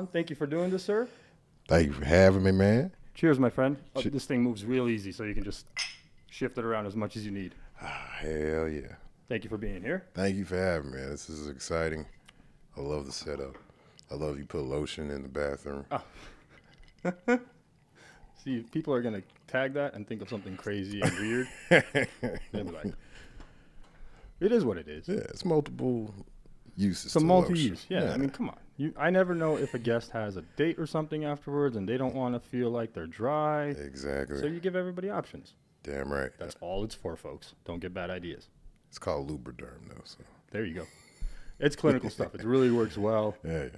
LaRon, thank you for doing this, sir. Thank you for having me, man. Cheers, my friend. Oh, this thing moves real easy, so you can just shift it around as much as you need. Hell yeah. Thank you for being here. Thank you for having me. This is exciting. I love the setup. I love you put lotion in the bathroom. Oh. See, people are going to tag that and think of something crazy and weird. They'll be like, it is what it is. Yeah, it's multiple uses. It's a to multi-use. lotion. Yeah, I mean, come on. I never know if a guest has a date or something afterwards and they don't want to feel like they're dry. Exactly. So you give everybody options. Damn right. That's all it's for, folks. Don't get bad ideas. It's called Lubriderm, though. So. There you go. It's clinical stuff. It really works well. Yeah.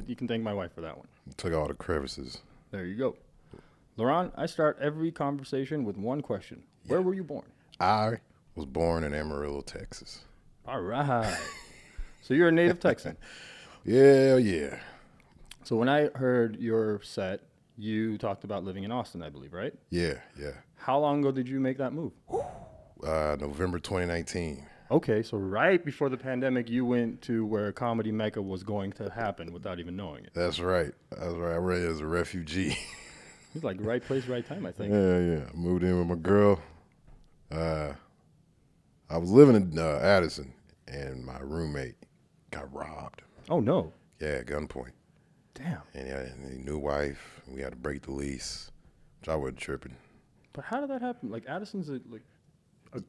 You can thank my wife for that one. Took all the crevices. There you go. LaRon, I start every conversation with one question. Yeah. Where were you born? I was born in Amarillo, Texas. All right. So you're a native Texan. Yeah. So when I heard your set, you talked about living in Austin, I believe, right? Yeah. How long ago did you make that move? November 2019. Okay, so right before the pandemic, you went to where Comedy Mecca was going to happen without even knowing it. That's right. I read as a refugee. It's like right place, right time, I think. Yeah. I moved in with my girl. I was living in Addison, and my roommate got robbed. Oh, no. Yeah, gunpoint. Damn. And a new wife. We had to break the lease, which I wasn't tripping. But how did that happen? Like, Addison's a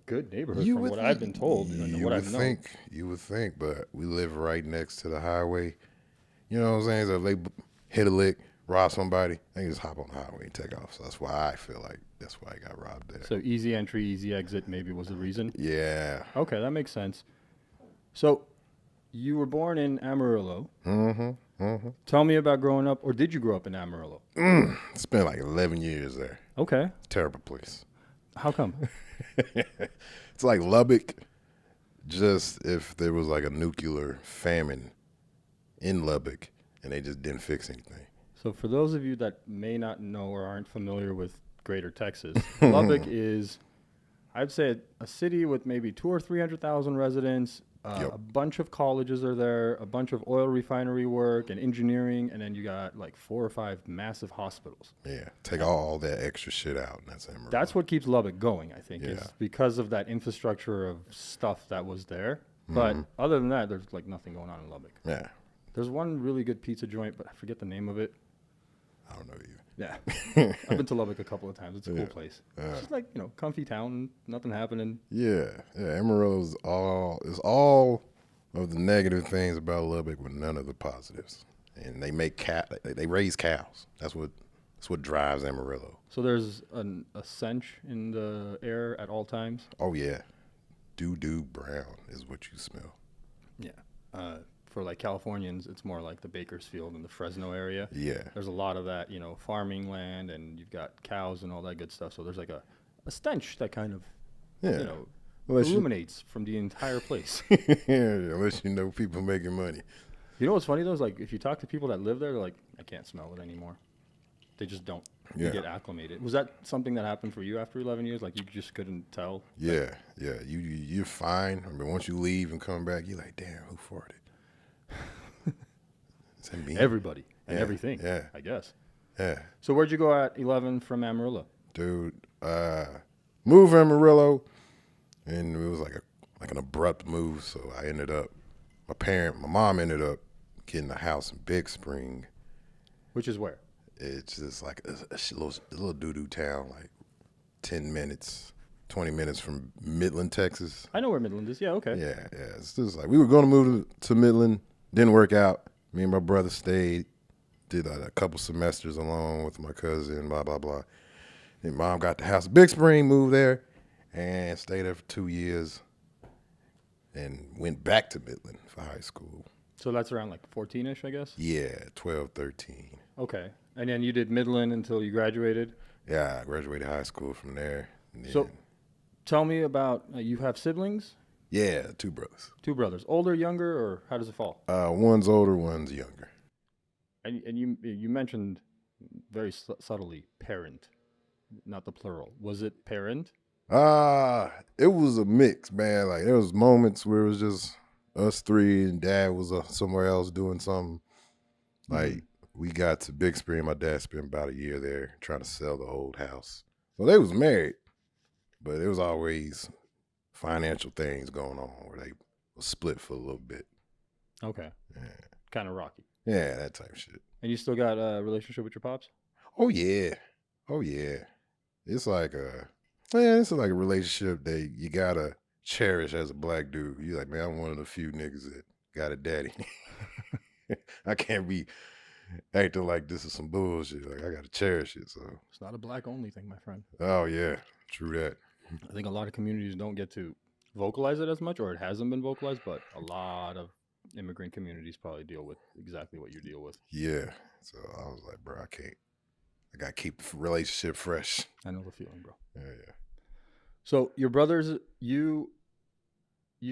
good neighborhood from what I've been told and what I've known. You would think, but we live right next to the highway. You know what I'm saying? So if they hit a lick, rob somebody, they can just hop on the highway and take off. So that's why I feel like that's why I got robbed there. So easy entry, easy exit maybe was the reason? Yeah. Okay, that makes sense. So you were born in Amarillo. Mm-hmm. Tell me about growing up, or did you grow up in Amarillo? Spent like 11 years there. Okay. Terrible place. How come? It's like Lubbock, just if there was like a nuclear famine in Lubbock and they just didn't fix anything. So for those of you that may not know or aren't familiar with Greater Texas, Lubbock is, I'd say, a city with maybe 200,000 or 300,000 residents. Yep. A bunch of colleges are there, a bunch of oil refinery work and engineering, and then you got like 4 or 5 massive hospitals. Yeah, take all that extra shit out, and that's Amarillo. That's what keeps Lubbock going, I think, Yeah. is because of that infrastructure of stuff that was there. But other than that, there's like nothing going on in Lubbock. Yeah. There's one really good pizza joint, but I forget the name of it. I don't know you. Yeah. I've been to Lubbock a couple of times. It's a cool place. It's just like, comfy town, nothing happening. Yeah. Amarillo is all of the negative things about Lubbock with none of the positives. And they make they raise cows. That's what drives Amarillo. So there's a stench in the air at all times? Oh yeah. Doo-doo brown is what you smell. Yeah. For like Californians, it's more like the Bakersfield and the Fresno area. Yeah. There's a lot of that, farming land, and you've got cows and all that good stuff. So there's like a stench that kind of, illuminates from the entire place. Unless you know people making money. You know what's funny though is like if you talk to people that live there, they're like, I can't smell it anymore. They just don't. Yeah. You get acclimated. Was that something that happened for you after 11 years? Like you just couldn't tell? Yeah. You're fine. I mean, once you leave and come back, you're like, damn, who farted? Is that me? Everybody and everything. Yeah. I guess. Yeah. So where'd you go at 11 from Amarillo? Dude, moved from Amarillo, and it was like an abrupt move. So I ended up, my mom ended up getting a house in Big Spring. Which is where? It's just like a little doo-doo town, like 10 minutes, 20 minutes from Midland, Texas. I know where Midland is. Yeah, okay. Yeah. It's just like we were going to move to Midland, didn't work out. Me and my brother stayed, did a couple semesters along with my cousin, blah, blah, blah. And mom got the house in Big Spring, moved there, and stayed there for 2 years, and went back to Midland for high school. So that's around like 14-ish, I guess? Yeah, 12, 13. Okay. And then you did Midland until you graduated? Yeah, I graduated high school from there. So tell me about, you have siblings? Yeah, 2 brothers. 2 brothers. Older, younger, or how does it fall? One's older, one's younger. And you mentioned very subtly parent, not the plural. Was it parent? It was a mix, man. Like there was moments where it was just us 3 and dad was somewhere else doing something. Like we got to Big Spring. My dad spent about a year there trying to sell the old house. So they was married, but it was always financial things going on where they was split for a little bit. Okay. Yeah. Kind of rocky. Yeah, that type of shit. And you still got a relationship with your pops? Oh yeah. It's like it's like a relationship that you gotta cherish as a black dude. You like, man, I'm one of the few niggas that got a daddy. I can't be acting like this is some bullshit. Like I gotta cherish it. So It's not a black only thing, my friend. oh yeah, true that. I think a lot of communities don't get to vocalize it as much, or it hasn't been vocalized, but a lot of immigrant communities probably deal with exactly what you deal with. Yeah. So I was like, bro, I gotta keep the relationship fresh. I know the feeling, bro. Yeah. So your brothers, you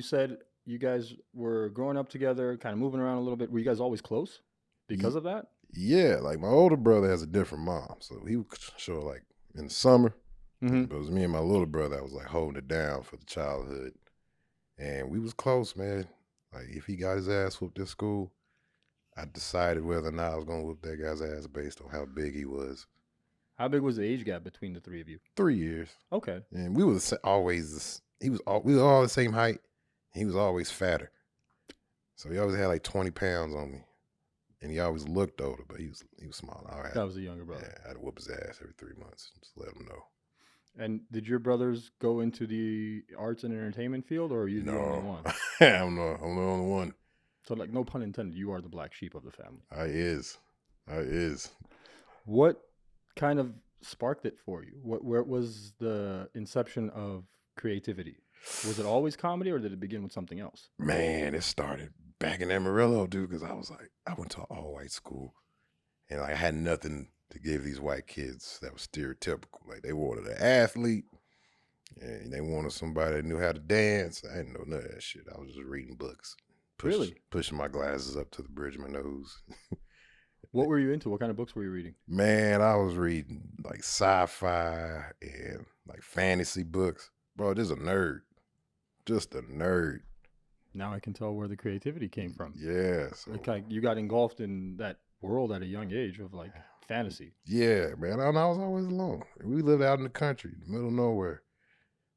said you guys were growing up together, kind of moving around a little bit. Were you guys always close because of that? Yeah, like my older brother has a different mom, so he would show like in the summer. Mm-hmm. But it was me and my little brother that was like holding it down for the childhood, and we was close, man. Like if he got his ass whooped at school, I decided whether or not I was gonna whoop that guy's ass based on how big he was. How big was the age gap between the three of you? 3 years, Okay. and we was always we was all the same height. He was always fatter, so he always had like 20 pounds on me. And he always looked older, but he was small. That was the younger brother. Yeah, I had to whoop his ass every 3 months. Just let him know. And did your brothers go into the arts and entertainment field, or are you the only one? I'm the only one. So, like, no pun intended, you are the black sheep of the family. I is. What kind of sparked it for you? Where was the inception of creativity? Was it always comedy, or did it begin with something else? Man, it started back in Amarillo, dude, because I went to an all-white school, and I had nothing to give these white kids that was stereotypical. Like, they wanted an athlete, and they wanted somebody that knew how to dance. I didn't know none of that shit. I was just reading books. Pushing my glasses up to the bridge of my nose. What were you into? What kind of books were you reading? Man, I was reading, like, sci-fi and, like, fantasy books. Bro, just a nerd. Just a nerd. Now I can tell where the creativity came from. Yeah. So, you got engulfed in that world at a young age of like fantasy. Yeah, man. I was always alone. We lived out in the country, in the middle of nowhere.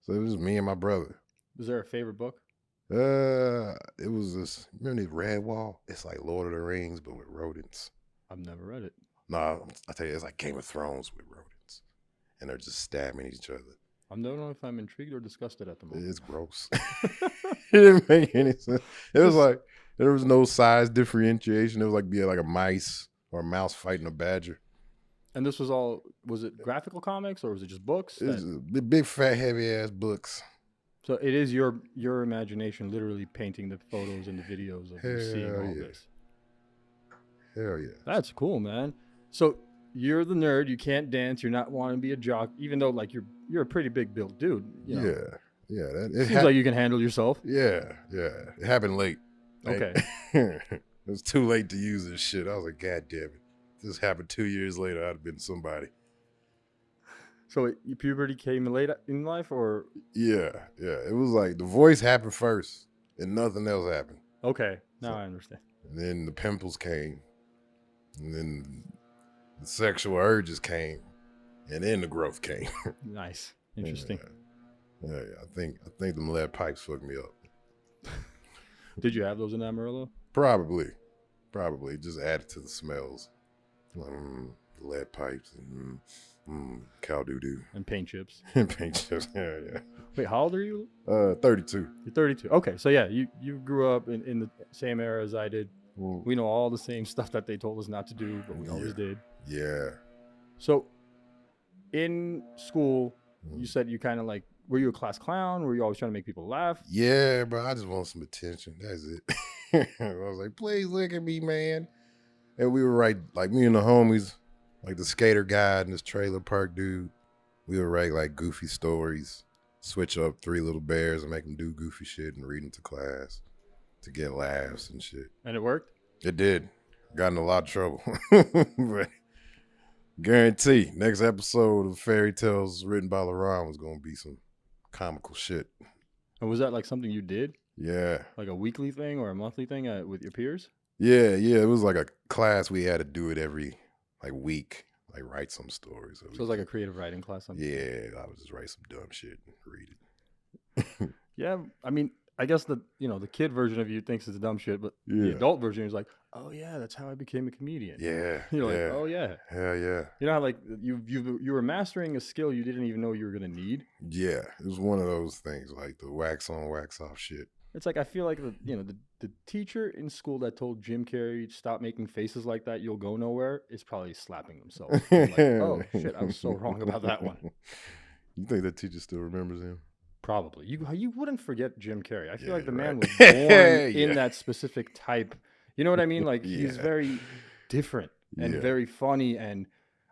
So it was me and my brother. Was there a favorite book? It was this, remember the Red Wall? It's like Lord of the Rings, but with rodents. I've never read it. No, I tell you, it's like Game of Thrones with rodents. And they're just stabbing each other. I don't know if I'm intrigued or disgusted at the moment. It's gross. It didn't make any sense. It was like there was no size differentiation. It was like being like a mice or a mouse fighting a badger. And this was it graphical comics or was it just books? It's the big fat heavy ass books. So it is your imagination literally painting the photos and the videos of you seeing all this. Hell yeah. That's cool, man. So you're the nerd. You can't dance. You're not wanting to be a jock, even though like you're a pretty big built dude. You know? Yeah. It seems like you can handle yourself. Yeah. It happened late. Okay. It was too late to use this shit. I was like, God damn it. This happened 2 years later. I'd have been somebody. So puberty came late in life, or? Yeah. It was like the voice happened first, and nothing else happened. Okay, now I understand. And then the pimples came, and then the sexual urges came, and then the growth came. Nice, interesting. Yeah. I think them lead pipes fucked me up. Did you have those in Amarillo? Probably. Just added to the smells. Lead pipes and cow doo-doo. And paint chips. Paint chips, yeah. Wait, how old are you? 32. You're 32. Okay, so yeah, you grew up in the same era as I did. Mm. We know all the same stuff that they told us not to do, but we always did. Yeah. So in school, you said you kind of like, were you a class clown? Were you always trying to make people laugh? Yeah, bro, I just want some attention. That's it. I was like, please look at me, man. And we were right, like me and the homies, like the skater guy and this trailer park dude, we would write like goofy stories, switch up 3 little bears and make them do goofy shit and read them to class to get laughs and shit. And it worked? It did. Got in a lot of trouble. But guarantee, next episode of Fairy Tales written by LaRon was going to be some comical shit. And was that like something you did? Yeah. Like a weekly thing or a monthly thing with your peers? Yeah, it was like a class. We had to do it every like week, like write some stories. So it was like a creative writing class. Yeah, I would just write some dumb shit and read it. Yeah, I mean, I guess the kid version of you thinks it's dumb shit, but the adult version is like, oh yeah, that's how I became a comedian. Yeah, You're like, oh yeah, hell yeah. You know how like you were mastering a skill you didn't even know you were gonna need. Yeah, it was one of those things like the wax on, wax off shit. It's like I feel like the teacher in school that told Jim Carrey stop making faces like that, you'll go nowhere, is probably slapping themselves. Like, oh shit, I was so wrong about that one. You think that teacher still remembers him? Probably. You wouldn't forget Jim Carrey. I feel like the right. man was born in that specific type. You know what I mean? Like he's very different and very funny, and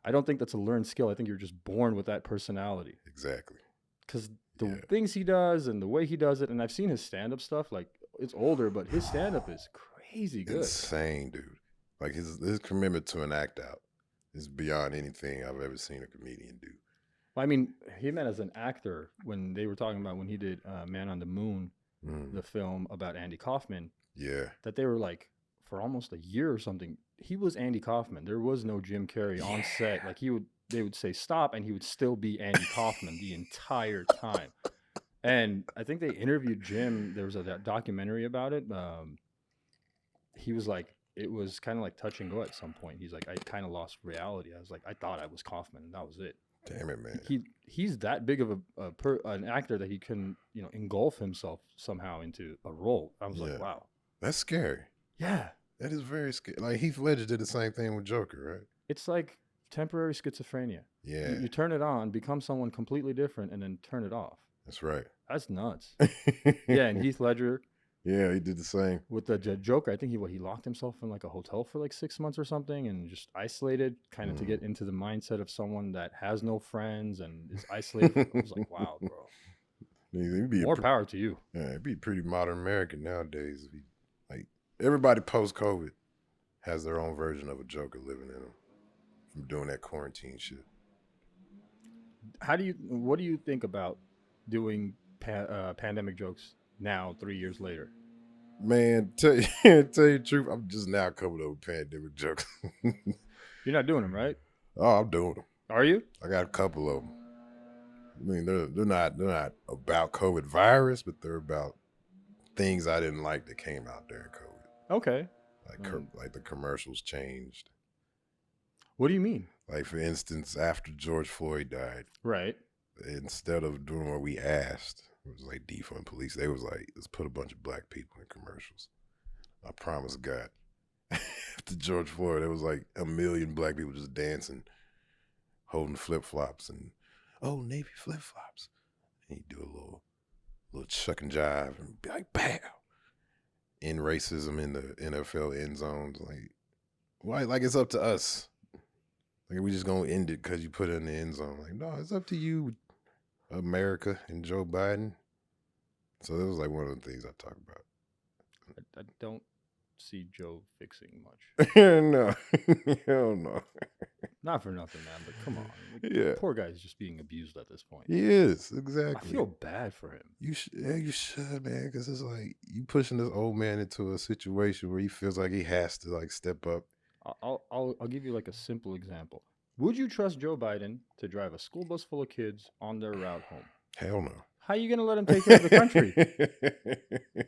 I don't think that's a learned skill. I think you're just born with that personality. Exactly. Because the things he does and the way he does it, and I've seen his stand-up stuff. Like it's older, but his stand-up is crazy good. Insane, dude. Like his commitment to an act out is beyond anything I've ever seen a comedian do. Well, I mean, he meant as an actor when they were talking about when he did Man on the Moon, the film about Andy Kaufman. Yeah. That they were like, for almost a year or something, he was Andy Kaufman. There was no Jim Carrey on set. Like they would say stop, and he would still be Andy Kaufman the entire time. And I think they interviewed Jim. There was a documentary about it. He was like, it was kind of like touch and go at some point. He's like, I kind of lost reality. I was like, I thought I was Kaufman, and that was it. Damn it, man. He's that big of an actor that he can engulf himself somehow into a role. I was like, wow, that's scary. Yeah, that is very scary. Like Heath Ledger did the same thing with Joker, right? It's like temporary schizophrenia. Yeah, you turn it on, become someone completely different, and then turn it off. That's right. That's nuts. Yeah, and Heath Ledger. Yeah, he did the same with the Joker. I think he locked himself in like a hotel for like 6 months or something, and just isolated, kind of to get into the mindset of someone that has no friends and is isolated. I was like, wow, bro. More power to you. Yeah, it'd be pretty modern American nowadays. Like everybody post COVID has their own version of a Joker living in them from doing that quarantine shit. What do you think about doing pandemic jokes now, 3 years later? Man, tell you the truth, I'm just now coming up with pandemic jokes. You're not doing them, right? Oh, I'm doing them. Are you? I got a couple of them. I mean, they're not about COVID virus, but they're about things I didn't like that came out during COVID. Okay. Like the commercials changed. What do you mean? Like, for instance, after George Floyd died. Right. Instead of doing what we asked, it was like defund police. They was like, let's put a bunch of black people in commercials. I promise God. After George Floyd, there was like 1 million black people just dancing, holding flip-flops and, oh, Navy flip-flops. And you do a little chuck and jive and be like, bam. End racism in the NFL end zones. Like, why? Like, it's up to us. Like, we just gonna end it because you put it in the end zone. Like, no, it's up to you, America and Joe Biden. So that was like one of the things I talk about. I don't see Joe fixing much. No, hell no. Not for nothing, man, but come on. Yeah. Poor guy's just being abused at this point. He is, exactly. I feel bad for him. You should, man, because it's like you pushing this old man into a situation where he feels like he has to like step up. I'll give you like a simple example. Would you trust Joe Biden to drive a school bus full of kids on their route home? Hell no. How are you going to let him take care of the country?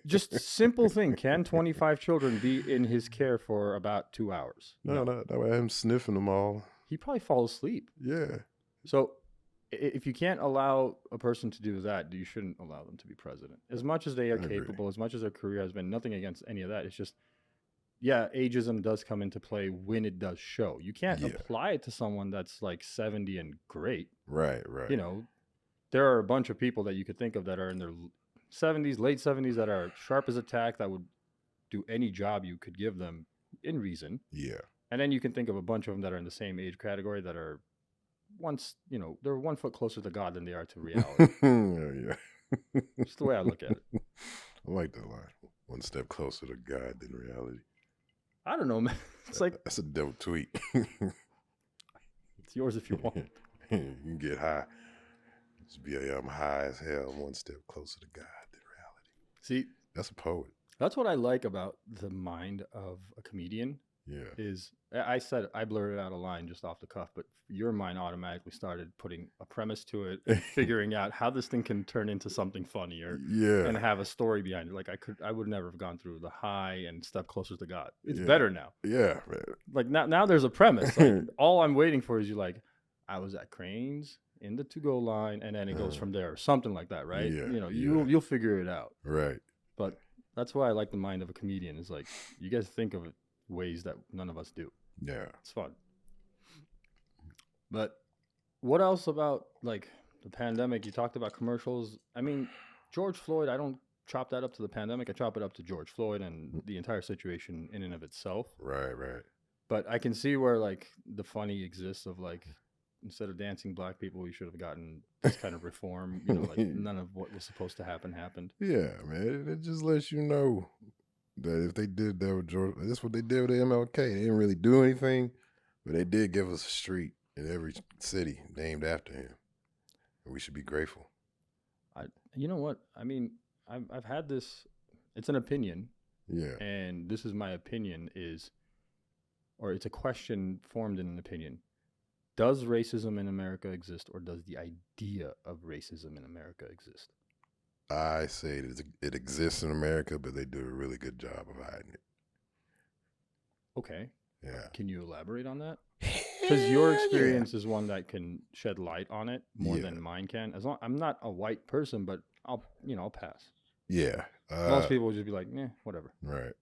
Just simple thing. Can 25 children be in his care for about 2 hours? No. I'm sniffing them all. He probably falls asleep. Yeah. So if you can't allow a person to do that, you shouldn't allow them to be president. As much as they are capable, as much as their career has been, nothing against any of that. It's just, yeah, ageism does come into play when it does show. You can't apply it to someone that's like 70 and great. Right. You know, there are a bunch of people that you could think of that are in their 70s, late 70s, that are sharp as a tack, that would do any job you could give them in reason. Yeah. And then you can think of a bunch of them that are in the same age category that are they're 1 foot closer to God than they are to reality. Yeah. Just the way I look at it. I like that line. 1 step closer to God than reality. I don't know, man. It's like, that's a dope tweet. It's yours if you want. You can get high. Just be I'm high as hell. 1 step closer to God than reality. See, that's a poet. That's what I like about the mind of a comedian. Yeah. Is I blurted out a line just off the cuff, but your mind automatically started putting a premise to it and figuring out how this thing can turn into something funnier Yeah. and have a story behind it. Like I would never have gone through the high and step closer to God. It's Yeah. better now. Yeah, man. Like now there's a premise. Like all I'm waiting for is you like, I was at Cranes in the to-go line, and then it goes from there, or something like that, right? Yeah, You know, yeah. you'll figure it out. Right. But that's why I like the mind of a comedian. Is like you guys think of it ways that none of us do. Yeah. It's fun. But what else about like the pandemic? You talked about commercials. I mean, George Floyd, I don't chop that up to the pandemic. I chop it up to George Floyd and the entire situation in and of itself. Right, right. But I can see where like the funny exists of like instead of dancing black people, we should have gotten this kind of reform. You know, like none of what was supposed to happen happened. Yeah, man. It just lets you know that if they did that with George, that's what they did with the MLK. They didn't really do anything, but they did give us a street in every city named after him. And we should be grateful. You know what? I mean, I've had this. It's an opinion. Yeah. And this is my opinion or it's a question formed in an opinion. Does racism in America exist, or does the idea of racism in America exist? I say it exists in America, but they do a really good job of hiding it. Okay. Yeah. Can you elaborate on that? Because your experience is one that can shed light on it more than mine can. As long I'm not a white person, but I'll pass. Yeah. Most people would just be like, whatever. Right.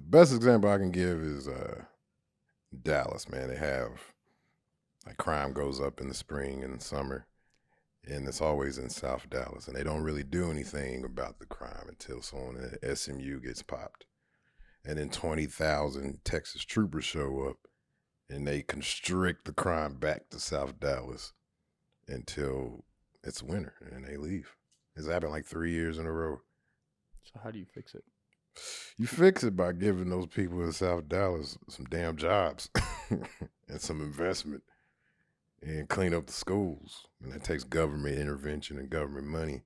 Best example I can give is Dallas, man. They have like crime goes up in the spring and summer, and it's always in South Dallas, and they don't really do anything about the crime until someone at SMU gets popped. And then 20,000 Texas troopers show up, and they constrict the crime back to South Dallas until it's winter, and they leave. It's happened like 3 years in a row. So how do you fix it? You fix it by giving those people in South Dallas some damn jobs and some investment and clean up the schools. And that takes government intervention and government money.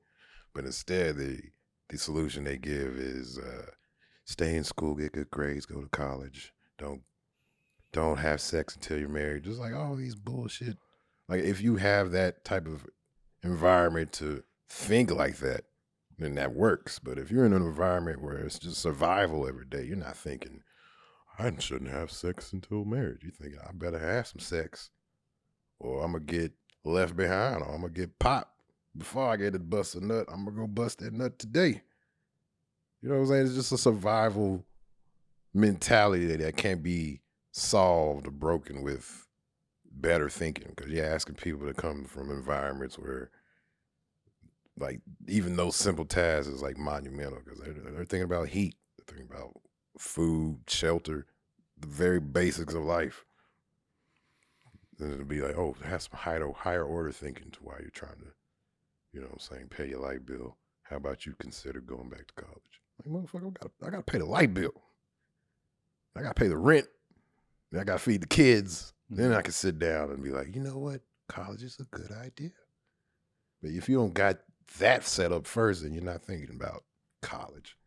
But instead, the solution they give is stay in school, get good grades, go to college. Don't have sex until you're married. Just like all these bullshit. Like if you have that type of environment to think like that, then that works. But if you're in an environment where it's just survival every day, you're not thinking, I shouldn't have sex until marriage. You're thinking, I better have some sex, or I'm going to get left behind, or I'm going to get popped. Before I get to bust a nut, I'm going to go bust that nut today. You know what I'm saying? It's just a survival mentality that can't be solved or broken with better thinking, because you're asking people to come from environments where like even those simple tasks is like monumental, because they're thinking about heat, they're thinking about food, shelter, the very basics of life. Then it'll be like, oh, it has some higher order thinking to why you're trying to, you know what I'm saying, pay your light bill. How about you consider going back to college? Like, motherfucker, I gotta pay the light bill. I gotta pay the rent. Then I gotta feed the kids. Then I can sit down and be like, you know what? College is a good idea. But if you don't got that set up first, then you're not thinking about college.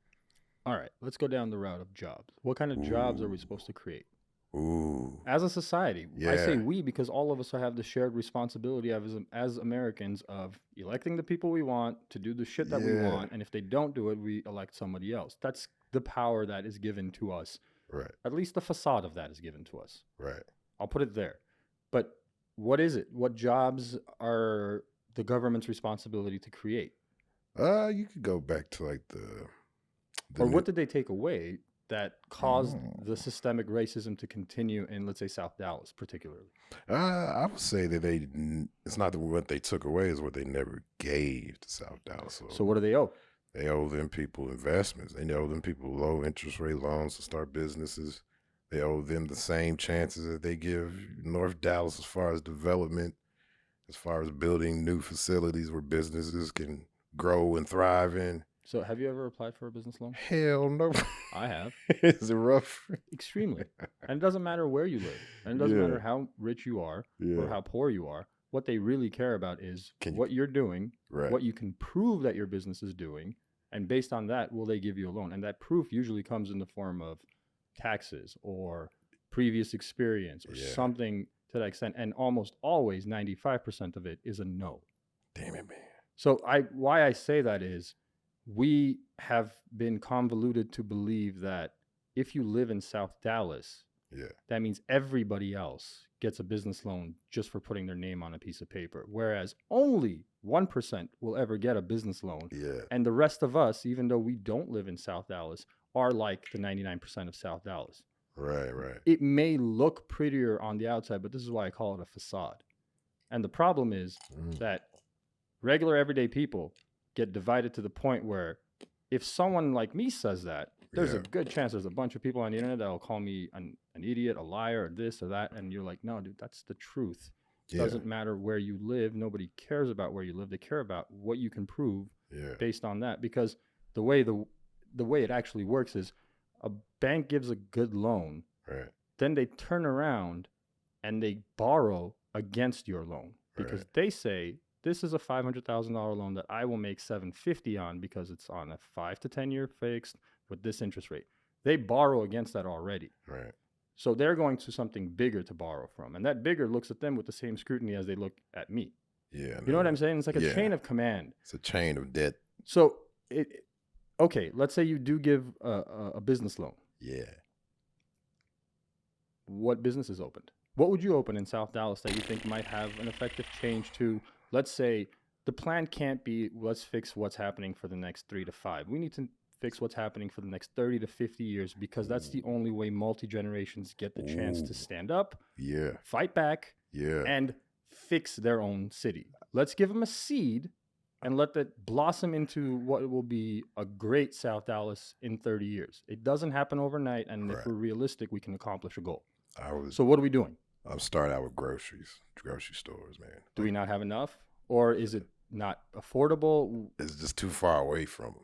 All right, let's go down the route of jobs. What kind of jobs are we supposed to create? Ooh. As a society. Yeah. I say we because all of us have the shared responsibility as Americans of electing the people we want to do the shit that we want. And if they don't do it, we elect somebody else. That's the power that is given to us. Right. At least the facade of that is given to us. Right. I'll put it there. But what is it? What jobs are the government's responsibility to create? You could go back to like or what did they take away that caused the systemic racism to continue in, let's say, South Dallas particularly? I would say that it's not what they took away, is what they never gave to South Dallas. So what do they owe? They owe them people investments. They owe them people low interest rate loans to start businesses. They owe them the same chances that they give North Dallas as far as development, as far as building new facilities where businesses can grow and thrive in. So have you ever applied for a business loan? Hell no. I have. Is it rough? Extremely. And it doesn't matter where you live. And it doesn't matter how rich you are or how poor you are. What they really care about is what you're doing, what you can prove that your business is doing, And based on that, will they give you a loan? And that proof usually comes in the form of taxes or previous experience or something to that extent. And almost always 95% of it is a no. Damn it, man. So why I say that is we have been convoluted to believe that if you live in South Dallas, that means everybody else gets a business loan just for putting their name on a piece of paper, whereas only 1% will ever get a business loan. And the rest of us, even though we don't live in South Dallas, are like the 99% of South Dallas. Right. It may look prettier on the outside, but this is why I call it a facade. And the problem is that regular everyday people get divided to the point where if someone like me says that, there's a good chance there's a bunch of people on the internet that will call me an idiot, a liar, or this or that. And you're like, no, dude, that's the truth. It doesn't matter where you live. Nobody cares about where you live. They care about what you can prove based on that. Because the way it actually works is a bank gives a good loan. Then they turn around and they borrow against your loan because they say, this is a $500,000 loan that I will make $750 on because it's on a 5 to 10 year fixed with this interest rate. They borrow against that already. So they're going to something bigger to borrow from. And that bigger looks at them with the same scrutiny as they look at me. You know what I'm saying? It's like a chain of command. It's a chain of debt. So, okay, let's say you do give a business loan. What business is opened? What would you open in South Dallas that you think might have an effective change to, let's say, the plan can't be, let's fix what's happening for the next 3 to 5. We need to fix what's happening for the next 30 to 50 years because that's the only way multi-generations get the chance to stand up, fight back, and fix their own city. Let's give them a seed and let that blossom into what will be a great South Dallas in 30 years. It doesn't happen overnight, and if we're realistic, we can accomplish a goal. So what are we doing? I'll start out with grocery stores, man. Do we not have enough? Or is it not affordable? It's just too far away from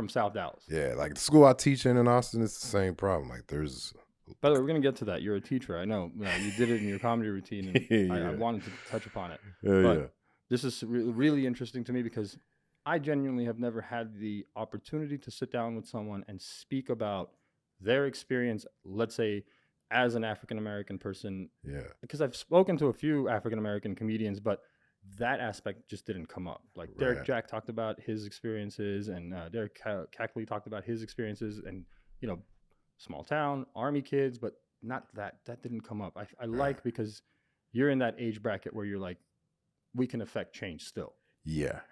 South Dallas. Yeah, like the school I teach in Austin, it's the same problem. Like there's... By the way, we're going to get to that. You're a teacher. I know. You did it in your comedy routine, and I wanted to touch upon it. But this is really interesting to me because I genuinely have never had the opportunity to sit down with someone and speak about their experience, let's say, as an African-American person. Because I've spoken to a few African-American comedians, but that aspect just didn't come up. Like Derek Jack talked about his experiences, and Derek Cackley talked about his experiences, and, you know, small town, army kids, but not that didn't come up. I like because you're in that age bracket where you're like, we can affect change still.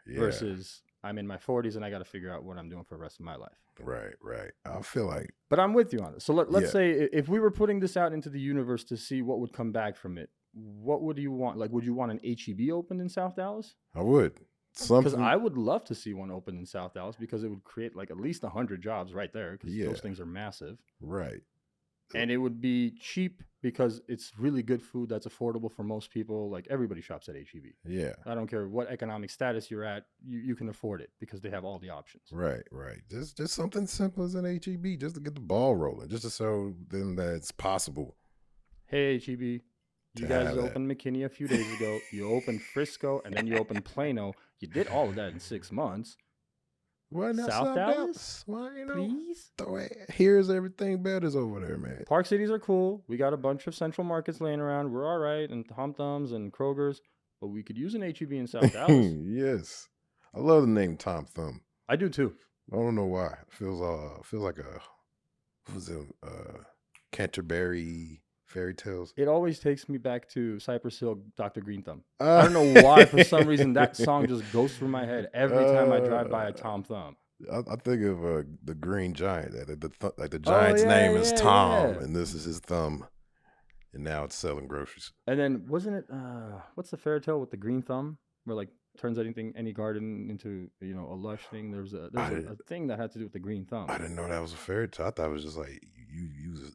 Versus I'm in my 40s and I got to figure out what I'm doing for the rest of my life. Right. I feel like... But I'm with you on it. So let's say if we were putting this out into the universe to see what would come back from it, what would you want? Like, would you want an HEB opened in South Dallas? I would. Because I would love to see one open in South Dallas because it would create like at least 100 jobs right there because those things are massive. And it would be cheap because it's really good food that's affordable for most people. Like everybody shops at HEB. I don't care what economic status you're at, you can afford it because they have all the options. Right. Just something simple as an HEB, just to get the ball rolling, just to show them that it's possible. Hey, HEB, you guys opened McKinney a few days ago. You opened Frisco, and then you opened Plano. You did all of that in 6 months. Why not South Dallas? Why, please? Here's everything better's over there, man. Park cities are cool. We got a bunch of central markets laying around. We're all right, and Tom Thumbs and Kroger's. But we could use an HEB in South Dallas. Yes. I love the name Tom Thumb. I do, too. I don't know why. It feels like a... What was it? Canterbury... Fairy tales. It always takes me back to Cypress Hill, Dr. Green Thumb. I don't know why. For some reason, that song just goes through my head every time I drive by a Tom Thumb. I think of the Green Giant. The giant's name is Tom, and this is his thumb. And now it's selling groceries. And then wasn't it? What's the fairy tale with the green thumb, where like turns any garden into a lush thing? There's a thing that had to do with the green thumb. I didn't know that was a fairy tale. I thought it was just like you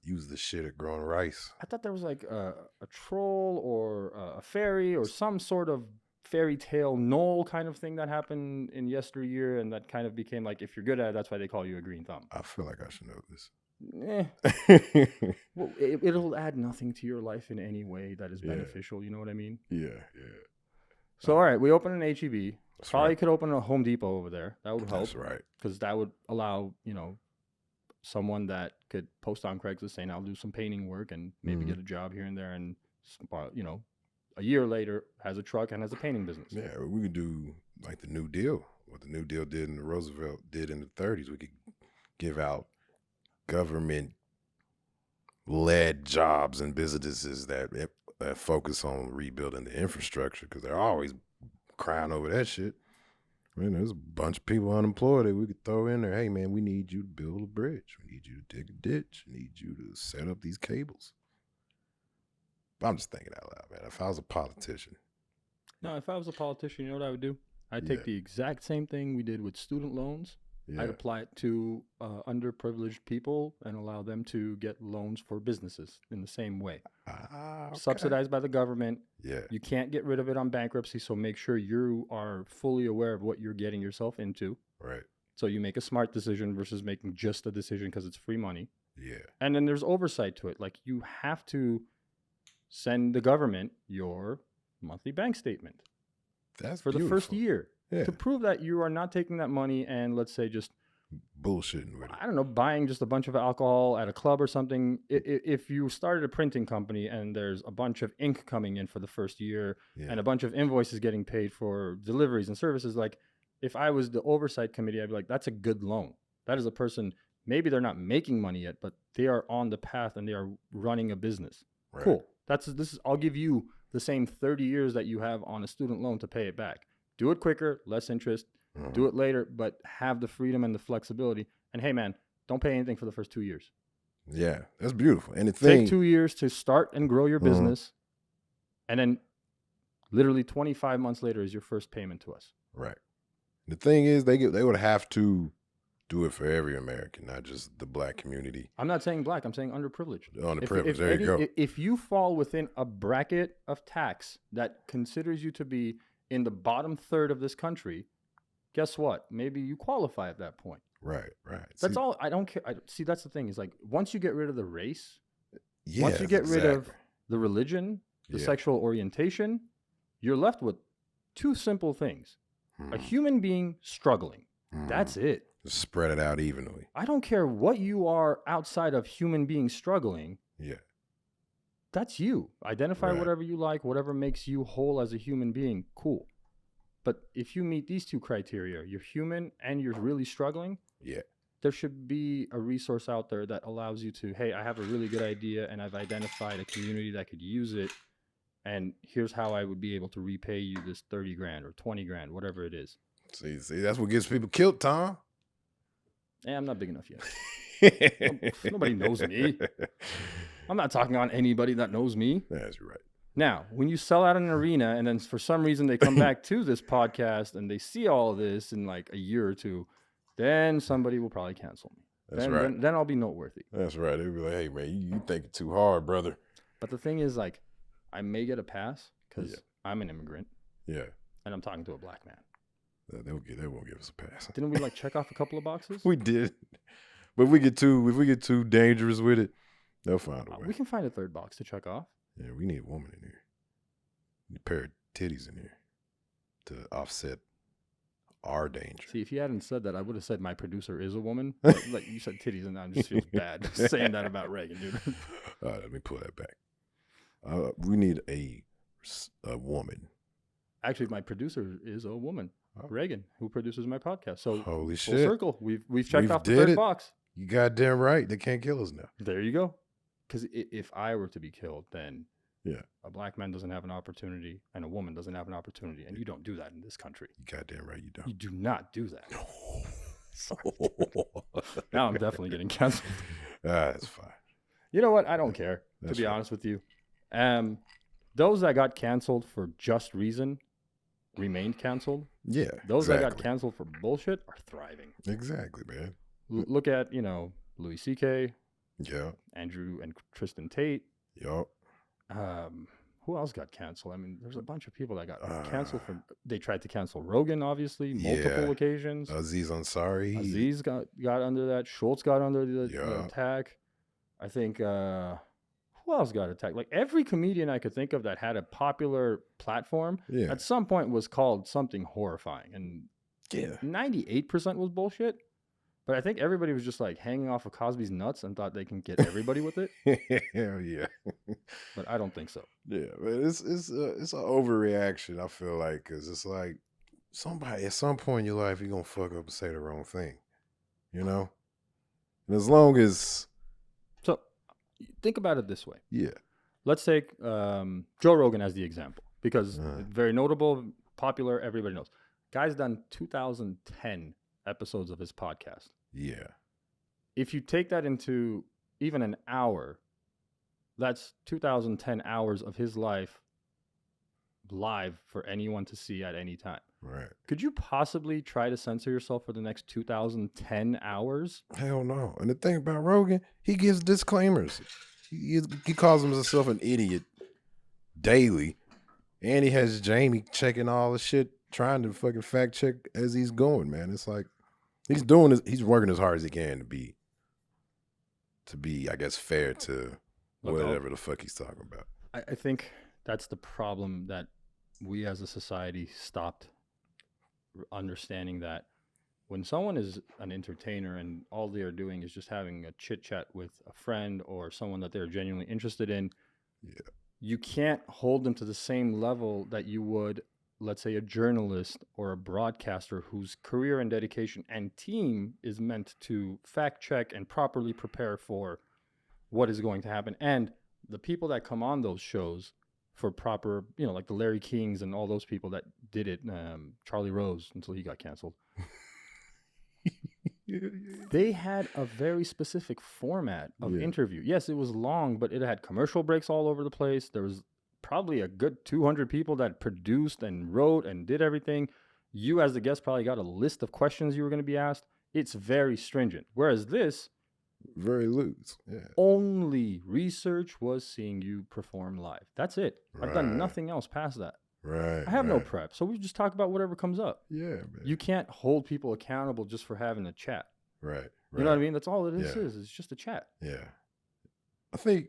use the shit at growing rice. I thought there was like a troll or a fairy or some sort of fairy tale knoll kind of thing that happened in yesteryear, and that kind of became like, if you're good at it, that's why they call you a green thumb. I feel like I should know this. Well, it'll add nothing to your life in any way that is beneficial. You know what I mean? Yeah. So, all right, we open an HEB. That's Probably right. could open a Home Depot over there. That would help. That's right. Because that would allow, someone that could post on Craigslist saying, I'll do some painting work and maybe get a job here and there. And, a year later has a truck and has a painting business. Yeah, we could do like the New Deal. What the New Deal did and the Roosevelt did in the 30s. We could give out government-led jobs and businesses that focus on rebuilding the infrastructure because they're always crying over that shit. I mean, there's a bunch of people unemployed that we could throw in there. Hey, man, we need you to build a bridge. We need you to dig a ditch. We need you to set up these cables. But I'm just thinking out loud, man. If I was a politician. No, if I was a politician, you know what I would do? I'd take the exact same thing we did with student loans. I'd apply it to underprivileged people and allow them to get loans for businesses in the same way. Okay. Subsidized by the government. Yeah. You can't get rid of it on bankruptcy, so make sure you are fully aware of what you're getting yourself into. Right. So you make a smart decision versus making just a decision because it's free money. Yeah. And then there's oversight to it. Like you have to send the government your monthly bank statement. That's for beautiful. The first year. Yeah. To prove that you are not taking that money and let's say just bullshitting with it. I don't know, buying just a bunch of alcohol at a club or something. If you started a printing company and there's a bunch of ink coming in for the first year and a bunch of invoices getting paid for deliveries and services, like if I was the oversight committee, I'd be like, that's a good loan. That is a person, maybe they're not making money yet, but they are on the path and they are running a business. Right. Cool. I'll give you the same 30 years that you have on a student loan to pay it back. Do it quicker, less interest, do it later, but have the freedom and the flexibility. And hey, man, don't pay anything for the first 2 years. Yeah, that's beautiful. And take 2 years to start and grow your business. And then literally 25 months later is your first payment to us. Right. The thing is, they would have to do it for every American, not just the black community. I'm not saying black. I'm saying underprivileged. Underprivileged. There you go. If you fall within a bracket of tax that considers you to be in the bottom third of this country, guess what? Maybe you qualify at that point. Right. That's all. I don't care. See, that's the thing is like once you get rid of the race, once you get rid of the religion, the sexual orientation, you're left with two simple things. A human being struggling. That's it. Just spread it out evenly. I don't care what you are outside of human being struggling. Yeah. That's you. Identify whatever you like, whatever makes you whole as a human being. Cool. But if you meet these two criteria, you're human and you're really struggling. Yeah. There should be a resource out there that allows you to, hey, I have a really good idea and I've identified a community that could use it. And here's how I would be able to repay you this 30 grand or 20 grand, whatever it is. See, that's what gets people killed, Tom. Yeah, I'm not big enough yet. Nobody knows me. I'm not talking on anybody that knows me. That's right. Now, when you sell out an arena and then for some reason they come back to this podcast and they see all of this in like a year or two, then somebody will probably cancel me. That's right. Then I'll be noteworthy. That's right. They'll be like, hey, man, you thinking too hard, brother. But the thing is, like, I may get a pass because I'm an immigrant. Yeah. And I'm talking to a black man. They won't give us a pass. Didn't we like check off a couple of boxes? We did. But if we get too dangerous with it, they'll find a way. We can find a third box to check off. Yeah, we need a woman in here. We need a pair of titties in here to offset our danger. See, if you hadn't said that, I would have said my producer is a woman. Like you said titties, and now it just feels bad saying that about Reagan, dude. All right, let me pull that back. We need a woman. Actually, my producer is a woman, Reagan, who produces my podcast. So holy full shit, circle. We've checked off the third box. You goddamn right. They can't kill us now. There you go. Because if I were to be killed, then a black man doesn't have an opportunity and a woman doesn't have an opportunity. And you don't do that in this country. You goddamn right you don't. You do not do that. Sorry. Now I'm definitely getting canceled. That's fine. You know what? I don't care, to be honest with you. Those that got canceled for just reason remained canceled. Yeah. Those that got canceled for bullshit are thriving. Exactly, man. Look at, Louis C.K., yeah, Andrew and Tristan Tate. Yep. Who else got canceled? I mean, there's a bunch of people that got canceled they tried to cancel Rogan, obviously, multiple occasions. Aziz Ansari. Aziz got under that. Schultz got under the attack. I think, who else got attacked? Like every comedian I could think of that had a popular platform Yeah. at some point was called something horrifying, and Yeah. 98% was bullshit. But I think everybody was just like hanging off of Cosby's nuts and thought they can get everybody with it. Hell yeah. But I don't think so. Yeah, but it's an overreaction. I feel like because it's like somebody at some point in your life you're gonna fuck up and say the wrong thing, you know. And as long as So think about it this way. yeah, Let's take Joe Rogan as the example because very notable, popular, everybody knows. Guy's done 2010 episodes of his podcast. yeah, If you take that into even an hour, that's 2010 hours of his life live for anyone to see at any time. right. Could you possibly try to censor yourself for the next 2010 hours? Hell no. And the thing about Rogan, he gives disclaimers. He calls himself an idiot daily, and he has Jamie checking all the shit, trying to fucking fact check as he's going. Man, it's like he's doing this. He's working as hard as he can to be, I guess, fair to whatever the fuck he's talking about. I think that's the problem that we as a society stopped understanding, that when someone is an entertainer and all they are doing is just having a chit chat with a friend or someone that they're genuinely interested in, you can't hold them to the same level that you would, let's say, a journalist or a broadcaster whose career and dedication and team is meant to fact check and properly prepare for what is going to happen. And the people that come on those shows for proper, like the Larry Kings and all those people that did it, Charlie Rose until he got canceled. They had a very specific format of interview. Yes, it was long, but it had commercial breaks all over the place. There was probably a good 200 people that produced and wrote and did everything. You as the guest probably got a list of questions you were going to be asked. It's very stringent. Whereas this, very loose. Yeah. only research was seeing you perform live. That's it. I've done nothing else past that. Right. I have no prep. So we just talk about whatever comes up. Yeah, man. You can't hold people accountable just for having a chat. Right. You know what I mean? That's all it is. It's just a chat. Yeah. I think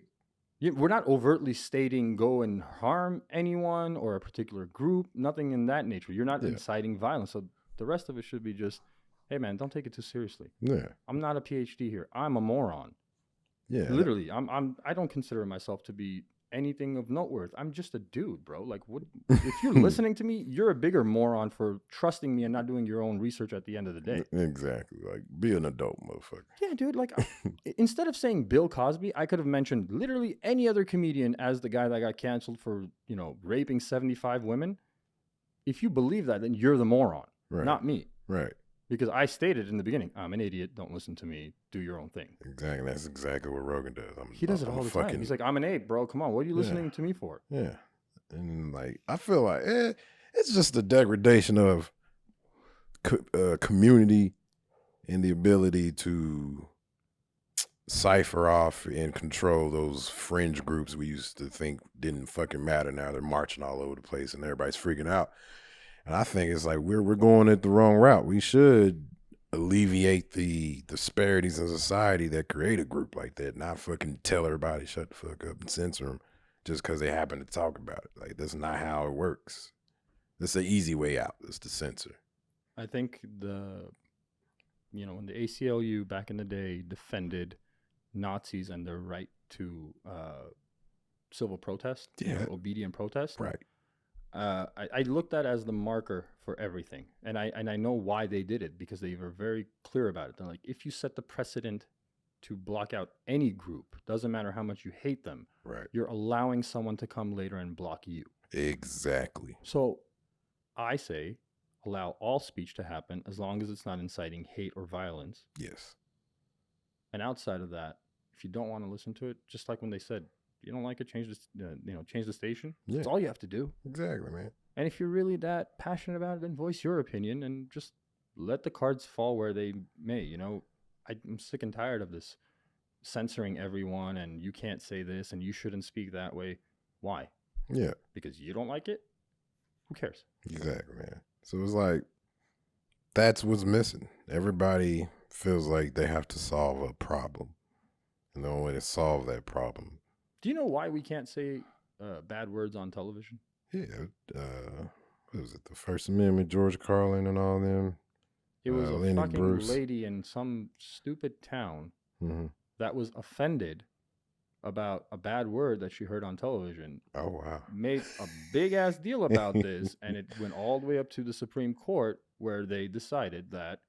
we're not overtly stating go and harm anyone or a particular group. Nothing in that nature. You're not inciting violence. So the rest of it should be just, hey, man, don't take it too seriously. Yeah. I'm not a PhD here. I'm a moron. Yeah. Literally, I don't consider myself to be anything of note worth. I'm just a dude, bro. Like, what? If you're listening to me, you're a bigger moron for trusting me and not doing your own research at the end of the day. Exactly. Like, be an adult, motherfucker. Yeah, dude. Like, instead of saying Bill Cosby, I could have mentioned literally any other comedian as the guy that got canceled for, raping 75 women. If you believe that, then you're the moron, not me. Right. Because I stated in the beginning, I'm an idiot. Don't listen to me. Do your own thing. Exactly. That's exactly what Rogan does. He does it all the time. He's like, I'm an ape, bro. Come on. What are you listening to me for? Yeah. And like, I feel like it's just a degradation of community and the ability to cipher off and control those fringe groups we used to think didn't fucking matter. Now they're marching all over the place and everybody's freaking out. And I think it's like we're going at the wrong route. We should alleviate the disparities in society that create a group like that, not fucking tell everybody shut the fuck up and censor them just because they happen to talk about it. Like, that's not how it works. That's the easy way out, is to censor. I think when the ACLU back in the day defended Nazis and their right to civil protest, obedient protest. Right. I looked at as the marker for everything, and I know why they did it, because they were very clear about it. They're like, if you set the precedent to block out any group, doesn't matter how much you hate them, you're allowing someone to come later and block you. Exactly. So I say, allow all speech to happen as long as it's not inciting hate or violence. Yes. And outside of that, if you don't want to listen to it, just like when they said, you don't like it, change the station. Yeah. That's all you have to do. Exactly, man. And if you're really that passionate about it, then voice your opinion and just let the cards fall where they may. I'm sick and tired of this censoring everyone and you can't say this and you shouldn't speak that way. Why? Yeah. Because you don't like it? Who cares? Exactly, man. So it's like, that's what's missing. Everybody feels like they have to solve a problem. And the only way to solve that problem Do you know why we can't say bad words on television? Yeah. What was it? The First Amendment, George Carlin and all them. It was a Lenny fucking Bruce. lady in some stupid town Mm-hmm. that was offended about a bad word that she heard on television. Oh, wow. Made a big ass deal about this, and it went all the way up to the Supreme Court, where they decided that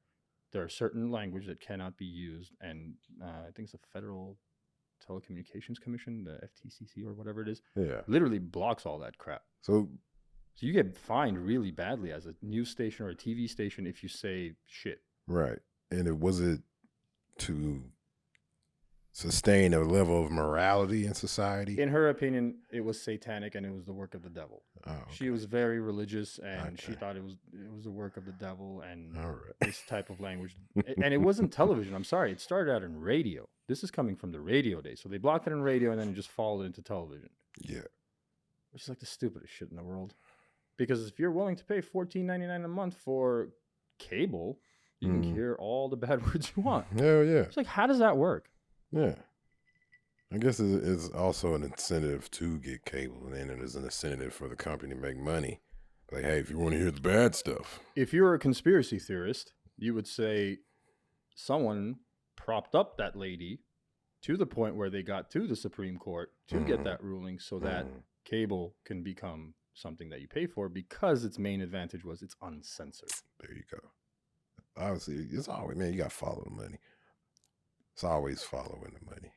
there are certain language that cannot be used, and I think it's the Federal Telecommunications Commission, the FTCC or whatever it is, Yeah. literally blocks all that crap. So you get fined really badly as a news station or a TV station if you say shit. right. And was it to sustain a level of morality in society? In her opinion, it was satanic and it was the work of the devil. Oh, okay. She was very religious, and she Okay. thought it was the work of the devil, and All right. this type of language. And it wasn't television. I'm sorry. It started out in radio. This is coming from the radio days. So they blocked it in radio, and then it just followed into television, Yeah. which is like the stupidest shit in the world. Because if you're willing to pay $14.99 a month for cable, you can hear all the bad words you want. Hell yeah. It's like, how does that work? Yeah. I guess it's also an incentive to get cable, and then there's an incentive for the company to make money. Like, hey, if you want to hear the bad stuff. If you're a conspiracy theorist, you would say someone propped up that lady to the point where they got to the Supreme Court to get that ruling so that cable can become something that you pay for, because its main advantage was it's uncensored. There you go. Obviously, it's always, man, you got to follow the money. It's always following the money.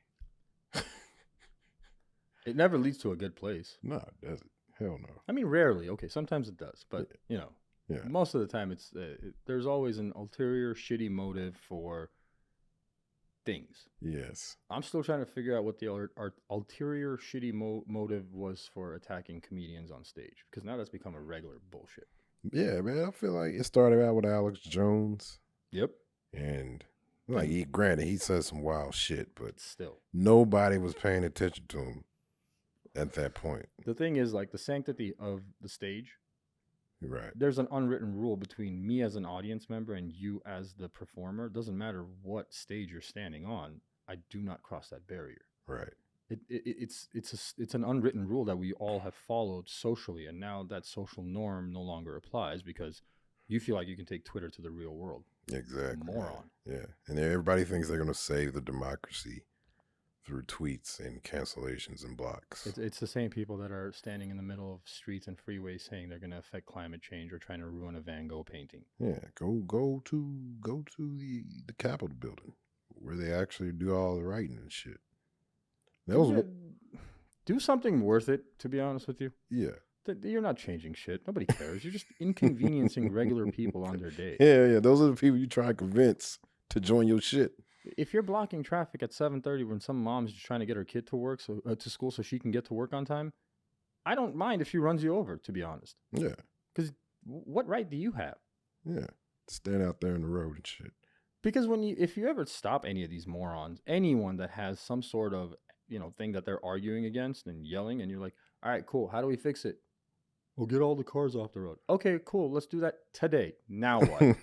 It never leads to a good place. No, it doesn't. Hell no. I mean, rarely. Okay, sometimes it does, but Yeah. most of the time it's there's always an ulterior shitty motive for things. Yes. I'm still trying to figure out what the ulterior shitty motive was for attacking comedians on stage, because now that's become a regular bullshit. Yeah, man. I feel like it started out with Alex Jones. Yep. And like, granted, he said some wild shit, but Still, nobody was paying attention to him at that point. the thing is, like, the sanctity of the stage, Right. there's an unwritten rule between me as an audience member and you as the performer. It doesn't matter what stage you're standing on. I do not cross that barrier. Right. It's an unwritten rule that we all have followed socially, and now that social norm no longer applies because you feel like you can take Twitter to the real world. Exactly. Moron. Yeah. And everybody thinks they're going to save the democracy through tweets and cancellations and blocks. It's the same people that are standing in the middle of streets and freeways saying they're going to affect climate change or trying to ruin a Van Gogh painting. Yeah. Go to the Capitol building where they actually do all the writing and shit. That was Do something worth it, to be honest with you. yeah. You're not changing shit. Nobody cares. You're just inconveniencing regular people on their day. Yeah. Those are the people you try to convince to join your shit. If you're blocking traffic at 7:30 when some mom's just trying to get her kid to work, to school, so she can get to work on time, I don't mind if she runs you over, to be honest. Yeah. Because what right do you have? Yeah. Stand out there in the road and shit. Because if you ever stop any of these morons, anyone that has some sort of thing that they're arguing against and yelling, and you're like, all right, cool, how do we fix it? We'll get all the cars off the road. Okay, cool, let's do that today. Now what?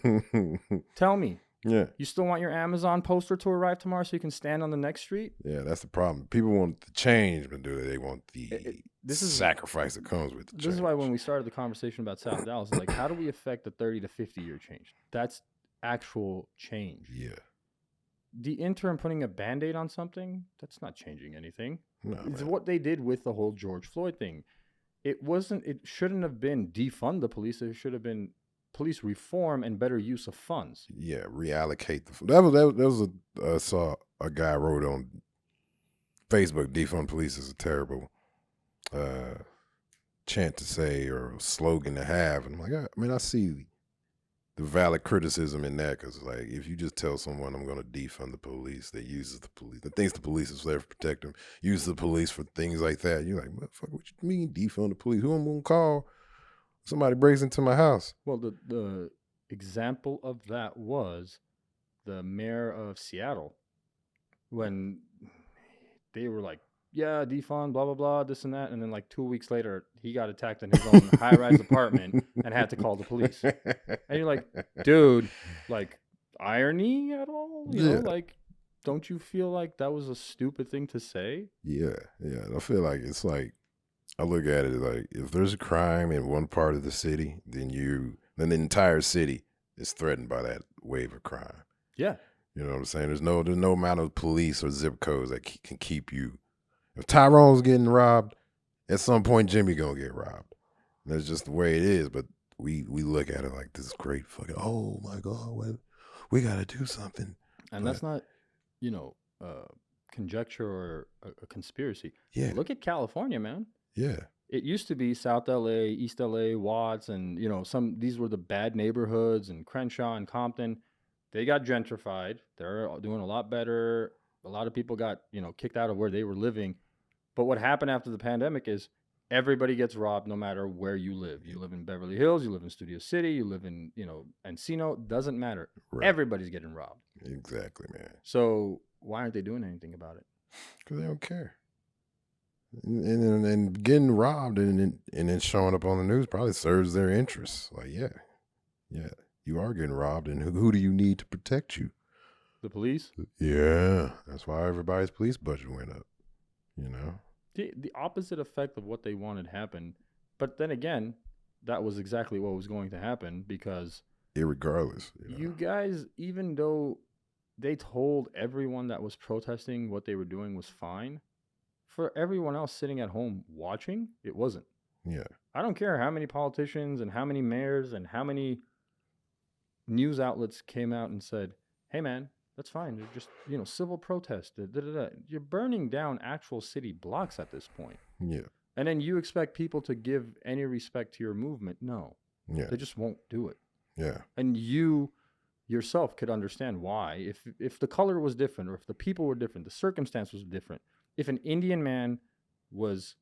Tell me. Yeah. You still want your Amazon poster to arrive tomorrow so you can stand on the next street? Yeah, that's the problem. People want the change, but they want the this is sacrifice that comes with the change. This is why when we started the conversation about South Dallas, like, how do we affect the 30 to 50 year change? That's actual change. Yeah. The interim putting a Band-Aid on something, that's not changing anything. No, It's man. what they did with the whole George Floyd thing. It shouldn't have been defund the police. It should have been police reform and better use of funds. Yeah, reallocate that was I saw a guy wrote on Facebook, defund police is a terrible chant to say or slogan to have. And I'm like, I see the valid criticism in that, because like, if you just tell someone I'm going to defund the police that uses the police, that thinks the police is there to protect them, uses the police for things like that, you're like, motherfucker, what you mean defund the police? Who am I going to call? Somebody breaks into my house. Well, the example of that was the mayor of Seattle, when they were like, yeah, defund, blah, blah, blah, this and that. And then like 2 weeks later, he got attacked in his own high-rise apartment and had to call the police. And you're like, dude, like, irony at all? You know, like, don't you feel like that was a stupid thing to say? Yeah. I feel like it's like, I look at it like if there's a crime in one part of the city, then the entire city is threatened by that wave of crime. Yeah. You know what I'm saying? There's no amount of police or zip codes that can keep you. If Tyrone's getting robbed, at some point Jimmy gonna get robbed. That's just the way it is. But we look at it like this great fucking, oh my God, we got to do something. And that's not, conjecture or a conspiracy. Yeah. Look at California, man. Yeah. It used to be South LA, East LA, Watts, and these were the bad neighborhoods, and Crenshaw and Compton. They got gentrified. They're doing a lot better. A lot of people got, kicked out of where they were living. But what happened after the pandemic is everybody gets robbed no matter where you live. You live in Beverly Hills, you live in Studio City, you live in, Encino, doesn't matter. Right. Everybody's getting robbed. Exactly, man. So why aren't they doing anything about it? Because they don't care. And getting robbed and then showing up on the news probably serves their interests. Like, yeah, you are getting robbed, and who do you need to protect you? The police? Yeah, that's why everybody's police budget went up, The opposite effect of what they wanted happened. But then again, that was exactly what was going to happen because... Irregardless. You guys, even though they told everyone that was protesting what they were doing was fine, for everyone else sitting at home watching, it wasn't. Yeah. I don't care how many politicians and how many mayors and how many news outlets came out and said, hey, man, that's fine. They're just, civil protest. You're burning down actual city blocks at this point. Yeah. And then you expect people to give any respect to your movement? No. Yeah. They just won't do it. Yeah. And you yourself could understand why. If the color was different, or if the people were different, the circumstance was different. If an Indian man was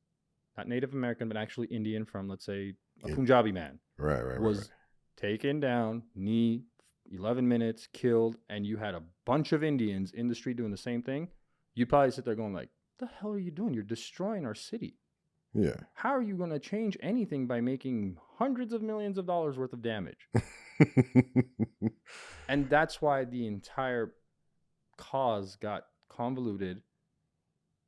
not Native American, but actually Indian from, let's say, a Punjabi man, was taken down, 11 minutes, killed, and you had a bunch of Indians in the street doing the same thing, you'd probably sit there going like, what the hell are you doing? You're destroying our city. Yeah. How are you going to change anything by making hundreds of millions of dollars worth of damage? And that's why the entire cause got convoluted,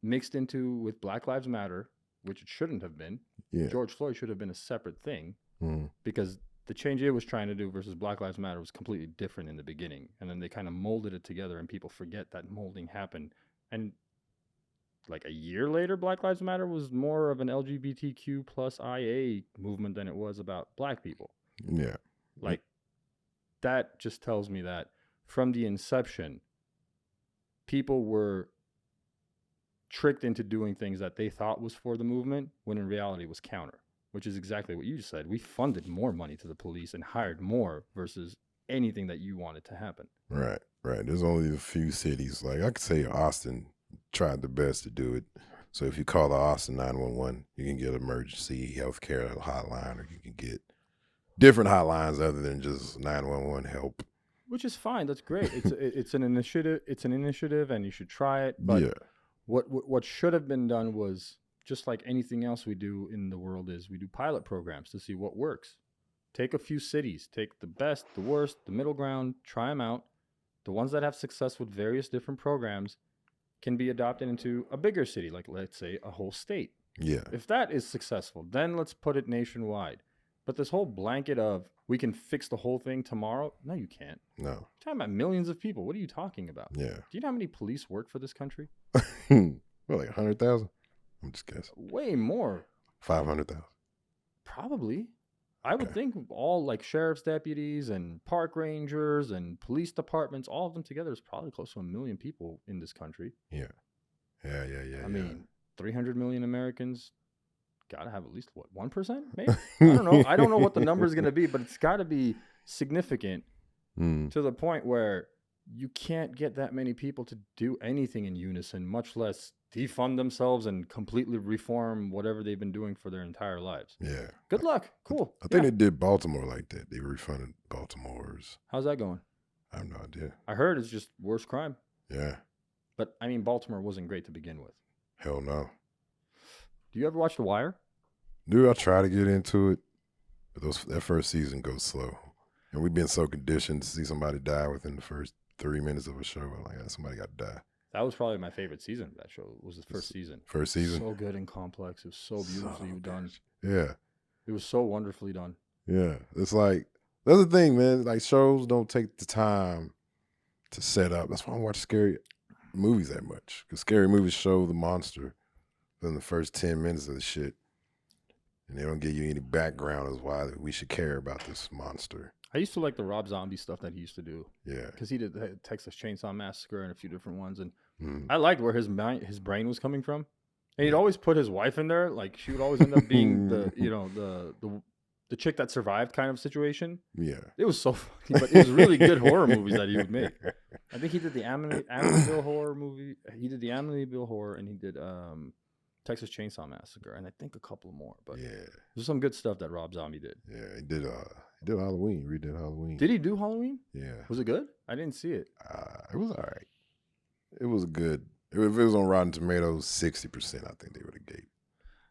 mixed into with Black Lives Matter, which it shouldn't have been. Yeah. George Floyd should have been a separate thing because the change it was trying to do versus Black Lives Matter was completely different in the beginning. And then they kind of molded it together, and people forget that molding happened. And like a year later, Black Lives Matter was more of an LGBTQ plus IA movement than it was about black people. Yeah. Like, that just tells me that from the inception, people were tricked into doing things that they thought was for the movement when in reality was counter, which is exactly what you said. We funded more money to the police and hired more versus anything that you wanted to happen. Right. There's only a few cities. Like, I could say Austin tried the best to do it. So if you call the Austin 911, you can get emergency health care hotline, or you can get different hotlines other than just 911 help. Which is fine. That's great. It's an initiative. It's an initiative, and you should try it. But what should have been done was, just like anything else we do in the world, is we do pilot programs to see what works. Take a few cities, take the best, the worst, the middle ground, try them out. The ones that have success with various different programs can be adopted into a bigger city, like let's say a whole state. Yeah. If that is successful, then let's put it nationwide. But this whole blanket of we can fix the whole thing tomorrow, no, you can't. No. You're talking about millions of people. What are you talking about? Yeah. Do you know how many police work for this country? Well, like 100,000? I'm just guessing. Way more. 500,000. Probably. I would think all like sheriff's deputies and park rangers and police departments, all of them together is probably close to 1 million people in this country. Yeah. I mean, 300 million Americans got to have at least, 1%? Maybe? I don't know. I don't know what the number is going to be, but it's got to be significant to the point where you can't get that many people to do anything in unison, much less defund themselves and completely reform whatever they've been doing for their entire lives. Yeah. Good luck. Cool. I think they did Baltimore like that. They refunded Baltimore's. How's that going? I have no idea. I heard it's just worse crime. Yeah. But, I mean, Baltimore wasn't great to begin with. Hell no. Do you ever watch The Wire? Dude, I try to get into it, but that first season goes slow. And we've been so conditioned to see somebody die within the first 3 minutes of a show. I'm like, somebody got to die. That was probably my favorite season of that show. Was the first season. First season. So good and complex. It was so beautifully done. Yeah. It was so wonderfully done. Yeah. It's like, that's the thing, man. Like, shows don't take the time to set up. That's why I don't watch scary movies that much. Because scary movies show the monster in the first 10 minutes of the shit. And they don't give you any background as why we should care about this monster. I used to like the Rob Zombie stuff that he used to do. Yeah. Because he did the Texas Chainsaw Massacre and a few different ones. And I liked where his brain was coming from. And he'd always put his wife in there. Like, she would always end up being the chick that survived kind of situation. Yeah. It was so funny. But it was really good horror movies that he would make. I think he did the Amityville horror movie. He did the Amityville horror, and he did Texas Chainsaw Massacre, and I think a couple more. But yeah, there's some good stuff that Rob Zombie did. Yeah, he did Halloween. He redid Halloween. Did he do Halloween? Yeah. Was it good? I didn't see it. It was all right. It was good. If it was on Rotten Tomatoes, 60%, I think they would have gave.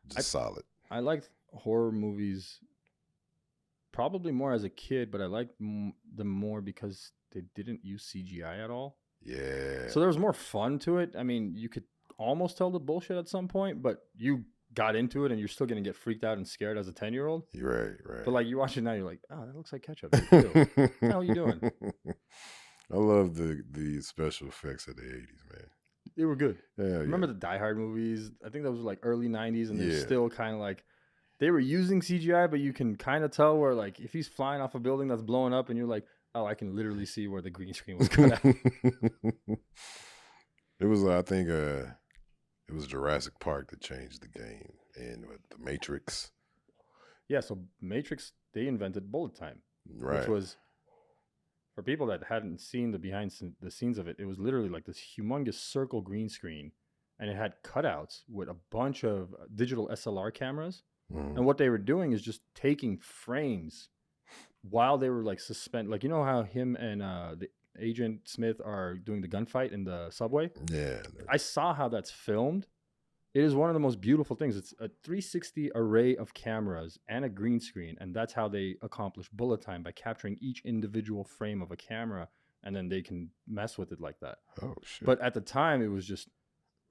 Just solid. I liked horror movies probably more as a kid, but I liked them more because they didn't use CGI at all. Yeah. So there was more fun to it. I mean, you could almost tell the bullshit at some point, but you got into it and you're still going to get freaked out and scared as a 10-year-old. Right. But like you watch it now, you're like, oh, that looks like ketchup. What the hell are you doing? I love the special effects of the 80s, man. They were good. Yeah. Remember the Die Hard movies? I think that was like early 90s, and they're still kind of like, they were using CGI, but you can kind of tell where, like, if he's flying off a building that's blowing up and you're like, oh, I can literally see where the green screen was cut out. It was, I think, it was Jurassic Park that changed the game, and with the Matrix. Yeah, so Matrix, they invented bullet time, which was, for people that hadn't seen the behind the scenes of it, it was literally like this humongous circle green screen, and it had cutouts with a bunch of digital SLR cameras. And what they were doing is just taking frames while they were like suspended. Like, you know how him and the Agent Smith are doing the gunfight in the subway? Yeah. I saw how that's filmed. It is one of the most beautiful things. It's a 360 array of cameras and a green screen. And that's how they accomplish bullet time, by capturing each individual frame of a camera. And then they can mess with it like that. Oh, shit. But at the time, it was just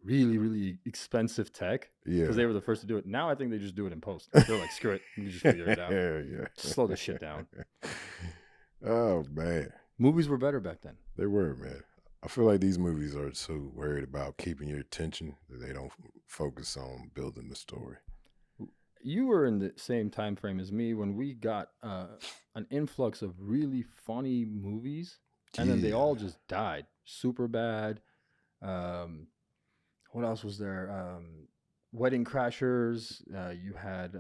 really, really expensive tech. Yeah. Because they were the first to do it. Now I think they just do it in post. They're like, screw it. You can just figure it out. Yeah. Slow the shit down. Oh, man. Movies were better back then. They were, man. I feel like these movies are so worried about keeping your attention that they don't focus on building the story. You were in the same time frame as me when we got an influx of really funny movies, and then they all just died. Superbad. What else was there? Wedding Crashers. You had...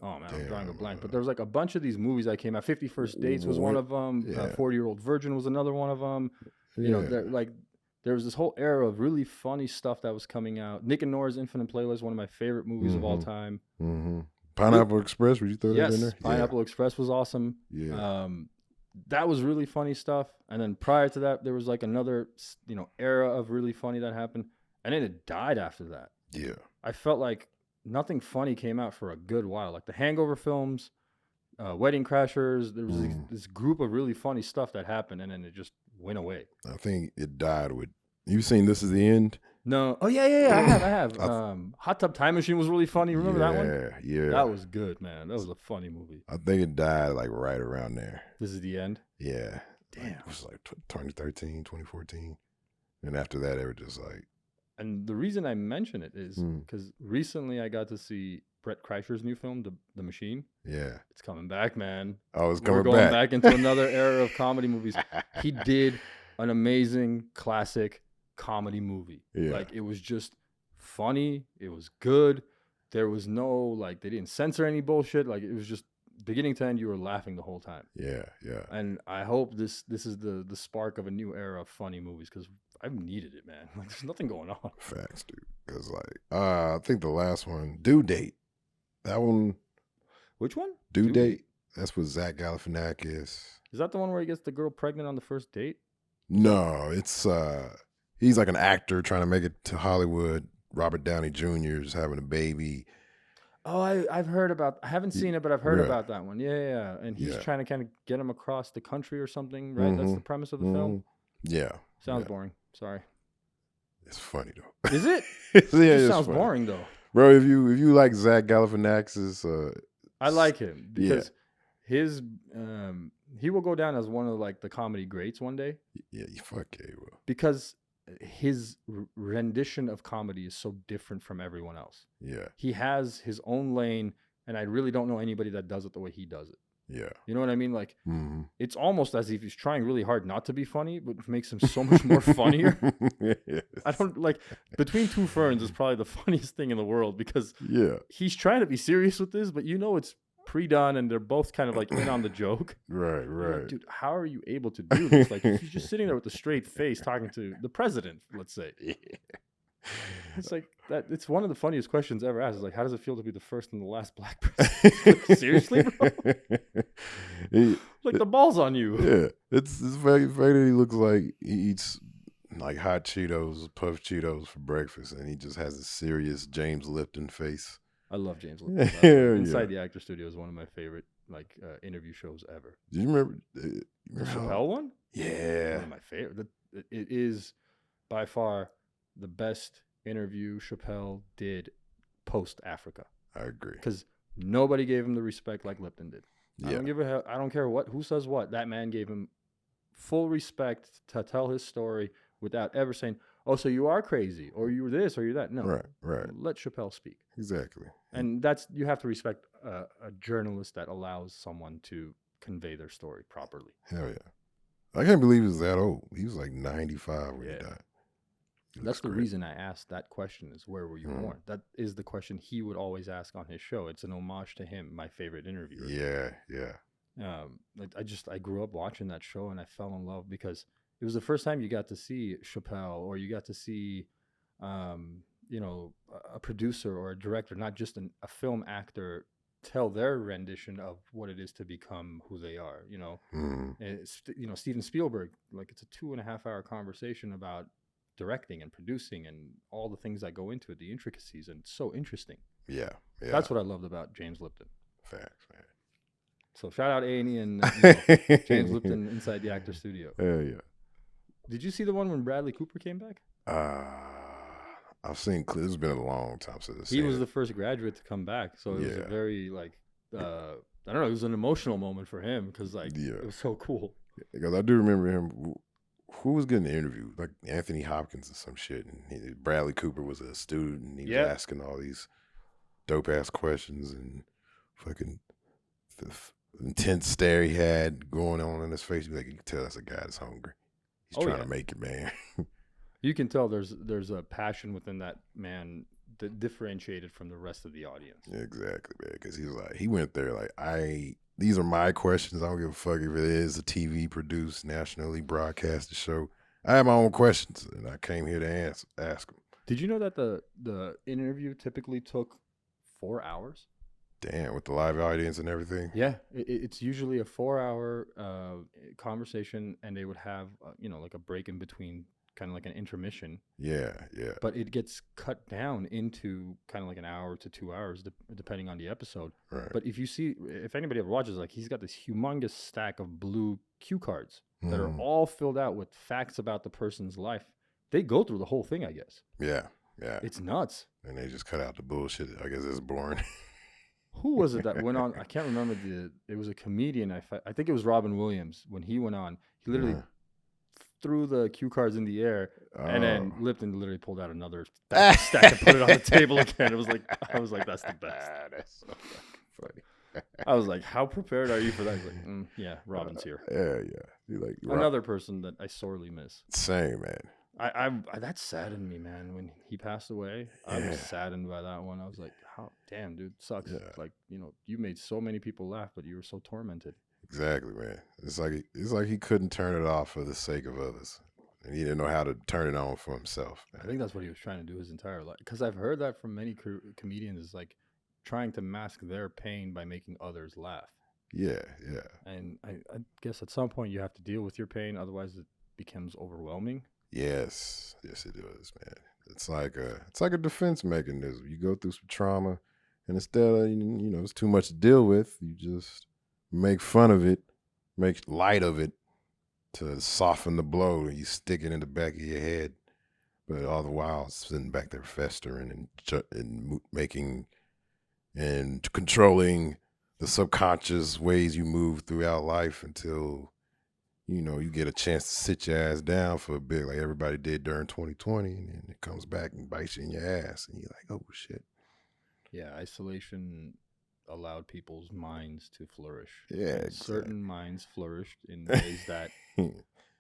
oh, man, I'm drawing a blank. But there was like a bunch of these movies that came out. 50 First Dates was one of them. 40-Year-Old Virgin was another one of them. You know, there was this whole era of really funny stuff that was coming out. Nick and Nora's Infinite Playlist, one of my favorite movies of all time. Pineapple Express, would you throw that in there? Pineapple Express was awesome. Yeah. That was really funny stuff. And then prior to that, there was like another, era of really funny that happened. And then it died after that. Yeah. I felt like nothing funny came out for a good while. Like the Hangover films, Wedding Crashers, there was this group of really funny stuff that happened, and then it just went away. I think it died with... You seen This Is the End? No. Oh, yeah. I have. Hot Tub Time Machine was really funny. Remember that one? Yeah. That was good, man. That was a funny movie. I think it died like right around there. This Is the End? Yeah. Damn. It was like 2013, 2014. And after that, they were just like... And the reason I mention it is because recently I got to see Brett Kreischer's new film, The Machine. Yeah. It's coming back, man. Oh, it's coming back. We're going back into another era of comedy movies. He did an amazing classic comedy movie. Yeah. Like, it was just funny. It was good. There was no, they didn't censor any bullshit. Like, it was just beginning to end, you were laughing the whole time. Yeah. And I hope this is the spark of a new era of funny movies, because I've needed it, man. Like, there's nothing going on. Facts, dude. Because, I think the last one, Due Date. That one. Which one? Due Date. That's with Zach Galifianakis. Is that the one where he gets the girl pregnant on the first date? No, it's he's like an actor trying to make it to Hollywood. Robert Downey Jr. is having a baby. Oh, I've heard about. I haven't seen it, but I've heard Yeah. about that one. Yeah, yeah, yeah. And he's Yeah. trying to kind of get him across the country or something, right? That's the premise of the film. Yeah. Sounds Yeah. boring. Sorry. It's funny though. Is it? Yeah, It just it's sounds funny. boring though. Bro, if you like Zach Galifianakis, I like him yeah. because his he will go down as one of like the comedy greats one day Yeah, you fuck yeah, you will. because his rendition of comedy is so different from everyone else. Yeah. He has his own lane, and I really don't know anybody that does it the way he does it. Yeah. You know what I mean? Like, Mm-hmm. it's almost as if he's trying really hard not to be funny, but makes him so much more funnier. Yes. I don't like Between Two Ferns is probably the funniest thing in the world because Yeah. he's trying to be serious with this, but you know it's pre-done and they're both kind of like in on the joke. Right, You're like, right. dude, how are you able to do this? Like, he's just sitting there with a straight face talking to the president, let's say. Yeah. It's like that. It's one of the funniest questions ever asked. It's like, how does it feel to be the first and the last black president? Seriously, bro? Like, the ball's on you. Yeah, it's very that he looks like he eats like hot Cheetos, puffed Cheetos for breakfast, and he just has a serious James Lipton face. I love James Lipton. Yeah, Inside the Actor Studio is one of my favorite interview shows ever. Do you remember The Chappelle one? Yeah, One of my favorite. It is by far the best interview Chappelle did post Africa I agree. because nobody gave him the respect like Lipton did. I Yeah, don't give a hell. I don't care who says what. That man gave him full respect to tell his story without ever saying, "Oh, so you are crazy, or you're this, or you're that." No, right, let Chappelle speak. exactly. And you have to respect a journalist that allows someone to convey their story properly. Hell yeah. I can't believe he was that old. He was like 95 when he Yeah. died. He That's looks the great. reason I asked that question is where were you born? That is the question he would always ask on his show. It's an homage to him, my favorite interviewer. Yeah. I grew up watching that show and I fell in love because it was the first time you got to see Chappelle or you got to see, a producer or a director, not just a film actor, tell their rendition of what it is to become who they are. Steven Spielberg, like it's a 2.5 hour conversation about directing and producing and all the things that go into it, the intricacies, and it's so interesting. Yeah. That's what I loved about James Lipton. Facts, man. So shout out A&E and James Lipton inside the Actor Studio. Hell yeah. Did you see the one when Bradley Cooper came back? I've seen clips. It's been a long time since I've He seen was it. the first graduate to come back, so it was a Yeah. very I don't know, it was an emotional moment for him because Yeah. it was so cool. Because I do remember him. Who was getting the interview? Like Anthony Hopkins or some shit. And Bradley Cooper was a student. And he was asking all these dope ass questions and fucking the intense stare he had going on in his face. Like, you can tell that's a guy that's hungry. He's trying to make it, man. You can tell there's a passion within that man that differentiated from the rest of the audience. Exactly, man. Because he went there like, these are my questions. I don't give a fuck if it is a TV produced, nationally broadcasted show. I have my own questions, and I came here to ask them. Did you know that the interview typically took 4 hours? Damn, with the live audience and everything. Yeah, it's usually a 4-hour conversation, and they would have like a break in between, kind of like an intermission. Yeah. But it gets cut down into kind of like an hour to 2 hours, depending on the episode. Right. But if anybody ever watches, like, he's got this humongous stack of blue cue cards that are all filled out with facts about the person's life. They go through the whole thing, I guess. Yeah. It's nuts. And they just cut out the bullshit. I guess it's boring. Who was it that went on? I can't remember it was a comedian. I think it was Robin Williams. When he went on, he literally threw the cue cards in the air, and then Lipton literally pulled out another stack and put it on the table again. I was like, that's the best. That's so fucking funny. I was like, how prepared are you for that? He's like, yeah, Robin's here. Yeah. He like Another person that I sorely miss. Same, man. I that saddened me, man. When he passed away, I was saddened by that one. I was like, how damn, dude, sucks. Yeah. Like, you made so many people laugh, but you were so tormented. Exactly, man. It's like he couldn't turn it off for the sake of others, and he didn't know how to turn it on for himself. Man. I think that's what he was trying to do his entire life. Because I've heard that from many comedians, is like trying to mask their pain by making others laugh. Yeah. And I guess at some point you have to deal with your pain, otherwise it becomes overwhelming. Yes, it is, man. It's like a defense mechanism. You go through some trauma, And instead of, it's too much to deal with, you just make fun of it, make light of it to soften the blow, and you stick it in the back of your head. But all the while, it's sitting back there festering and making and controlling the subconscious ways you move throughout life until, you get a chance to sit your ass down for a bit like everybody did during 2020, and then it comes back and bites you in your ass, and you're like, oh, shit. Yeah, isolation allowed people's minds to flourish. Yeah, And exactly. certain minds flourished in ways that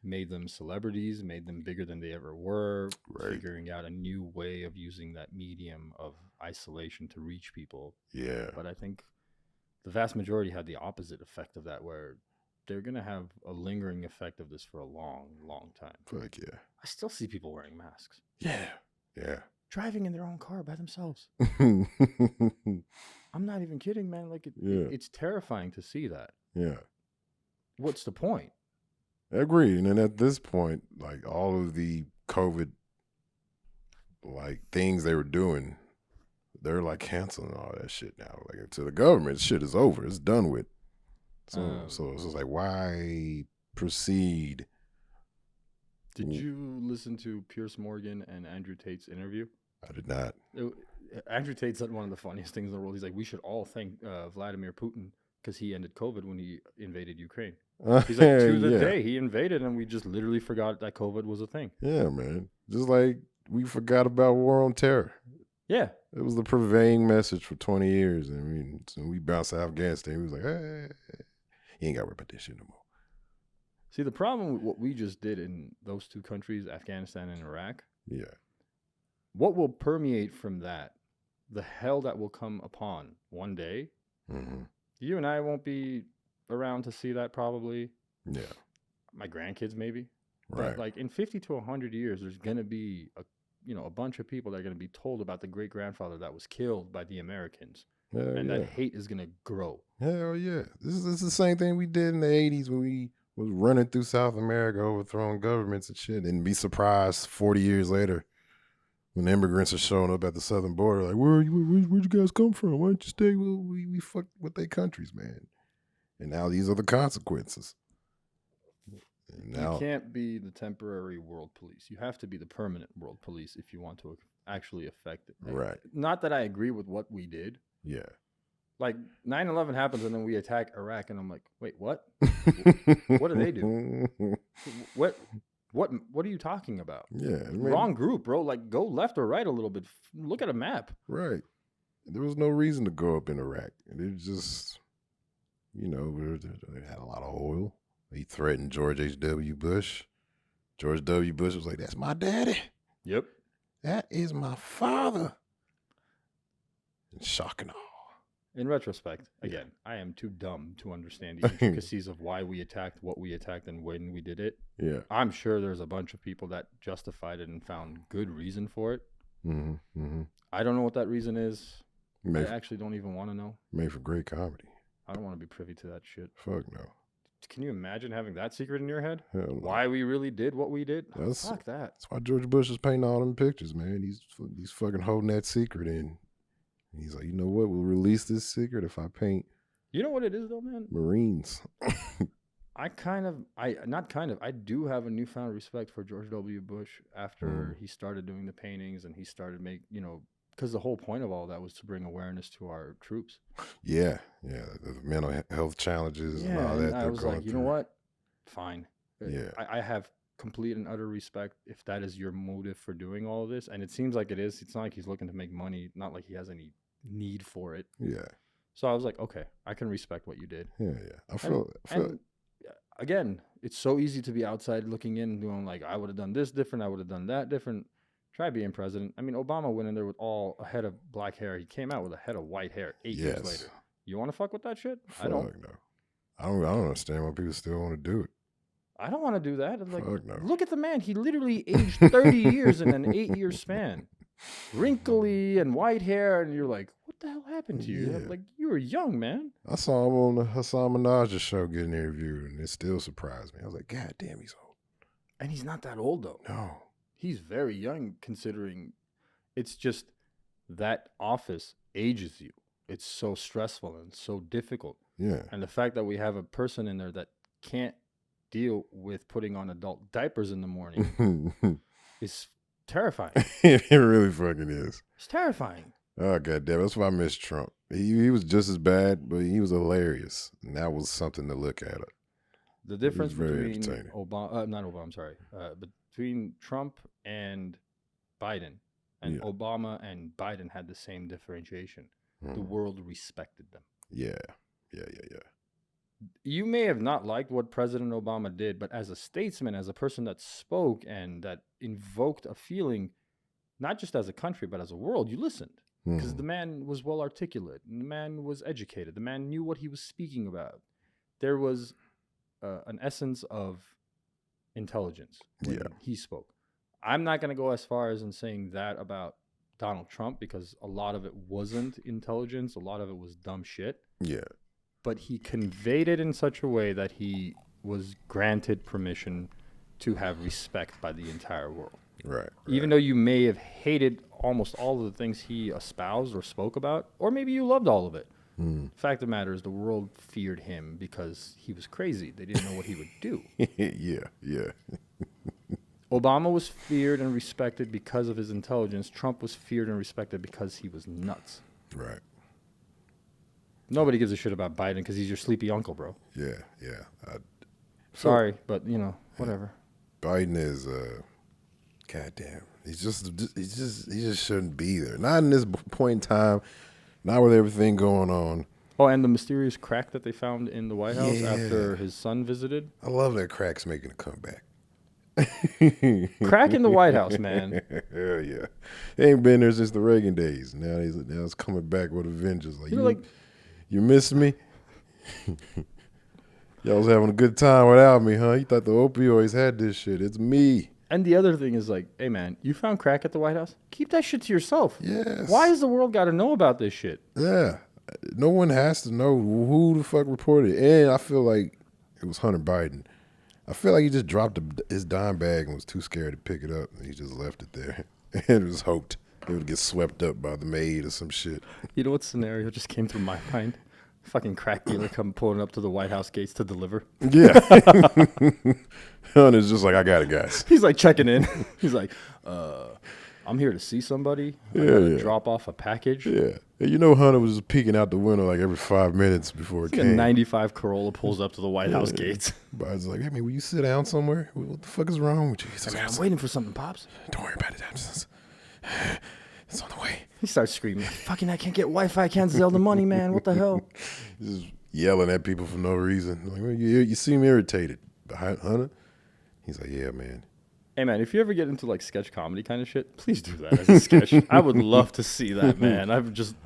made them celebrities, made them bigger than they ever were, Right. figuring out a new way of using that medium of isolation to reach people. Yeah. But I think the vast majority had the opposite effect of that, where they're going to have a lingering effect of this for a long, long time. Fuck yeah. I still see people wearing masks. Yeah. Yeah. Driving in their own car by themselves. Yeah. I'm not even kidding, man. Like, it's terrifying to see that. Yeah. What's the point? I agree. And then at this point, like all of the COVID like things they were doing, they're like canceling all that shit now. Like to the government, shit is over. It's done with. So it's just like, why proceed? Did you listen to Pierce Morgan and Andrew Tate's interview? I did not. Andrew Tate said one of the funniest things in the world. He's like, we should all thank Vladimir Putin because he ended COVID when he invaded Ukraine. He's like, to the day he invaded, and we just literally forgot that COVID was a thing. Yeah, man. Just like we forgot about war on terror. Yeah. It was the purveying message for 20 years. I mean, so we bounced to Afghanistan. We was like, hey, you ain't got to worry about this shit no more. See, the problem with what we just did in those two countries, Afghanistan and Iraq, what will permeate from that, the hell that will come upon one day, you and I won't be around to see that probably. Yeah. My grandkids maybe. Right. But like in 50 to 100 years, there's going to be a bunch of people that are going to be told about the great-grandfather that was killed by the Americans. And that hate is going to grow. Hell yeah. This is the same thing we did in the 80s when we was running through South America, overthrowing governments and shit, and be surprised 40 years later when immigrants are showing up at the southern border, like, where'd you guys come from? Why don't you stay? We fucked with their countries, man. And now these are the consequences. Now, you can't be the temporary world police. You have to be the permanent world police if you want to actually affect it. Right. Not that I agree with what we did. Yeah. Like 9/11 happens and then we attack Iraq, and I'm like, wait, what? What do they do? What are you talking about? Yeah. Wrong group, bro. Like, go left or right a little bit. Look at a map. Right. There was no reason to go up in Iraq. It was just, they had a lot of oil. He threatened George H.W. Bush. George W. Bush was like, that's my daddy. Yep. That is my father. And shock and awe. In retrospect, again, I am too dumb to understand the intricacies of why we attacked, what we attacked, and when we did it. Yeah. I'm sure there's a bunch of people that justified it and found good reason for it. I don't know what that reason is. I actually don't even want to know. Made for great comedy. I don't want to be privy to that shit. Fuck no. Can you imagine having that secret in your head? Hell no. Why we really did what we did? Fuck that. That's why George Bush is painting all them pictures, man. He's fucking holding that secret in. He's like, you know what? We'll release this secret if I paint. You know what it is though, man? Marines. I do have a newfound respect for George W. Bush after he started doing the paintings and he started because the whole point of all that was to bring awareness to our troops. Yeah. Yeah. The mental health challenges and all that. And I was like, you know what? Fine. Yeah. I have complete and utter respect if that is your motive for doing all of this. And it seems like it is. It's not like he's looking to make money, not like he has any need for it. Yeah. So I was like, okay, I can respect what you did. Yeah. I feel again, it's so easy to be outside looking in and doing like, I would have done this different. I would have done that different. Try being president. I mean, Obama went in there with a head of black hair. He came out with a head of white hair 8 years later. You want to fuck with that shit? I don't. No. I don't understand why people still want to do it. I don't want to do that. Like, no. Look at the man. He literally aged 30 years in an 8-year span. Wrinkly and white hair. And you're like, what the hell happened to you? Yeah. Like, you were young, man. I saw him on the Hassan Minaj's show getting interviewed, and it still surprised me. I was like, God damn, he's old. And he's not that old, though. No. He's very young, considering it's just that office ages you. it's so stressful and so difficult. Yeah. And the fact that we have a person in there that can't deal with putting on adult diapers in the morning is terrifying. It really fucking is. It's terrifying. Oh, goddamn. That's why I miss Trump. He was just as bad, but he was hilarious. And that was something to look at. The difference very between entertaining. between Trump and Biden, and Yeah. Obama and Biden had the same differentiation. The world respected them. Yeah. You may have not liked what President Obama did, but as a statesman, as a person that spoke and that invoked a feeling, not just as a country, but as a world, you listened. Because the man was well articulate, and the man was educated, the man knew what he was speaking about. There was an essence of intelligence when he spoke. I'm not going to go as far as in saying that about Donald Trump, because a lot of it wasn't intelligence, a lot of it was dumb shit. Yeah. But he conveyed it in such a way that he was granted permission to have respect by the entire world. Right. Even though you may have hated almost all of the things he espoused or spoke about, or maybe you loved all of it. Fact of the matter is, the world feared him because he was crazy. They didn't know what he would do. Yeah. Obama was feared and respected because of his intelligence. Trump was feared and respected because he was nuts. Right. Nobody gives a shit about Biden because he's your sleepy uncle, bro. Yeah. Sorry, but, whatever. Biden is goddamn. He just shouldn't be there. Not in this point in time. Not with everything going on. Oh, and the mysterious crack that they found in the White House after his son visited. I love that crack's making a comeback. Crack in the White House, man. Hell yeah. He ain't been there since the Reagan days. Now it's coming back with a vengeance. You miss me? Y'all was having a good time without me, huh? You thought the opioids had this shit. It's me. And the other thing is hey, man, you found crack at the White House? Keep that shit to yourself. Yes. Why has the world got to know about this shit? Yeah. No one has to know who the fuck reported it. And I feel like it was Hunter Biden. I feel like he just dropped his dime bag and was too scared to pick it up. And he just left it there. And just hoped it would get swept up by the maid or some shit. You know what scenario just came through my mind? Fucking crack dealer come pulling up to the White House gates to deliver. Yeah. Hunter's just like, I got it, guys. He's like checking in. He's like, I'm here to see somebody. I gotta drop off a package. Yeah. And Hunter was just peeking out the window like every 5 minutes before it came. A 95 Corolla pulls up to the White House gates. Biden's like, hey, man, will you sit down somewhere? What the fuck is wrong with you? He's like, I'm waiting for something, Pops. Don't worry about it. It's on the way. He starts screaming, fucking, I can't get Wi-Fi. I can't sell the money, man. What the hell? He's just yelling at people for no reason. Like, well, you seem irritated. Hunter? He's like, yeah, man. Hey, man, if you ever get into sketch comedy kind of shit, please do that as a sketch. I would love to see that, man.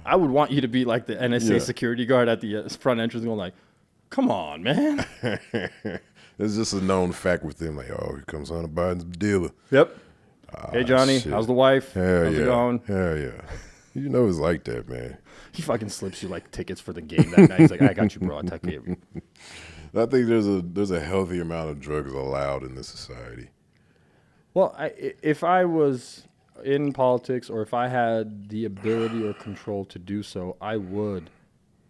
I would want you to be like the NSA security guard at the front entrance going like, come on, man. It's just a known fact with them. Like, oh, here comes Hunter Biden's dealer. Yep. Hey, Johnny, shit. how's the wife? How's it going? Hell yeah. It's like that, man. He fucking slips you tickets for the game that night. He's like, I got you, bro. I'll take care of you. I think there's a healthy amount of drugs allowed in this society. Well, if I was in politics or if I had the ability or control to do so, I would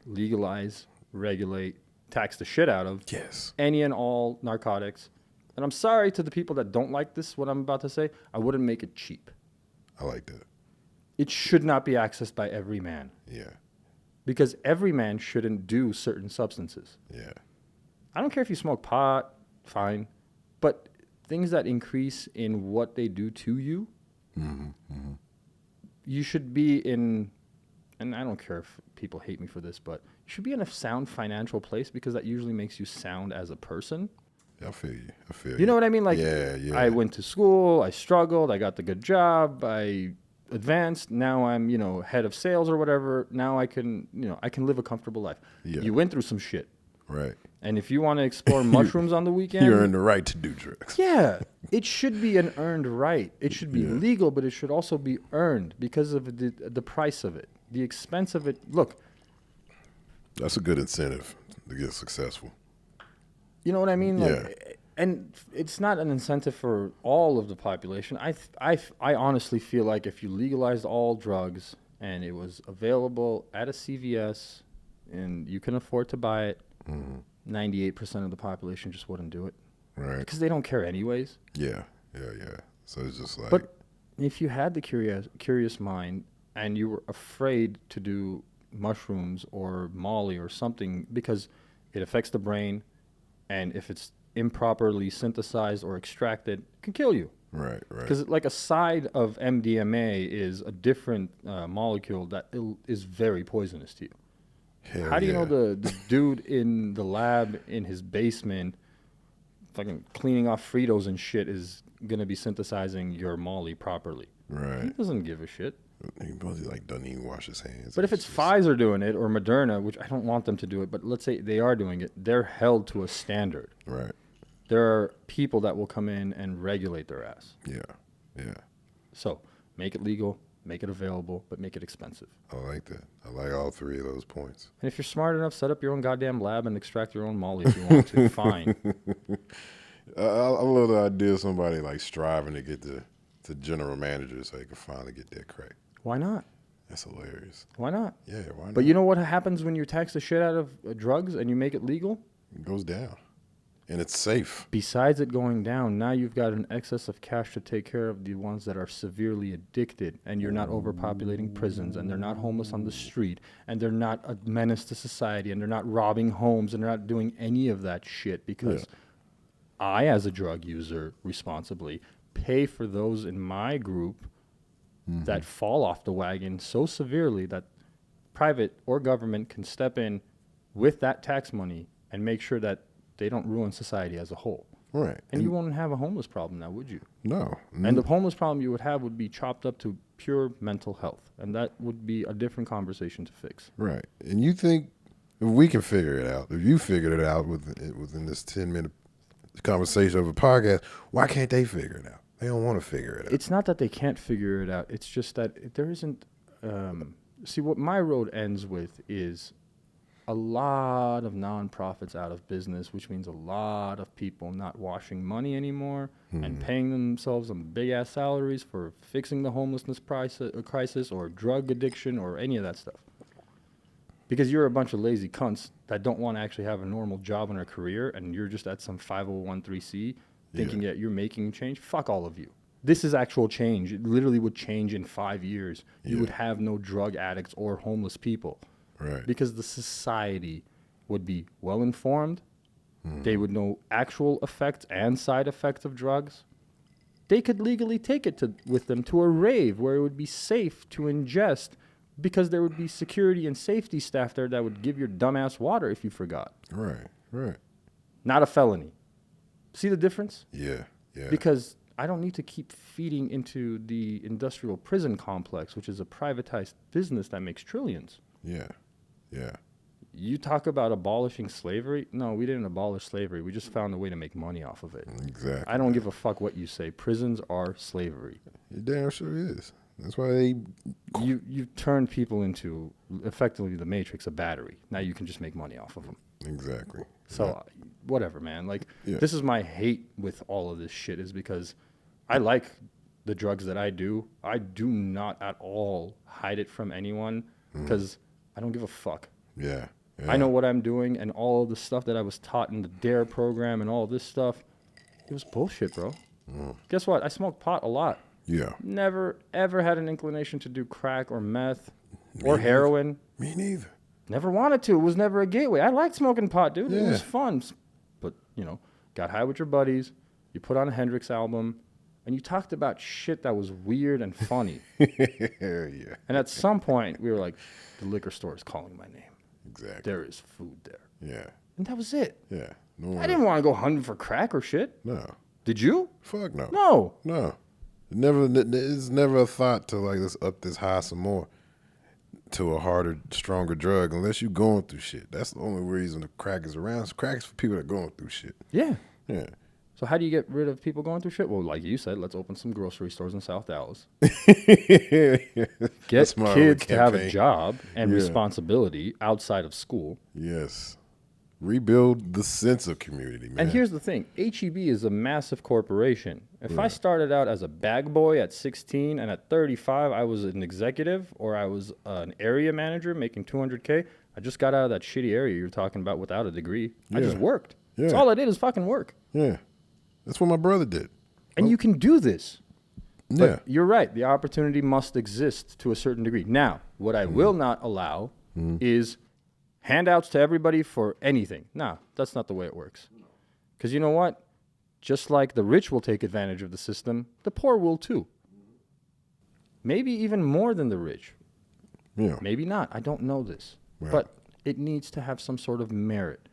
legalize, regulate, tax the shit out of any and all narcotics. And I'm sorry to the people that don't like this, what I'm about to say. I wouldn't make it cheap. I like that. It should not be accessed by every man. Yeah. Because every man shouldn't do certain substances. Yeah. I don't care if you smoke pot, fine. But things that increase in what they do to you, you should be in, and I don't care if people hate me for this, but you should be in a sound financial place because that usually makes you sound as a person. I feel you. You know what I mean? Yeah. I went to school, I struggled, I got the good job, I advanced. Now I'm, head of sales or whatever. Now I can, I can live a comfortable life. Yeah. You went through some shit. Right. And if you want to explore mushrooms on the weekend, you earn the right to do drugs. Yeah. It should be an earned right. It should be legal, but it should also be earned because of the price of it, the expense of it. Look. That's a good incentive to get successful. You know what I mean? Yeah. And it's not an incentive for all of the population. I honestly feel like if you legalized all drugs and it was available at a CVS, and you can afford to buy it, 98% of the population just wouldn't do it. Right. Because they don't care anyways. Yeah. So it's just like. But if you had the curious mind and you were afraid to do mushrooms or Molly or something because it affects the brain, and if it's improperly synthesized or extracted, it can kill you. Right. Because like a side of MDMA is a different molecule that is very poisonous to you. Hell How do you yeah. know the dude in the lab in his basement fucking cleaning off Fritos and shit is going to be synthesizing your Molly properly? He Right. doesn't give a shit. He probably like doesn't even wash his hands. But if it's Pfizer doing it or Moderna, which I don't want them to do it, but let's say they are doing it, they're held to a standard. Right. There are people that will come in and regulate their ass. Yeah. So make it legal, make it available, but make it expensive. I like that. I like all three of those points. And if you're smart enough, set up your own goddamn lab and extract your own Molly if you want to. Fine. I love the idea of somebody like striving to get to general manager so they can finally get that crack. Why not? That's hilarious. Why not? Yeah, why not? But you know what happens when you tax the shit out of drugs and you make it legal? It goes down. And it's safe. Besides it going down, now you've got an excess of cash to take care of the ones that are severely addicted, and you're not overpopulating prisons, and they're not homeless on the street, and they're not a menace to society, and they're not robbing homes, and they're not doing any of that shit because I, as a drug user, responsibly pay for those in my group that fall off the wagon so severely that private or government can step in with that tax money and make sure that they don't ruin society as a whole. Right. And you wouldn't have a homeless problem now, would you? No. And the homeless problem you would have would be chopped up to pure mental health. And that would be a different conversation to fix. Right. And you think if we can figure it out, if you figured it out within this 10-minute conversation of a podcast, why can't they figure it out? They don't want to figure it out. It's not that they can't figure it out. It's just that there isn't... see, what my road ends with is a lot of nonprofits out of business, which means a lot of people not washing money anymore and paying themselves some big-ass salaries for fixing the homelessness crisis or drug addiction or any of that stuff. Because you're a bunch of lazy cunts that don't want to actually have a normal job and a career, and you're just at some 501(c) thinking that you're making change. Fuck all of you. This is actual change. It literally would change in 5 years. You would have no drug addicts or homeless people. Right. Because the society would be well informed. They would know actual effects and side effects of drugs. They could legally take it with them to a rave where it would be safe to ingest because there would be security and safety staff there that would give your dumbass water if you forgot. Right. Not a felony. See the difference? Yeah. Because I don't need to keep feeding into the industrial prison complex, which is a privatized business that makes trillions. Yeah. You talk about abolishing slavery. No, we didn't abolish slavery. We just found a way to make money off of it. Exactly. I don't give a fuck what you say. Prisons are slavery. It damn sure is. That's why they... You turn people into, effectively, the Matrix, a battery. Now you can just make money off of them. Exactly. So, whatever, man. Like, this is my hate with all of this shit is because I like the drugs that I do. I do not at all hide it from anyone because I don't give a fuck. Yeah. I know what I'm doing, and all the stuff that I was taught in the DARE program and all this stuff, it was bullshit, bro. Guess what? I smoked pot a lot. Yeah. Never, ever had an inclination to do crack or meth or heroin. Me neither. Never wanted to. It was never a gateway. I liked smoking pot, dude. It Yeah. was fun. But, got high with your buddies. You put on a Hendrix album, and you talked about shit that was weird and funny. Yeah. And at some point, we were like, the liquor store is calling my name. Exactly. There is food there. Yeah. And that was it. Yeah. No. I didn't want to go hunting for crack or shit. No. Did you? Fuck no. No. No. It's never a thought to like let's up this high some more to a harder, stronger drug unless you're going through shit. That's the only reason the crack is around. So crack is for people that are going through shit. Yeah. Yeah. So how do you get rid of people going through shit? Well, like you said, let's open some grocery stores in South Dallas. Get kids to have a job and responsibility outside of school. Yes. rebuild the sense of community, man. And here's the thing. HEB is a massive corporation. If I started out as a bag boy at 16 and at 35 I was an executive or I was an area manager making $200K, I just got out of that shitty area you're talking about without a degree. I just worked. That's all I did is fucking work. Yeah. That's what my brother did. And you can do this. Yeah. But you're right. The opportunity must exist to a certain degree. Now, what I will not allow is handouts to everybody for anything. No, that's not the way it works. Because you know what? Just like the rich will take advantage of the system, the poor will too. Maybe even more than the rich. Yeah. Maybe not. I don't know this. Right. But it needs to have some sort of merit.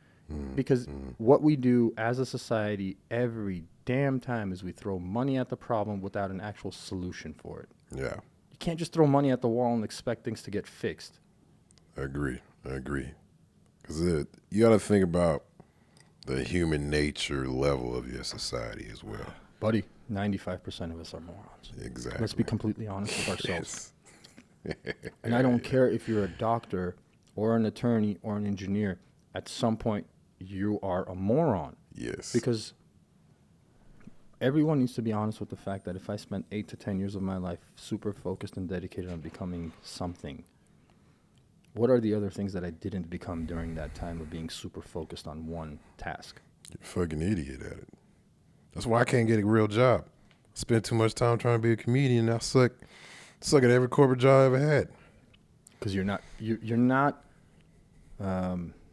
Because what we do as a society every damn time is we throw money at the problem without an actual solution for it. Yeah. You can't just throw money at the wall and expect things to get fixed. I agree. Because you got to think about the human nature level of your society as well. Buddy, 95% of us are morons. Exactly. Let's be completely honest with ourselves. Yes. And I don't care if you're a doctor or an attorney or an engineer. At some point, you are a moron. Yes. Because everyone needs to be honest with the fact that if I spent 8 to 10 years of my life super focused and dedicated on becoming something, what are the other things that I didn't become during that time of being super focused on one task? You're a fucking idiot at it. That's why I can't get a real job. I spent too much time trying to be a comedian. I suck at every corporate job I ever had. Because you're not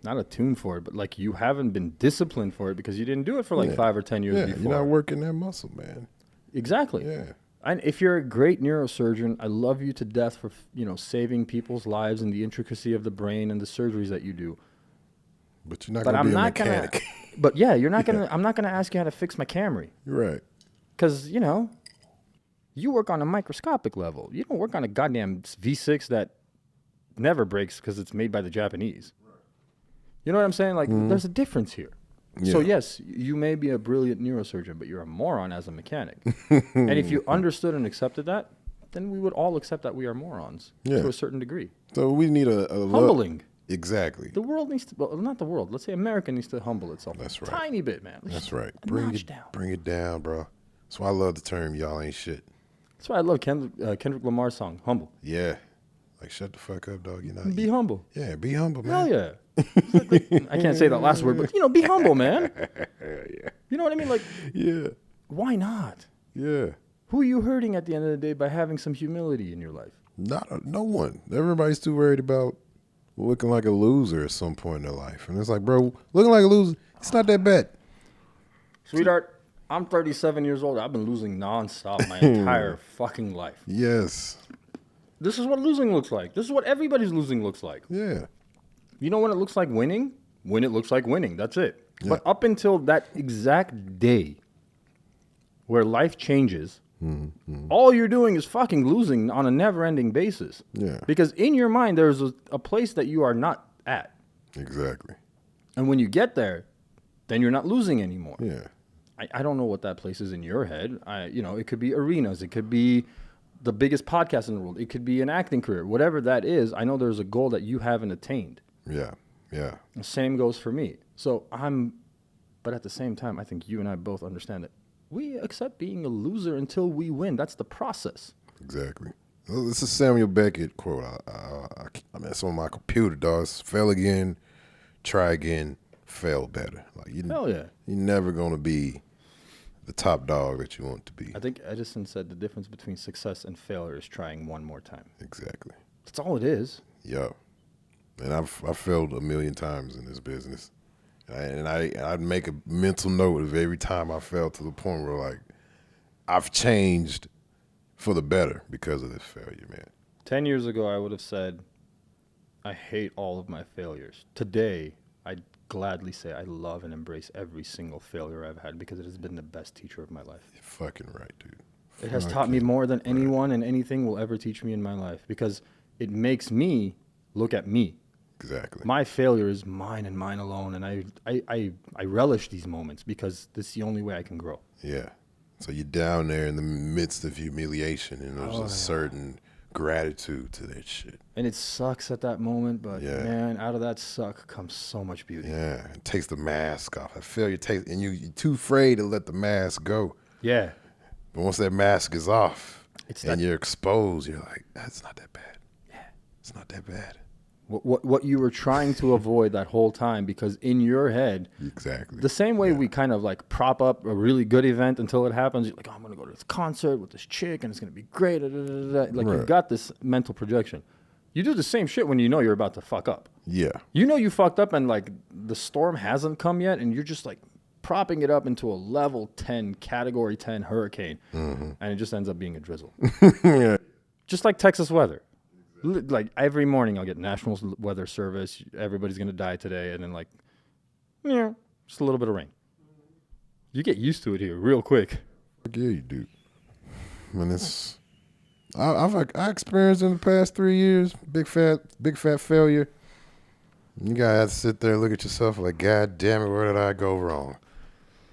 attuned for it, but like you haven't been disciplined for it because you didn't do it for like 5 or 10 years before. You're not working that muscle, man. Exactly. Yeah. And if you're a great neurosurgeon, I love you to death for, saving people's lives and the intricacy of the brain and the surgeries that you do. But you're not going to be a mechanic. But yeah, you're not going to, I'm not going to ask you how to fix my Camry. You're right. Because, you work on a microscopic level. You don't work on a goddamn V6 that never breaks because it's made by the Japanese. You know what I'm saying? Like, there's a difference here. Yeah. So, yes, you may be a brilliant neurosurgeon, but you're a moron as a mechanic. And if you understood and accepted that, then we would all accept that we are morons to a certain degree. So we need a humbling. Exactly. The world needs to, well, not the world. Let's say America neast to humble itself. That's right. Tiny bit, man. That's right. Bring it down. Bring it down, bro. That's why I love the term "y'all ain't shit." That's why I love Kendrick Lamar's song "Humble." Yeah. Like, shut the fuck up, dog. Be humble. Yeah, be humble, man. Hell yeah. I can't say that last word, but be humble, man. Yeah. You know what I mean? Like, yeah. Why not? Yeah. Who are you hurting at the end of the day by having some humility in your life? No one. Everybody's too worried about looking like a loser at some point in their life. And it's like, bro, looking like a loser, it's not that bad. Sweetheart, I'm 37 years old. I've been losing nonstop my entire fucking life. Yes. This is what losing looks like. This is what everybody's losing looks like. Yeah. You know when it looks like winning? When it looks like winning. That's it. Yeah. But up until that exact day where life changes, all you're doing is fucking losing on a never-ending basis. Yeah. Because in your mind, there's a place that you are not at. Exactly. And when you get there, then you're not losing anymore. Yeah. I don't know what that place is in your head. It could be arenas. It could be the biggest podcast in the world. It could be an acting career. Whatever that is, I know there's a goal that you haven't attained. Yeah. Yeah. The same goes for me. So but at the same time, I think you and I both understand that we accept being a loser until we win. That's the process. Exactly. This is Samuel Beckett quote. I mean, it's on my computer, dog. It's fail again, try again, fail better. Hell yeah. You're never going to be the top dog that you want to be. I think Edison said the difference between success and failure is trying one more time. Exactly. That's all it is. Yeah. And I've failed a million times in this business. And I'd make a mental note of every time I fell to the point where, like, I've changed for the better because of this failure, man. 10 years ago, I would have said, I hate all of my failures. Today, I'd gladly say I love and embrace every single failure I've had because it has been the best teacher of my life. You're fucking right, dude. It has taught me more than anyone and anything will ever teach me in my life because it makes me look at me. Exactly. My failure is mine and mine alone, and I relish these moments because this is the only way I can grow. Yeah. So you're down there in the midst of humiliation, and there's a certain gratitude to that shit. And it sucks at that moment, but Yeah. man, out of that suck comes so much beauty. Yeah, it takes the mask off. I feel you take, and you're too afraid to let the mask go. Yeah. But once that mask is off It's and that, you're exposed, you're like, that's not that bad. Yeah. It's not that bad. what you were trying to avoid that whole time, because in your head, Exactly. the same way we kind of like prop up a really good event until it happens, you're like, oh, I'm going to go to this concert with this chick and it's going to be great. Da, da, da, da. Like you've got this mental projection. You do the same shit when you know you're about to fuck up. Yeah. You know you fucked up and like the storm hasn't come yet and you're just like propping it up into a level 10, category 10 hurricane. And it just ends up being a drizzle. Yeah. Just like Texas weather. Like every morning I'll get National Weather Service. Everybody's going to die today. And then like, just a little bit of rain. You get used to it here real quick. Yeah, you do. And it's, I experienced in the past 3 years, big fat failure. You gotta have to sit there and look at yourself like, God damn it, where did I go wrong?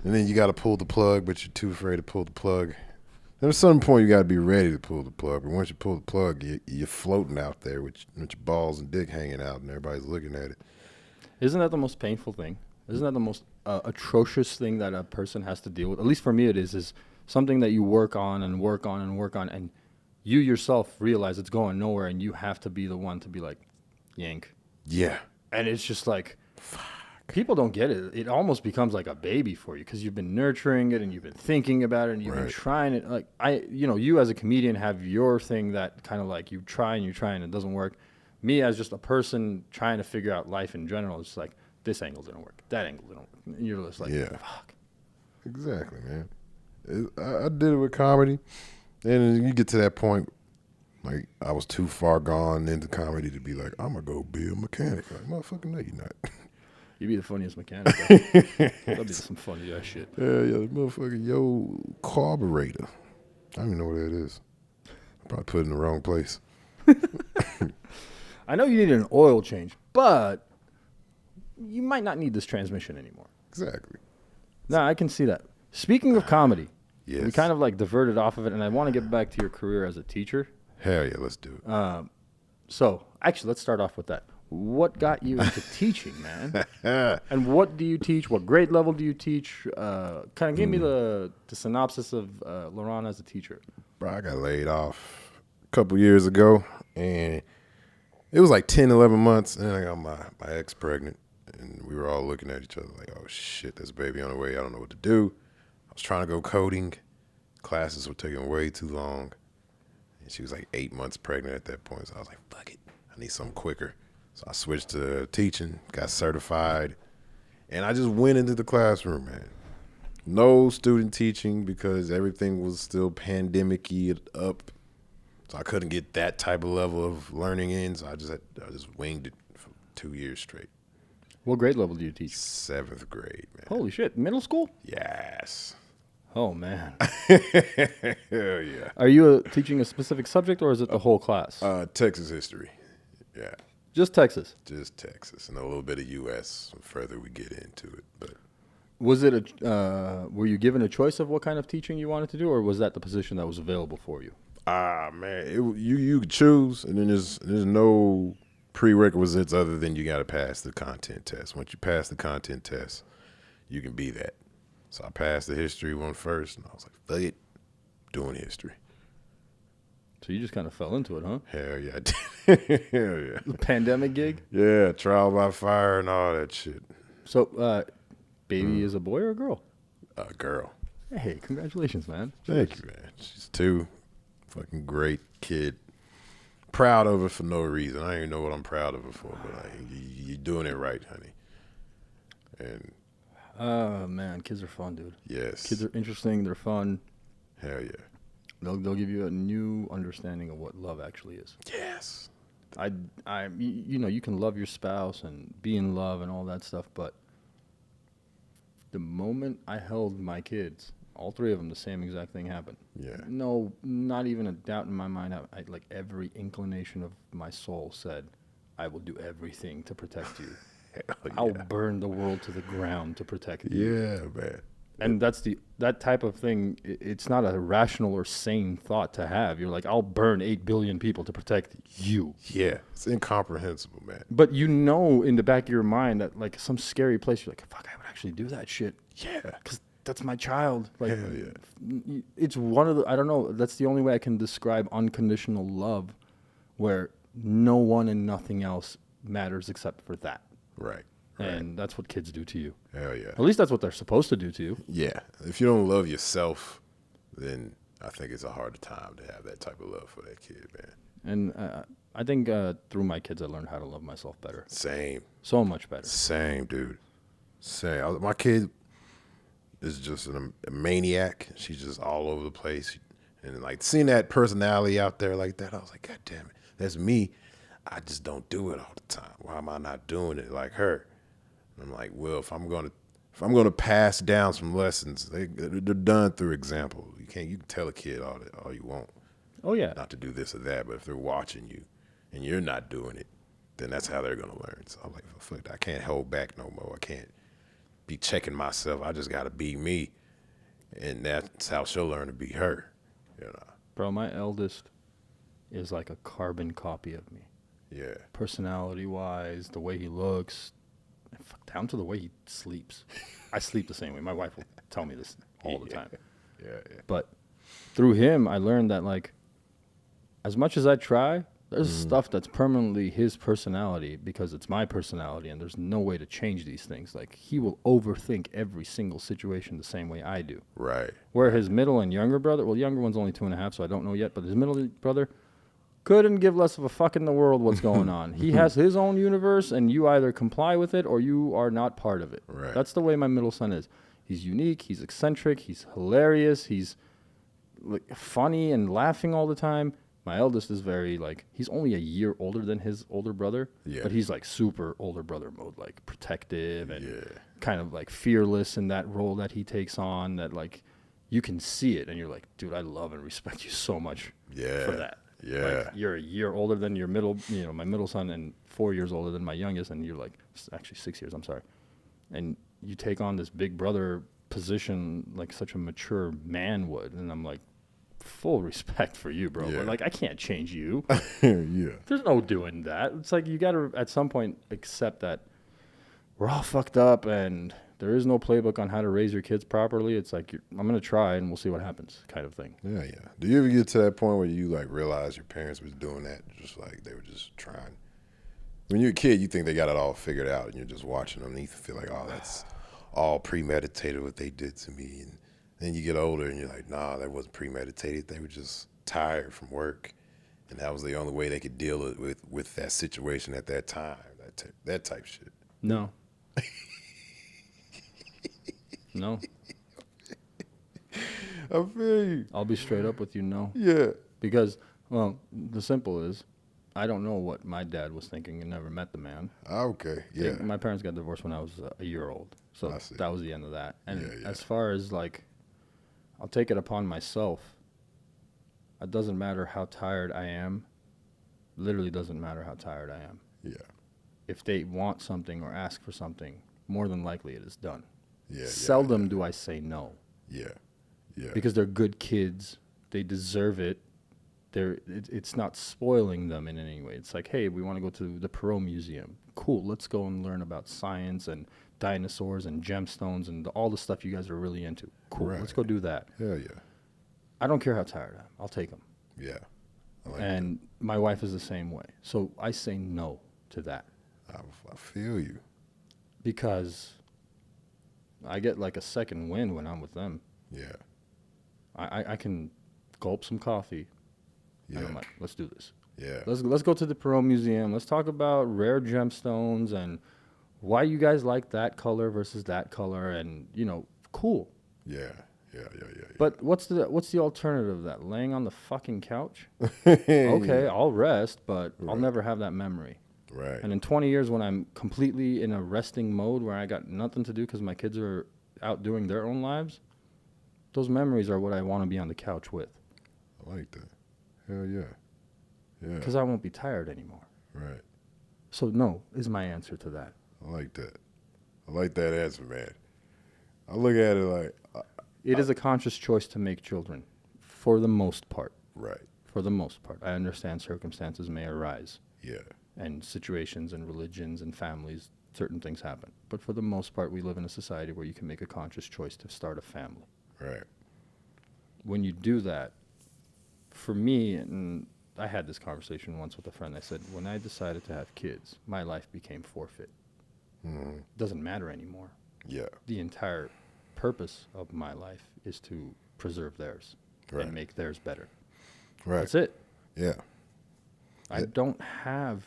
And then you gotta pull the plug, but you're too afraid to pull the plug. There's some point you gotta be ready to pull the plug, but once you pull the plug, you're floating out there with your balls and dick hanging out, and everybody's looking at it. Isn't that the most painful thing? Isn't that the most atrocious thing that a person has to deal with? At least for me it is something that you work on and work on and work on, and you yourself realize it's going nowhere, and you have to be the one to be like, yank. Yeah. And it's just like, people don't get it. It almost becomes like a baby for you because you've been nurturing it and you've been thinking about it and you've been trying it. Like you as a comedian have your thing that kind of like you try and it doesn't work. Me as just a person trying to figure out life in general, it's like, this angle didn't work, that angle didn't work. And you're just like, fuck. Exactly, man. I did it with comedy. And you get to that point, like, I was too far gone into comedy to be like, I'm going to go be a mechanic. Like, motherfucker, no, you're not. You'd be the funniest mechanic. That'd be some funny ass shit. Yeah, motherfucker, yo, carburetor. I don't even know what that is. Probably put it in the wrong place. I know you need an oil change, but you might not need this transmission anymore. Exactly. No, I can see that. Speaking of comedy, yes. We kind of like diverted off of it, and I want to get back to your career as a teacher. Hell yeah, let's do it. So, actually, let's start off with that. What got you into teaching, man? And what do you teach? What grade level do you teach? Kind of give me the synopsis of LaRon as a teacher. Bro, I got laid off a couple years ago, and it was like 10, 11 months, and then I got my ex pregnant, and we were all looking at each other like, oh, shit, there's a baby on the way. I don't know what to do. I was trying to go coding. Classes were taking way too long. And she was like 8 months pregnant at that point, so I was like, fuck it. I need something quicker. So I switched to teaching, got certified, and I just went into the classroom, man. No student teaching because everything was still pandemic-y up. So I couldn't get that type of level of learning in, so I just winged it for 2 years straight. What grade level do you teach? 7th grade, man. Holy shit, middle school? Yes. Oh, man. Hell yeah. Are you teaching a specific subject, or is it the whole class? Texas history. Yeah. Just Texas? Just Texas, and a little bit of U.S. the further we get into it. But was it were you given a choice of what kind of teaching you wanted to do, or was that the position that was available for you? Man, you could choose, and then there's no prerequisites other than you got to pass the content test. Once you pass the content test, you can be that. So I passed the history one first, and I was like, fuck it, doing history. So you just kind of fell into it, huh? Hell yeah, I did. Hell yeah. The pandemic gig? Yeah, trial by fire and all that shit. So, baby is a boy or a girl? A girl. Hey, congratulations, man. Thank you, man. She's 2. Fucking great kid. Proud of her for no reason. I don't even know what I'm proud of her for, but you're doing it right, honey. And oh, man, kids are fun, dude. yes. Kids are interesting. They're fun. Hell yeah. They'll give you a new understanding of what love actually is. Yes. You can love your spouse and be in love and all that stuff, but the moment I held my kids, all 3 of them, the same exact thing happened. Yeah. No, not even a doubt in my mind. Like every inclination of my soul said, I will do everything to protect you. Hell yeah. I'll burn the world to the ground to protect you. Yeah, man. And that type of thing, it's not a rational or sane thought to have. You're like, I'll burn 8 billion people to protect you. Yeah, it's incomprehensible, man. But you know in the back of your mind that, like, some scary place, you're like, fuck, I would actually do that shit. Yeah. Because that's my child. Like, Hell yeah. It's one of the, I don't know, that's the only way I can describe unconditional love, where no one and nothing else matters except for that. Right. And that's what kids do to you. Hell yeah. At least that's what they're supposed to do to you. Yeah. If you don't love yourself, then I think it's a harder time to have that type of love for that kid, man. And I think through my kids, I learned how to love myself better. Same. So much better. Same, dude. Same. My kid is just a maniac. She's just all over the place. And, like, seeing that personality out there like that, I was like, God damn it. That's me. I just don't do it all the time. Why am I not doing it like her? And I'm like, well, if I'm gonna pass down some lessons, they're done through example. You can tell a kid all you want. Oh, yeah. Not to do this or that, but if they're watching you and you're not doing it, then that's how they're gonna learn. So I'm like, fuck, I can't hold back no more. I can't be checking myself. I just gotta be me, and that's how she'll learn to be her. You know. Bro, my eldest is like a carbon copy of me. Yeah. Personality-wise, the way he looks, down to the way he sleeps. I sleep the same way. My wife will tell me this all the time. Yeah. But through him, I learned that, like, as much as I try, there's stuff that's permanently his personality because it's my personality, and there's no way to change these things. Like, he will overthink every single situation the same way I do. Right. Where his middle and younger brother, well, younger one's only 2.5, so I don't know yet, but his middle brother couldn't give less of a fuck in the world what's going on. He has his own universe, and you either comply with it or you are not part of it. Right. That's the way my middle son is. He's unique, he's eccentric, he's hilarious, he's, like, funny and laughing all the time. My eldest is very, like, he's only a year older than his older brother, but he's, like, super older brother mode, like, protective and kind of, like, fearless in that role that he takes on, that, like, you can see it, and you're like, dude, I love and respect you so much for that. Yeah. Like, you're a year older than your middle, my middle son, and 4 years older than my youngest, and you're, like, actually 6 years, I'm sorry. And you take on this big brother position like such a mature man would, and I'm like, full respect for you, bro. But, like, I can't change you. Yeah. There's no doing that. It's like you got to, at some point, accept that we're all fucked up, and there is no playbook on how to raise your kids properly. It's like, I'm going to try, and we'll see what happens kind of thing. Yeah. Do you ever get to that point where you, like, realize your parents was doing that, just like they were just trying? When you're a kid, you think they got it all figured out, and you're just watching them, and you feel like, oh, that's all premeditated what they did to me. And then you get older, and you're like, nah, that wasn't premeditated. They were just tired from work, and that was the only way they could deal with that situation at that time, that type shit. No. No. I feel you. I'll be straight up with you, no. Yeah. Because, well, the simple is, I don't know what my dad was thinking and never met the man. Okay, yeah. My parents got divorced when I was a year old. So that was the end of that. And as far as, like, I'll take it upon myself. It doesn't matter how tired I am. Literally doesn't matter how tired I am. Yeah. If they want something or ask for something, more than likely it is done. Yeah. Seldom do I say no. Yeah. Because they're good kids. They deserve it. It's not spoiling them in any way. It's like, hey, we want to go to the Perot Museum. Cool, let's go and learn about science and dinosaurs and gemstones and all the stuff you guys are really into. Cool, let's go do that. Hell yeah. I don't care how tired I am. I'll take them. Yeah. And my wife is the same way. So I say no to that. I feel you. Because I get like a second wind when I'm with them. Yeah. I can gulp some coffee. Yeah. And I'm like, let's do this. Yeah. Let's go to the Perot Museum. Let's talk about rare gemstones and why you guys like that color versus that color, and cool. Yeah. But what's the alternative of that? Laying on the fucking couch? Okay, I'll rest, but I'll never have that memory. Right. And in 20 years, when I'm completely in a resting mode where I got nothing to do because my kids are out doing their own lives, those memories are what I want to be on the couch with. I like that. Hell yeah. Yeah. Because I won't be tired anymore. Right. So no is my answer to that. I like that. I like that answer, man. I look at it like It is a conscious choice to make children, for the most part. right. For the most part. I understand circumstances may arise. Yeah. And situations and religions and families, certain things happen. But for the most part, we live in a society where you can make a conscious choice to start a family. Right. When you do that, for me, and I had this conversation once with a friend, I said, when I decided to have kids, my life became forfeit. Mm-hmm. Doesn't matter anymore. Yeah. The entire purpose of my life is to preserve theirs Right. and make theirs better. Right. That's it. Yeah. I don't have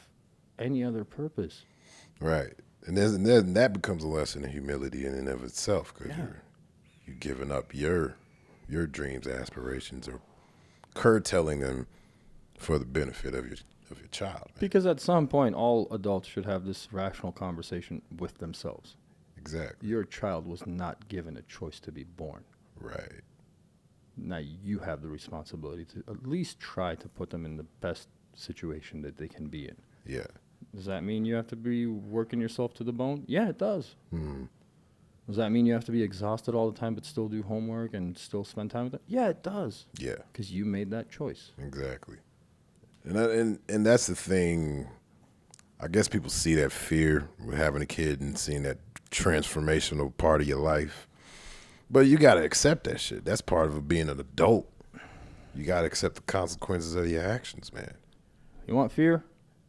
any other purpose. Right. And then that becomes a lesson in humility in and of itself, because you're giving up your dreams, aspirations, or curtailing them for the benefit of your child. Man. Because at some point, all adults should have this rational conversation with themselves. Exactly. Your child was not given a choice to be born. Right. Now you have the responsibility to at least try to put them in the best situation that they can be in. Yeah. Does that mean you have to be working yourself to the bone? Yeah, it does. Mm-hmm. Does that mean you have to be exhausted all the time but still do homework and still spend time with them? Yeah, it does. Yeah. Because you made that choice. Exactly. And that's the thing. I guess people see that fear with having a kid and seeing that transformational part of your life. But you got to accept that shit. That's part of being an adult. You got to accept the consequences of your actions, man. You want fear?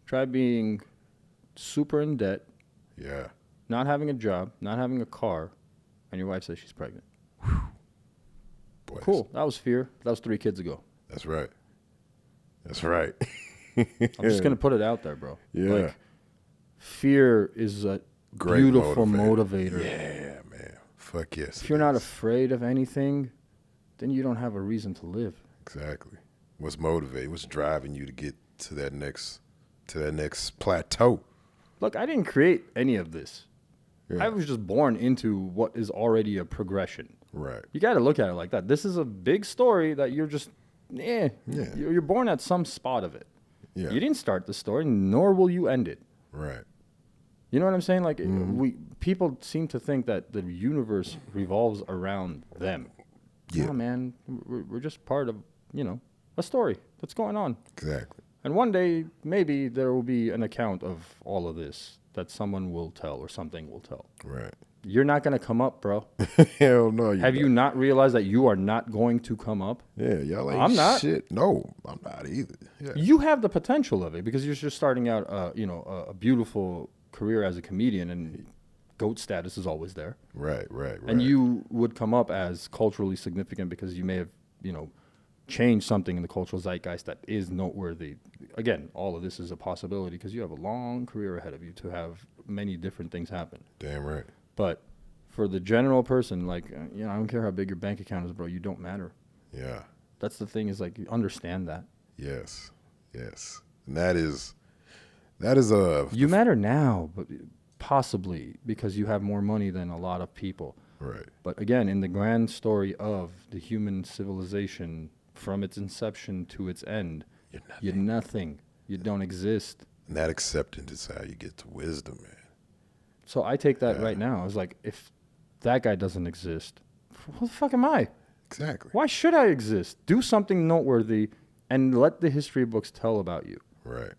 Try being super in debt, Yeah. not having a job, not having a car, and your wife says she's pregnant. Boy, Cool. That was fear. That was 3 kids ago. That's right. That's right. I'm just going to put it out there, bro. Yeah. Like, fear is a Great beautiful motivator. Yeah, man. Fuck yes. If you're not afraid of anything, then you don't have a reason to live. Exactly. What's motivating? What's driving you to get to that next plateau? Look, I didn't create any of this. Yeah. I was just born into what is already a progression. Right. You got to look at it like that. This is a big story that you're just, Yeah. You're born at some spot of it. Yeah. You didn't start the story, nor will you end it. Right. You know what I'm saying? Like, Mm-hmm. people seem to think that the universe revolves around them. Yeah. Nah, man, we're just part of, a story that's going on. Exactly. And one day, maybe there will be an account of all of this that someone will tell or something will tell. Right. You're not going to come up, bro. Hell no. Have you not realized that you are not going to come up? Yeah, y'all ain't I'm not. shit. No, I'm not either. Yeah. You have the potential of it because you're just starting out, a beautiful career as a comedian, and GOAT status is always there. Right. And you would come up as culturally significant because you may have, changed something in the cultural zeitgeist that is noteworthy. Again, all of this is a possibility because you have a long career ahead of you to have many different things happen. Damn right. But for the general person, like, I don't care how big your bank account is, bro, you don't matter. Yeah. That's the thing, is like, you understand that. Yes. And that is a You matter now, but possibly because you have more money than a lot of people. right. But again, in the grand story of the human civilization, from its inception to its end, you're nothing. You don't exist. And that acceptance is how you get to wisdom, man. So I take that right now. I was like, if that guy doesn't exist, who the fuck am I? Exactly. Why should I exist? Do something noteworthy and let the history books tell about you. Right.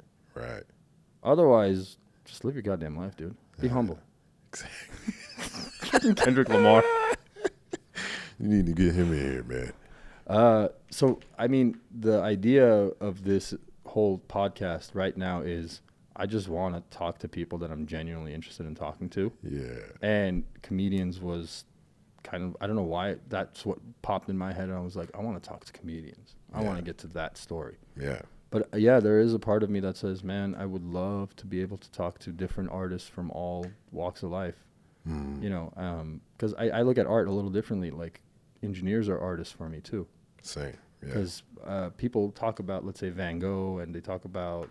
Otherwise, just live your goddamn life, dude. Be humble. Exactly. Kendrick Lamar. You need to get him in here, man. So, I mean, the idea of this whole podcast right now is I just want to talk to people that I'm genuinely interested in talking to. Yeah. And comedians was kind of, I don't know why, that's what popped in my head. And I was like, I want to talk to comedians. I want to get to that story. Yeah. But yeah, there is a part of me that says, man, I would love to be able to talk to different artists from all walks of life. Because I look at art a little differently. Like, engineers are artists for me too. Same. Yeah. Because people talk about, let's say, Van Gogh, and they talk about,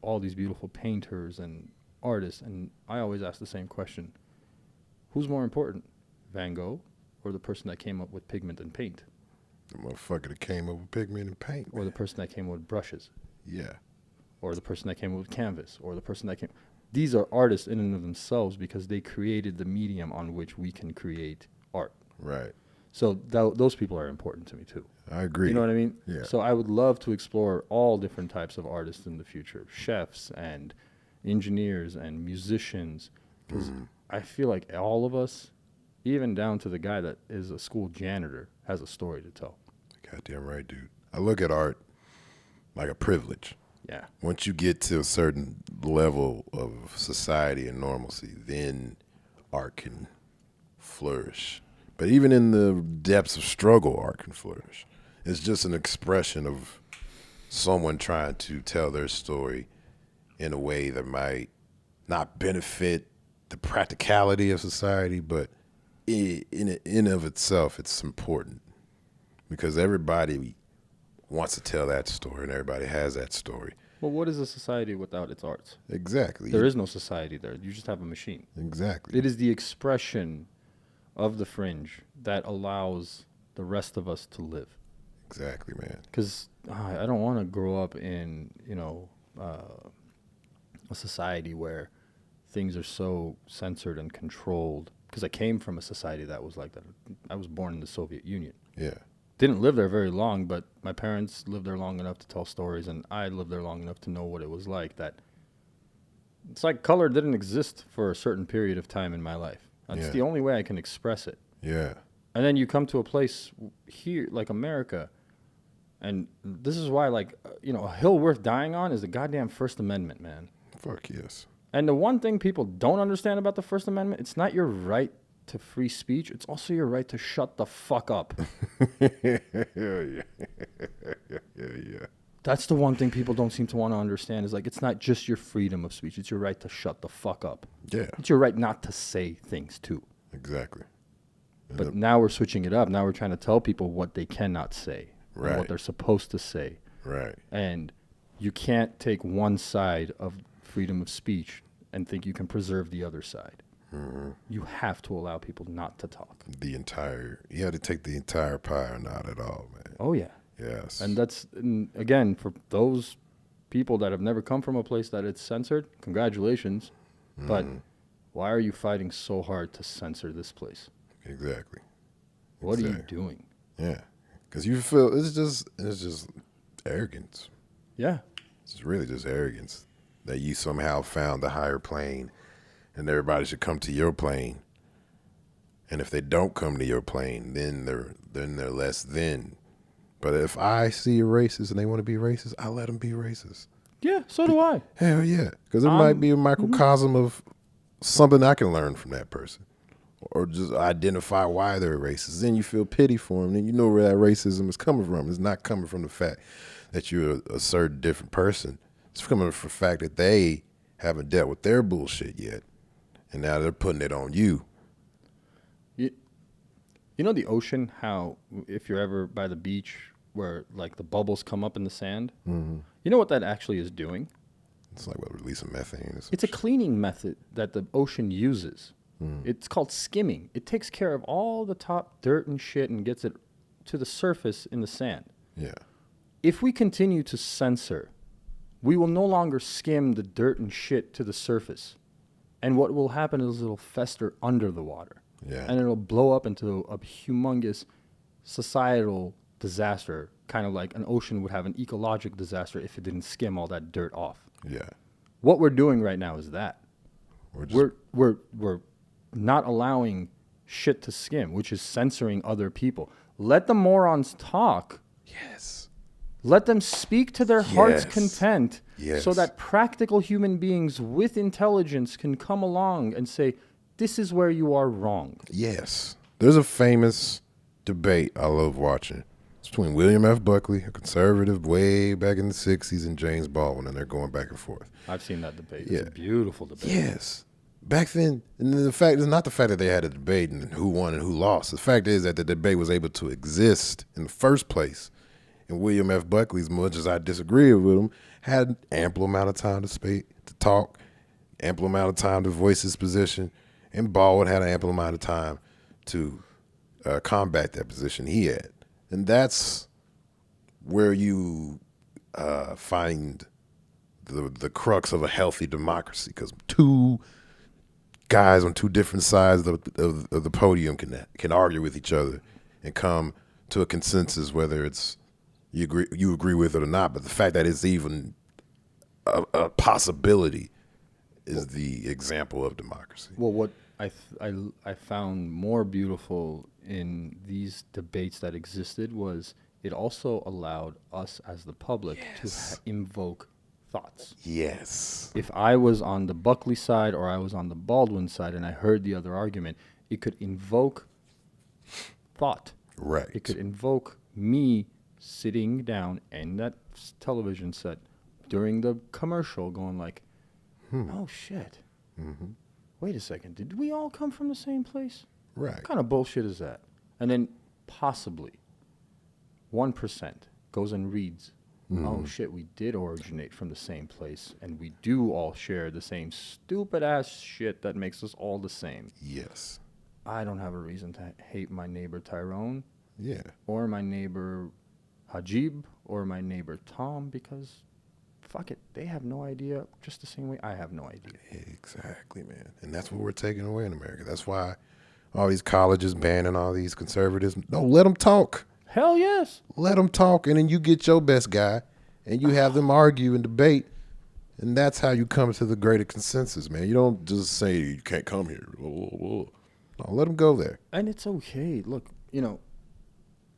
all these beautiful painters and artists. And I always ask the same question. Who's more important, Van Gogh or the person that came up with pigment and paint? The motherfucker that came up with pigment and paint. Or the person that came up with brushes? Yeah. Or the person that came up with canvas? Or the person that came... these are artists in and of themselves because they created the medium on which we can create art. Right. So those people are important to me too. I agree. You know what I mean? Yeah. So I would love to explore all different types of artists in the future, chefs and engineers and musicians, because I feel like all of us, even down to the guy that is a school janitor, has a story to tell. Goddamn right, dude. I look at art like a privilege. Yeah. Once you get to a certain level of society and normalcy, then art can flourish. But even in the depths of struggle, art can flourish. It's just an expression of someone trying to tell their story in a way that might not benefit the practicality of society, but in of itself, it's important because everybody wants to tell that story and everybody has that story. Well, what is a society without its arts? Exactly. There is no society there. You just have a machine. Exactly. It is the expression of the fringe that allows the rest of us to live. Exactly, man. Because I don't want to grow up in, a society where things are so censored and controlled. Because I came from a society that was like that. I was born in the Soviet Union. Yeah. Didn't live there very long, but my parents lived there long enough to tell stories, and I lived there long enough to know what it was like. That it's like color didn't exist for a certain period of time in my life. That's the only way I can express it. Yeah. And then you come to a place here, like America, and this is why, a hill worth dying on is the goddamn First Amendment, man. Fuck yes. And the one thing people don't understand about the First Amendment, it's not your right to free speech. It's also your right to shut the fuck up. Yeah. That's the one thing people don't seem to want to understand is like, it's not just your freedom of speech. It's your right to shut the fuck up. Yeah. It's your right not to say things too. Exactly. But now we're switching it up. Now we're trying to tell people what they cannot say. Right. And what they're supposed to say. Right. And you can't take one side of freedom of speech and think you can preserve the other side. Mm-hmm. You have to allow people not to talk. You have to take the entire pie or not at all, man. Oh, yeah. Yes. And again, for those people that have never come from a place that it's censored, congratulations. Mm-hmm. But why are you fighting so hard to censor this place? Exactly. What are you doing? Yeah. Because you feel it's just arrogance. Yeah. It's really just arrogance that you somehow found the higher plane and everybody should come to your plane. And if they don't come to your plane, then they're less than. But if I see a racist and they want to be racist, I let them be racist. Yeah, so do I. Hell yeah. Because it might be a microcosm of something I can learn from that person. Or just identify why they're racist. Then you feel pity for them. Then you know where that racism is coming from. It's not coming from the fact that you're a certain different person. It's coming from the fact that they haven't dealt with their bullshit yet. And now they're putting it on you. You know the ocean, how if you're ever by the beach where like the bubbles come up in the sand, you know what that actually is doing? It's like releasing methane. It's a cleaning method that the ocean uses. It's called skimming. It takes care of all the top dirt and shit and gets it to the surface in the sand. Yeah. If we continue to censor, we will no longer skim the dirt and shit to the surface. And what will happen is it'll fester under the water. Yeah. And it'll blow up into a humongous societal disaster, kind of like an ocean would have an ecological disaster if it didn't skim all that dirt off. Yeah. What we're doing right now is that. We're not allowing shit to skim, which is censoring other people. Let the morons talk. Yes. Let them speak to their heart's content so that practical human beings with intelligence can come along and say, this is where you are wrong. Yes. There's a famous debate I love watching. It's between William F. Buckley, a conservative way back in the 60s, and James Baldwin, and they're going back and forth. I've seen that debate. It's a beautiful debate. Yes. Back then, and the fact is not the fact that they had a debate and who won and who lost. The fact is that the debate was able to exist in the first place. And William F. Buckley, as much as I disagree with him, had ample amount of time to speak, to talk, ample amount of time to voice his position, and Baldwin had an ample amount of time to combat that position he had. And that's where you find the crux of a healthy democracy, because two guys on two different sides of the podium can argue with each other and come to a consensus, whether it's you agree with it or not. But the fact that it's even a possibility is the example of democracy. Well, what I found more beautiful in these debates that existed was it also allowed us as the public to invoke thoughts. Yes. If I was on the Buckley side or I was on the Baldwin side and I heard the other argument, it could invoke thought. Right. It could invoke me sitting down in that television set during the commercial going like, oh, shit. Mm-hmm. Wait a second. Did we all come from the same place? Right. What kind of bullshit is that? And then possibly 1% goes and reads, oh, shit, we did originate from the same place, and we do all share the same stupid-ass shit that makes us all the same. Yes. I don't have a reason to hate my neighbor Tyrone. Yeah. Or my neighbor Hajib, or my neighbor Tom, because fuck it, they have no idea just the same way I have no idea. Exactly, man. And that's what we're taking away in America. That's why all these colleges banning all these conservatives. No, let them talk. Hell yes. Let them talk, and then you get your best guy, and you have them argue and debate, and that's how you come to the greater consensus, man. You don't just say you can't come here. No, let them go there. And it's okay. Look, you know,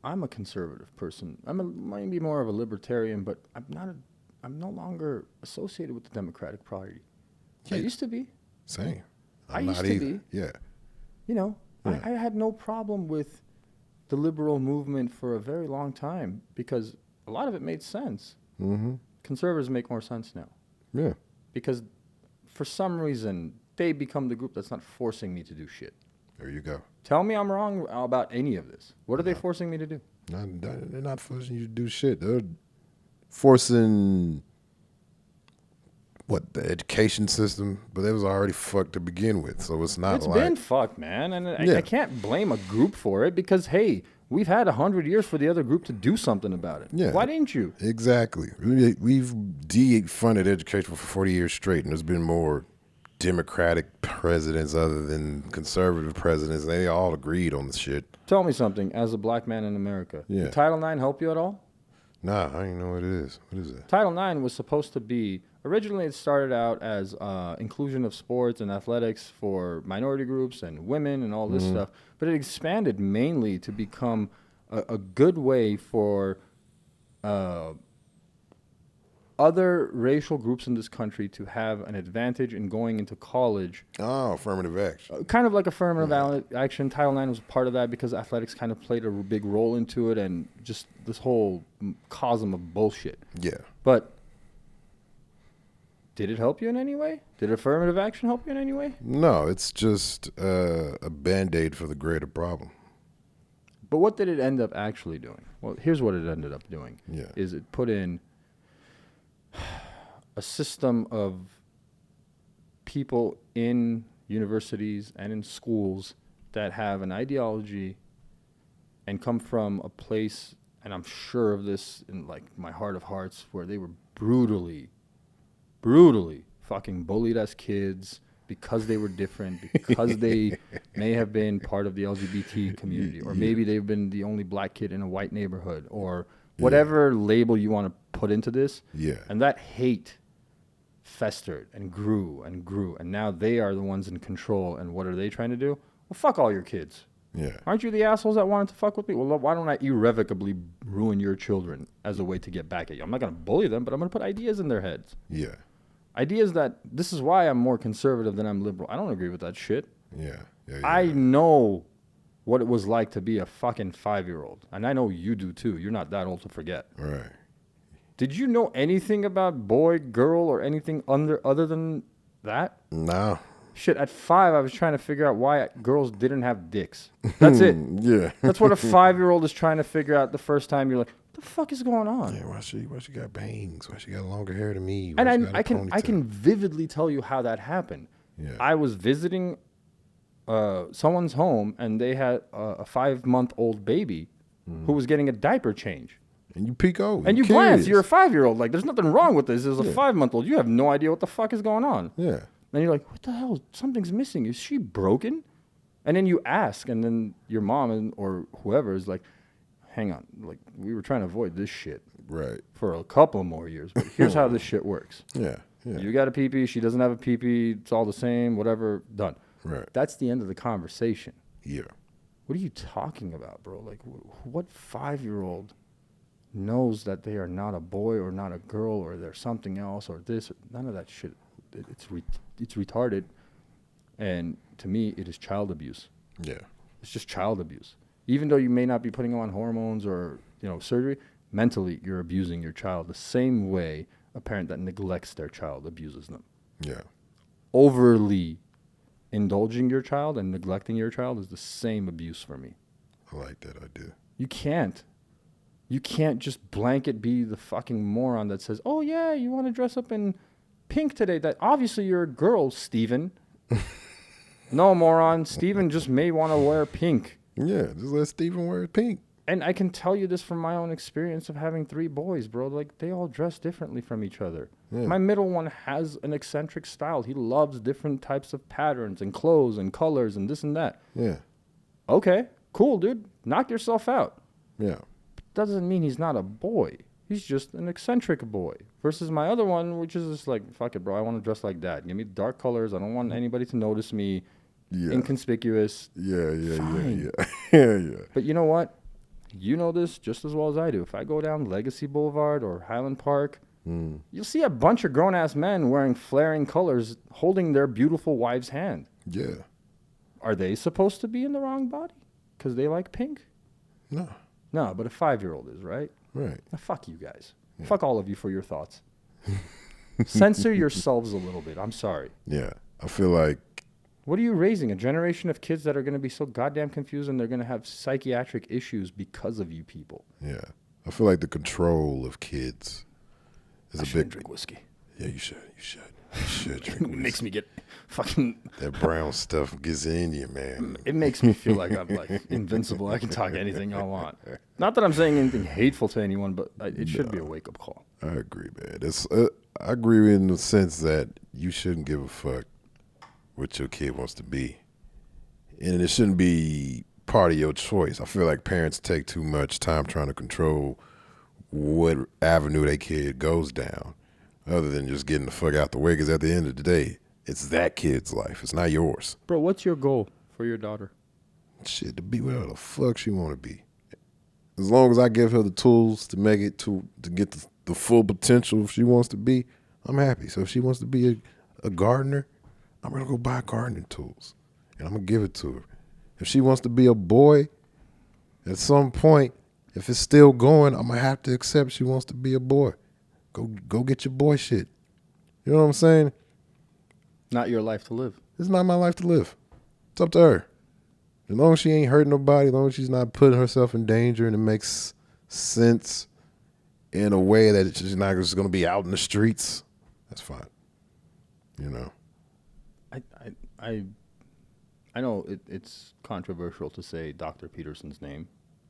I'm a conservative person. Maybe more of a libertarian, but I'm no longer associated with the Democratic Party. Yeah. I used to be. Same. I used to be. Yeah. You know, Yeah. I had no problem with the liberal movement for a very long time because a lot of it made sense. Mm-hmm. Conservatives make more sense now Yeah. because for some reason they become the group that's not forcing me to do shit. There you go. Tell me I'm wrong about any of this. What are they forcing me to do? They're not forcing you to do shit. They're forcing the education system, but it was already fucked to begin with. So it's not It's been fucked, man. And I can't blame a group for it because, hey, we've had 100 years for the other group to do something about it. Yeah. Why didn't you? Exactly. We've defunded education for 40 years straight, and there's been more Democratic presidents other than conservative presidents. They all agreed on the shit. Tell me something, as a black man in America. Yeah. Did Title IX help you at all? Nah, I don't even know what it is. What is it? Title IX was supposed to be, originally it started out as inclusion of sports and athletics for minority groups and women and all this stuff, but it expanded mainly to become a good way for other racial groups in this country to have an advantage in going into college. Oh, affirmative action. Kind of like affirmative action. Title IX was part of that because athletics kind of played a big role into it and just this whole cosm of bullshit. Yeah. But did it help you in any way? Did affirmative action help you in any way? No, it's just a Band-Aid for the greater problem. But what did it end up actually doing? Well, here's what it ended up doing. Yeah. Is it put in a system of people in universities and in schools that have an ideology and come from a place, and I'm sure of this in like my heart of hearts, where they were brutally fucking bullied as kids because they were different, because they may have been part of the LGBT community, or maybe they've been the only black kid in a white neighborhood, or whatever label you want to put into this. Yeah. And that hate festered and grew, and now they are the ones in control. And what are they trying to do? Well, fuck all your kids. Yeah. Aren't you the assholes that wanted to fuck with me? Well, why don't I irrevocably ruin your children as a way to get back at you? I'm not going to bully them, but I'm going to put ideas in their heads. Yeah. Ideas that, this is why I'm more conservative than I'm liberal. I don't agree with that shit. Yeah. I know what it was like to be a fucking 5-year-old. And I know you do too. You're not that old to forget. Right. Did you know anything about boy, girl, or anything other than that? No. Shit, at 5, I was trying to figure out why girls didn't have dicks. That's it. Yeah. That's what a 5-year-old is trying to figure out the first time. You're like, what the fuck is going on? Yeah, why she got bangs? Why she got longer hair than me? And I can vividly tell you how that happened. Yeah. I was visiting someone's home, and they had a 5-month-old baby who was getting a diaper change. And you peek over. And you curious. glance. You're a 5-year-old. Like, there's nothing wrong with this. As a Yeah. 5-month-old, you have no idea what the fuck is going on. Yeah. And you're like, what the hell? Something's missing. Is she broken? And then you ask, and then your mom or whoever is like, hang on. Like, we were trying to avoid this shit Right. for a couple more years. But here's how this shit works. Yeah. Yeah. You got a pee-pee. She doesn't have a pee-pee. It's all the same. Whatever. Done. Right. That's the end of the conversation. Yeah. What are you talking about, bro? Like, what 5-year-old knows that they are not a boy or not a girl or they're something else or this? None of that shit. It's retarded. And to me, it is child abuse. Yeah. It's just child abuse. Even though you may not be putting them on hormones or, surgery, mentally you're abusing your child the same way a parent that neglects their child abuses them. Yeah. Overly indulging your child and neglecting your child is the same abuse for me. I like that idea. You can't just blanket be the fucking moron that says, oh yeah, you want to dress up in pink today. That obviously you're a girl, Steven. No, moron. Steven just may want to wear pink. Yeah, just let Steven wear pink. And I can tell you this from my own experience of having 3 boys, bro. Like, they all dress differently from each other. Yeah. My middle one has an eccentric style. He loves different types of patterns and clothes and colors and this and that. Yeah. Okay, cool, dude. Knock yourself out. Yeah. Doesn't mean he's not a boy. He's just an eccentric boy. Versus my other one, which is just like, fuck it, bro. I want to dress like that. Give me dark colors. I don't want anybody to notice me. Yeah. Inconspicuous. Yeah. Fine. Yeah. But you know what? You know this just as well as I do. If I go down Legacy Boulevard or Highland Park, you'll see a bunch of grown-ass men wearing flaring colors holding their beautiful wife's hand. Yeah. Are they supposed to be in the wrong body? Because they like pink? No. No, but a 5-year-old is, right? Right. Now, fuck you guys. Yeah. Fuck all of you for your thoughts. Censor yourselves a little bit. I'm sorry. Yeah. I feel like... What are you raising? A generation of kids that are going to be so goddamn confused and they're going to have psychiatric issues because of you people. Yeah. I feel like the control of kids is I a shouldn't big... drink whiskey. Yeah, you should. You should drink whiskey. It makes me get fucking... That brown stuff gets in you, man. It makes me feel like I'm like invincible. I can talk anything I want. Not that I'm saying anything hateful to anyone, but it should be a wake-up call. I agree, man. I agree in the sense that you shouldn't give a fuck what your kid wants to be. And it shouldn't be part of your choice. I feel like parents take too much time trying to control what avenue their kid goes down, other than just getting the fuck out the way, because at the end of the day, it's that kid's life. It's not yours. Bro, what's your goal for your daughter? Shit, to be whatever the fuck she want to be. As long as I give her the tools to make it to get the full potential she wants to be, I'm happy. So if she wants to be a gardener, I'm going to go buy gardening tools, and I'm going to give it to her. If she wants to be a boy, at some point, if it's still going, I'm going to have to accept she wants to be a boy. Go get your boy shit. You know what I'm saying? Not your life to live. It's not my life to live. It's up to her. As long as she ain't hurting nobody, as long as she's not putting herself in danger and it makes sense in a way that she's not just going to be out in the streets, that's fine. You know? I know it's controversial to say Dr. Peterson's name.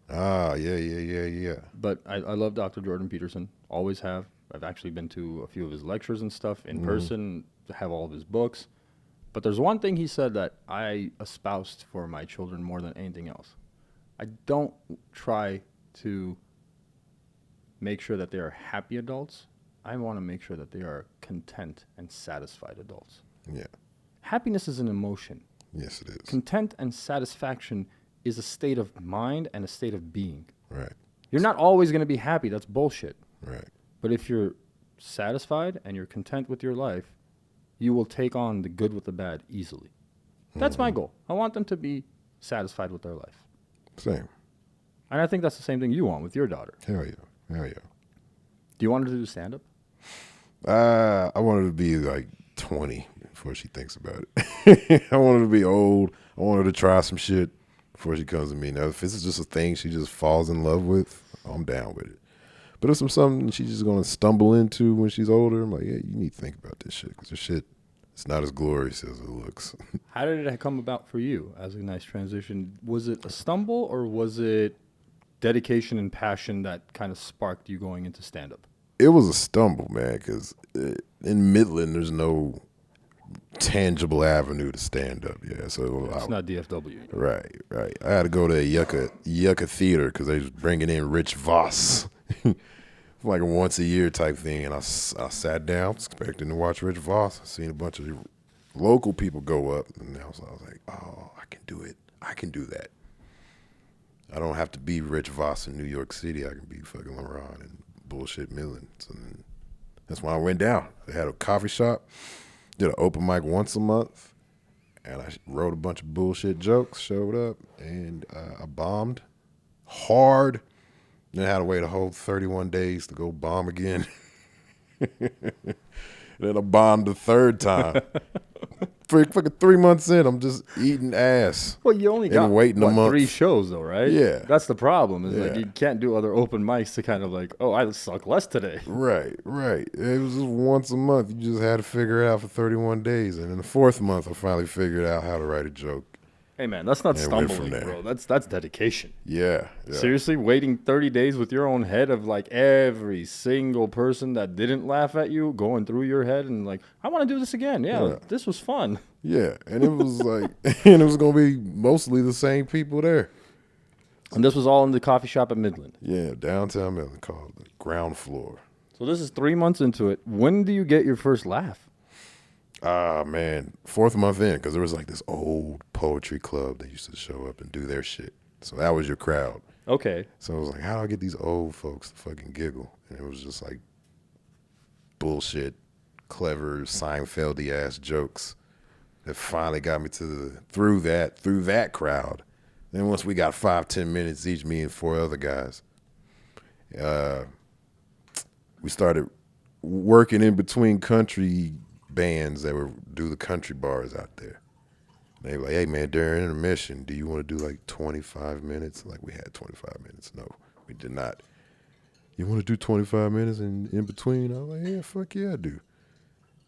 Ah, yeah. But I love Dr. Jordan Peterson. Always have. I've actually been to a few of his lectures and stuff in person, have all of his books. But there's one thing he said that I espoused for my children more than anything else. I don't try to make sure that they are happy adults. I want to make sure that they are content and satisfied adults. Yeah. Happiness is an emotion. Yes, it is. Content and satisfaction is a state of mind and a state of being. Right. You're not always going to be happy. That's bullshit. Right. But if you're satisfied and you're content with your life, you will take on the good with the bad easily. That's my goal. I want them to be satisfied with their life. Same. And I think that's the same thing you want with your daughter. Hell yeah. Do you want her to do stand-up? I want her to be like 20 before she thinks about it. I want her to be old. I want her to try some shit before she comes to me. Now, if this is just a thing she just falls in love with, I'm down with it. But if it's something she's just going to stumble into when she's older, I'm like, yeah, you need to think about this shit, because this shit, it's not as glorious as it looks. How did it come about for you as a nice transition? Was it a stumble or was it dedication and passion that kind of sparked you going into stand-up? It was a stumble, man, because in Midland, there's no tangible avenue to stand up. Yeah, so It's not DFW. Right. I had to go to Yucca Theater because they was bringing in Rich Voss, like a once a year type thing. And I sat down, expecting to watch Rich Voss. I seen a bunch of local people go up, and I was like, oh, I can do it. I can do that. I don't have to be Rich Voss in New York City. I can be fucking LaRon and bullshit Midland. So then that's when I went down. They had a coffee shop, did an open mic once a month, and I wrote a bunch of bullshit jokes, showed up, and I bombed hard. Then I had to wait a whole 31 days to go bomb again. Then I bombed the third time. Fucking 3 months in, I'm just eating ass. Well, you only got waiting a month. 3 shows though, right? Yeah. That's the problem. Is like Yeah. you can't do other open mics to kind of like, oh, I suck less today. Right. It was just once a month. You just had to figure it out for 31 days. And in the 4th month, I finally figured out how to write a joke. Hey man, that's not And went from stumbling, there. bro. That's dedication. Yeah. Seriously, waiting 30 days with your own head of like every single person that didn't laugh at you going through your head and like, I want to do this again. Yeah, this was fun. Yeah. And it was like, and it was going to be mostly the same people there. And this was all in the coffee shop at Midland. Yeah, downtown Midland, called the Ground Floor. So this is 3 months into it. When do you get your first laugh? Ah, man, 4th month in, because there was like this old poetry club that used to show up and do their shit. So that was your crowd. Okay. So I was like, how do I get these old folks to fucking giggle? And it was just like bullshit, clever, Seinfeld-y ass jokes that finally got me through that crowd. Then once we got 5-10 minutes each, me and 4 other guys, we started working in between country bands that would do the country bars out there. They were like, hey man, during intermission, do you want to do like 25 minutes? Like we had 25 minutes. No, we did not. You want to do 25 minutes in between? I was like, yeah, fuck yeah, I do.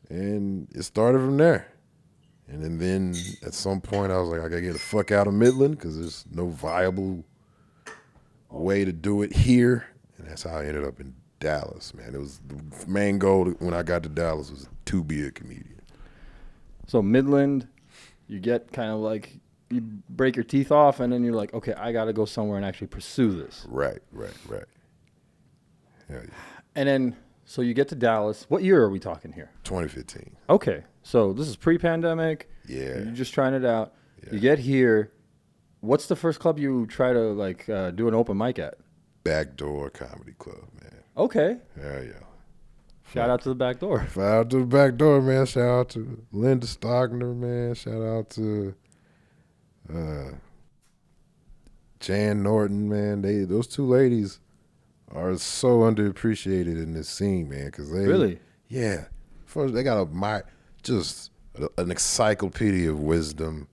And it started from there. And then at some point I was like, I gotta get the fuck out of Midland because there's no viable way to do it here. And that's how I ended up in Dallas, man. It was the main goal when I got to Dallas was to be a comedian. So Midland, you get kind of like, you break your teeth off and then you're like, okay, I got to go somewhere and actually pursue this. Right. Yeah. And then, so you get to Dallas. What year are we talking here? 2015. Okay. So this is pre-pandemic. Yeah. You're just trying it out. Yeah. You get here. What's the first club you try to like do an open mic at? Backdoor Comedy Club, man. Okay. Yeah. Shout out to the back door. Shout out to the back door, man. Shout out to Linda Stockner, man. Shout out to Jan Norton, man. Those 2 ladies are so underappreciated in this scene, man. Because they Really? Yeah. First, they got an encyclopedia of wisdom,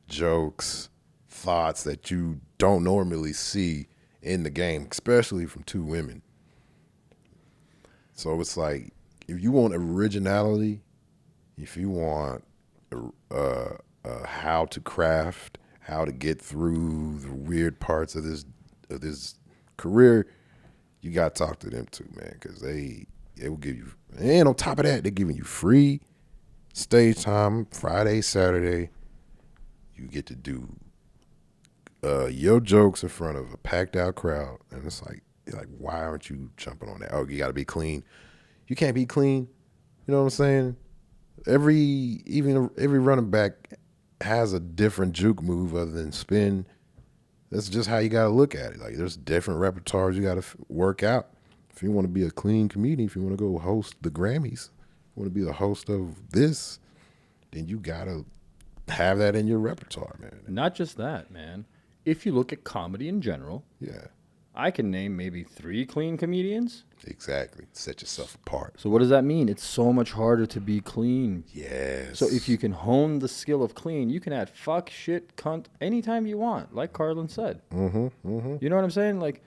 jokes, thoughts that you don't normally see in the game, especially from 2 women. So it's like, if you want originality, if you want how to craft, how to get through the weird parts of this career, you got to talk to them too, man, because they will give you, and on top of that, they're giving you free stage time, Friday, Saturday. You get to do your jokes in front of a packed out crowd, and it's like, why aren't you jumping on that? Oh, you got to be clean. You can't be clean. You know what I'm saying? Every running back has a different juke move other than spin. That's just how you got to look at it. Like, there's different repertoires you got to work out. If you want to be a clean comedian, if you want to go host the Grammys, you want to be the host of this, then you got to have that in your repertoire, man. Not just that, man. If you look at comedy in general, Yeah. I can name maybe 3 clean comedians. Exactly. Set yourself apart. So what does that mean? It's so much harder to be clean. Yes. So if you can hone the skill of clean, you can add fuck, shit, cunt anytime you want, like Carlin said. You know what I'm saying? Like,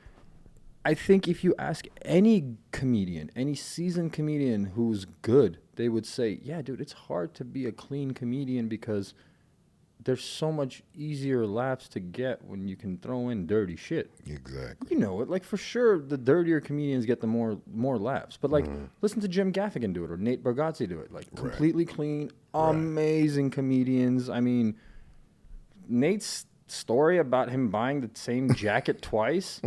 I think if you ask any comedian, any seasoned comedian who's good, they would say, yeah, dude, it's hard to be a clean comedian because there's so much easier laughs to get when you can throw in dirty shit. Exactly. You know it. Like, for sure, the dirtier comedians get the more laughs. But, like, listen to Jim Gaffigan do it or Nate Bargatze do it. Like, completely clean, amazing comedians. I mean, Nate's story about him buying the same jacket twice.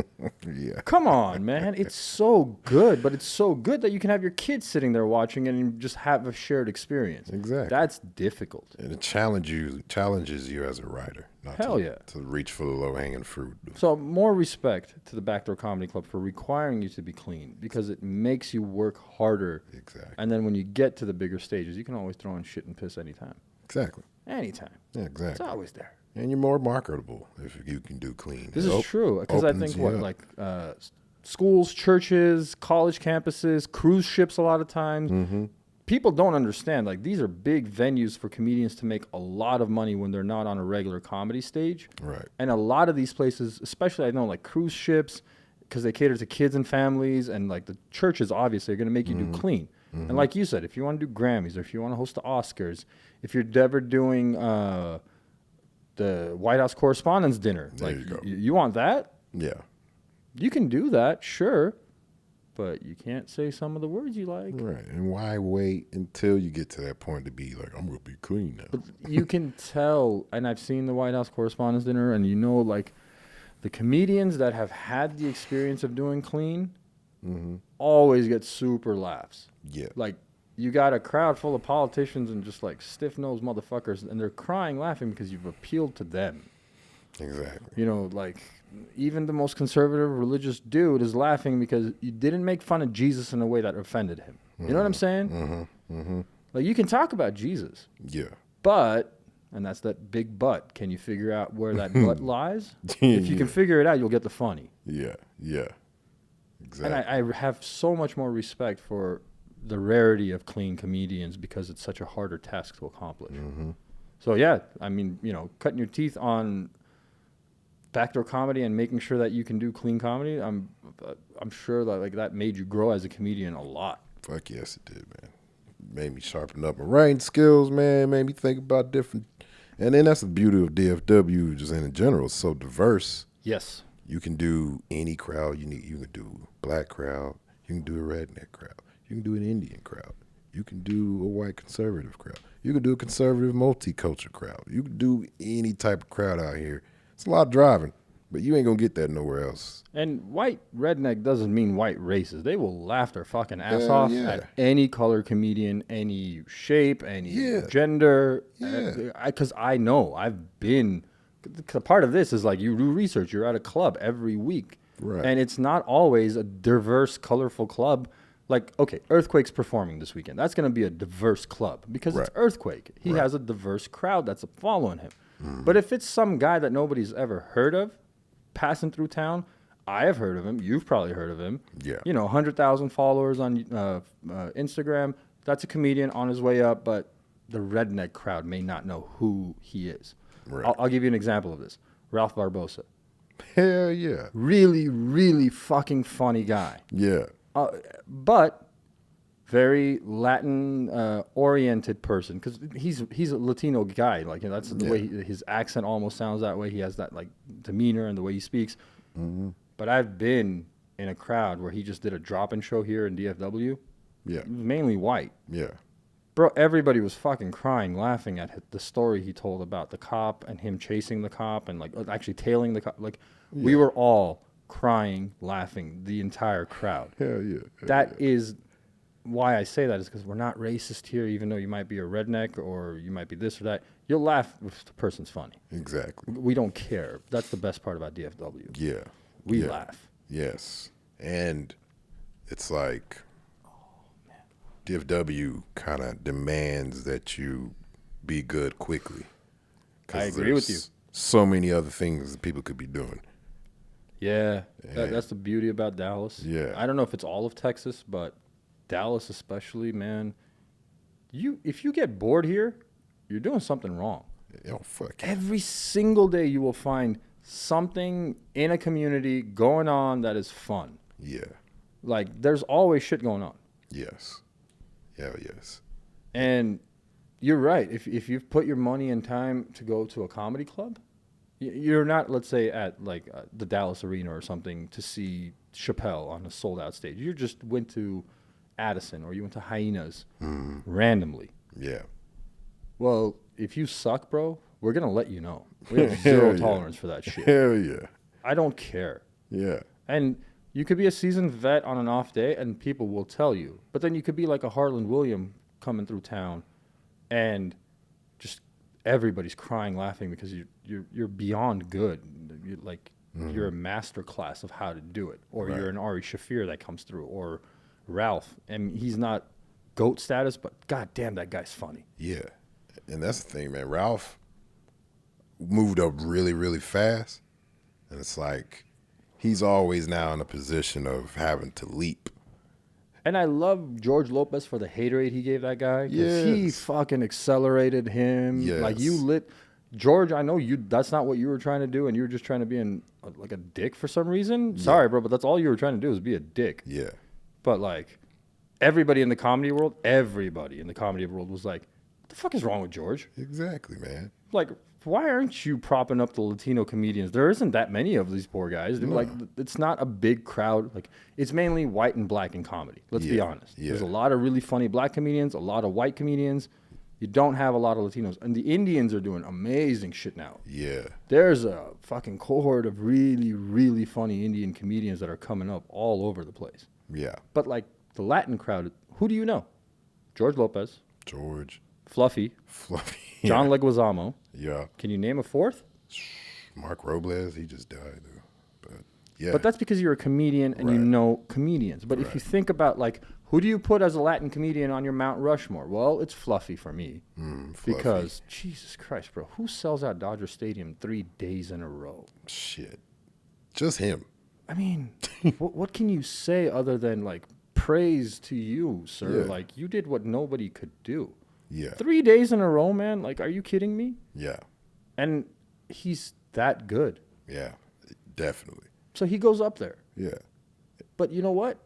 Yeah. Come on, man. It's so good, but it's so good that you can have your kids sitting there watching it and just have a shared experience. Exactly. That's difficult. And it challenges you as a writer. Not Hell to, yeah. To reach for the low-hanging fruit. So more respect to the Backdoor Comedy Club for requiring you to be clean, because it makes you work harder. Exactly. And then when you get to the bigger stages, you can always throw in shit and piss anytime. Exactly. Anytime. Yeah, exactly. It's always there. And you're more marketable if you can do clean. This is true, because I think schools, churches, college campuses, cruise ships a lot of times, people don't understand, like, these are big venues for comedians to make a lot of money when they're not on a regular comedy stage. Right. And a lot of these places, especially I know, like cruise ships, because they cater to kids and families, and like the churches obviously are going to make you do clean. And like you said, if you want to do Grammys, or if you want to host the Oscars, if you're ever doing the White House Correspondents' Dinner, There like you go. you want that? Yeah. You can do that, sure, but you can't say some of the words you like. Right. And why wait until you get to that point to be like, I'm going to be clean now? But you can tell, and I've seen the White House Correspondents' Dinner, and you know, like, the comedians that have had the experience of doing clean always get super laughs. Yeah. Like, you got a crowd full of politicians and just, like, stiff-nosed motherfuckers, and they're crying laughing because you've appealed to them. Exactly. You know, like, even the most conservative religious dude is laughing because you didn't make fun of Jesus in a way that offended him. You know what I'm saying? Like, you can talk about Jesus, Yeah. but, and that's that big but, can you figure out where that but lies? If you can figure it out, you'll get the funny. Yeah. Yeah. Exactly. And I have so much more respect for the rarity of clean comedians because it's such a harder task to accomplish. So, yeah, I mean, you know, cutting your teeth on backdoor comedy and making sure that you can do clean comedy, I'm sure that, like, that made you grow as a comedian a lot. Fuck yes, it did, man. Made me sharpen up my writing skills, man. Made me think about different. And then that's the beauty of DFW, just in general. It's so diverse. Yes. You can do any crowd you need. You can do a black crowd. You can do a redneck crowd. You can do an Indian crowd. You can do a white conservative crowd. You can do a conservative multicultural crowd. You can do any type of crowd out here. It's a lot of driving, but you ain't gonna get that nowhere else. And white redneck doesn't mean white racist. They will laugh their fucking ass Hell off yeah. at any color comedian, any shape, any Yeah. gender. Yeah. Because I know I've been. Part of this is like you do research. You're at a club every week, Right. and it's not always a diverse, colorful club. Like, okay, Earthquake's performing this weekend. That's going to be a diverse club because Right. it's Earthquake. He Right. has a diverse crowd that's following him. But if it's some guy that nobody's ever heard of passing through town, I have heard of him. You've probably heard of him. Yeah. You know, 100,000 followers on Instagram. That's a comedian on his way up, but the redneck crowd may not know who he is. Right. I'll give you an example of this. Ralph Barbosa. Hell yeah. Really, really fucking funny guy. Yeah. But very Latin oriented person because he's a Latino guy. Like, you know, that's the way his accent almost sounds that way. He has that like demeanor and the way he speaks. But I've been in a crowd where he just did a drop-in show here in DFW. Yeah. It was mainly white. Yeah. Bro, everybody was fucking crying, laughing at the story he told about the cop and him chasing the cop and like actually tailing the cop. Like, we were all crying, laughing, the entire crowd. Hell yeah. That is why I say that is because we're not racist here, even though you might be a redneck or you might be this or that. You'll laugh if the person's funny. Exactly. We don't care. That's the best part about DFW. Yeah. We Yeah. laugh. Yes. And it's like DFW kind of demands that you be good quickly. 'Cause I agree with there's so many other things that people could be doing. Yeah, that's the beauty about Dallas. Yeah. I don't know if it's all of Texas, but Dallas especially, man. If you get bored here, you're doing something wrong. Oh, fuck yeah. Every single day you will find something in a community going on that is fun. Yeah. Like, there's always shit going on. Yes. Hell yes. And you're right. If you've put your money and time to go to a comedy club, you're not, let's say, at like the Dallas Arena or something to see Chappelle on a sold out stage. You just went to Addison or you went to Hyenas randomly. Yeah. Well, if you suck, bro, we're going to let you know. We have zero tolerance for that shit. Hell yeah. I don't care. Yeah. And you could be a seasoned vet on an off day and people will tell you. But then you could be like a Harlan William coming through town and just everybody's crying, laughing because you're beyond good. You're a master class of how to do it. Or you're an Ari Shaffir that comes through. Or Ralph. And he's not GOAT status, but god damn, that guy's funny. Yeah. And that's the thing, man. Ralph moved up really, really fast. And it's like he's always now in a position of having to leap. And I love George Lopez for the haterade he gave that guy. Yes. He fucking accelerated him. Yes. Like you lit George, I know that's not what you were trying to do, and you were just trying to be like a dick for some reason. Yeah. Sorry, bro, but that's all you were trying to do is be a dick. Yeah. But like everybody in the comedy world was like, what the fuck is wrong with George? Exactly, man. Like, why aren't you propping up the Latino comedians? There isn't that many of these poor guys. No. Like, it's not a big crowd. Like, it's mainly white and black in comedy. Let's be honest. Yeah. There's a lot of really funny black comedians, a lot of white comedians. You don't have a lot of Latinos. And the Indians are doing amazing shit now. Yeah. There's a fucking cohort of really, really funny Indian comedians that are coming up all over the place. Yeah. But, like, the Latin crowd, who do you know? George Lopez. Fluffy. John Leguizamo. Yeah. Can you name a fourth? Mark Robles, he just died, though. But yeah. But that's because you're a comedian and you know comedians. But if you think about, like, who do you put as a Latin comedian on your Mount Rushmore? Well, it's Fluffy for me. Fluffy. Because, Jesus Christ, bro, who sells out Dodger Stadium 3 days in a row? Shit. Just him. I mean, what can you say other than, like, praise to you, sir? Yeah. Like, you did what nobody could do. Yeah. 3 days in a row, man? Like, are you kidding me? Yeah. And he's that good. Yeah, definitely. So he goes up there. Yeah. But you know what?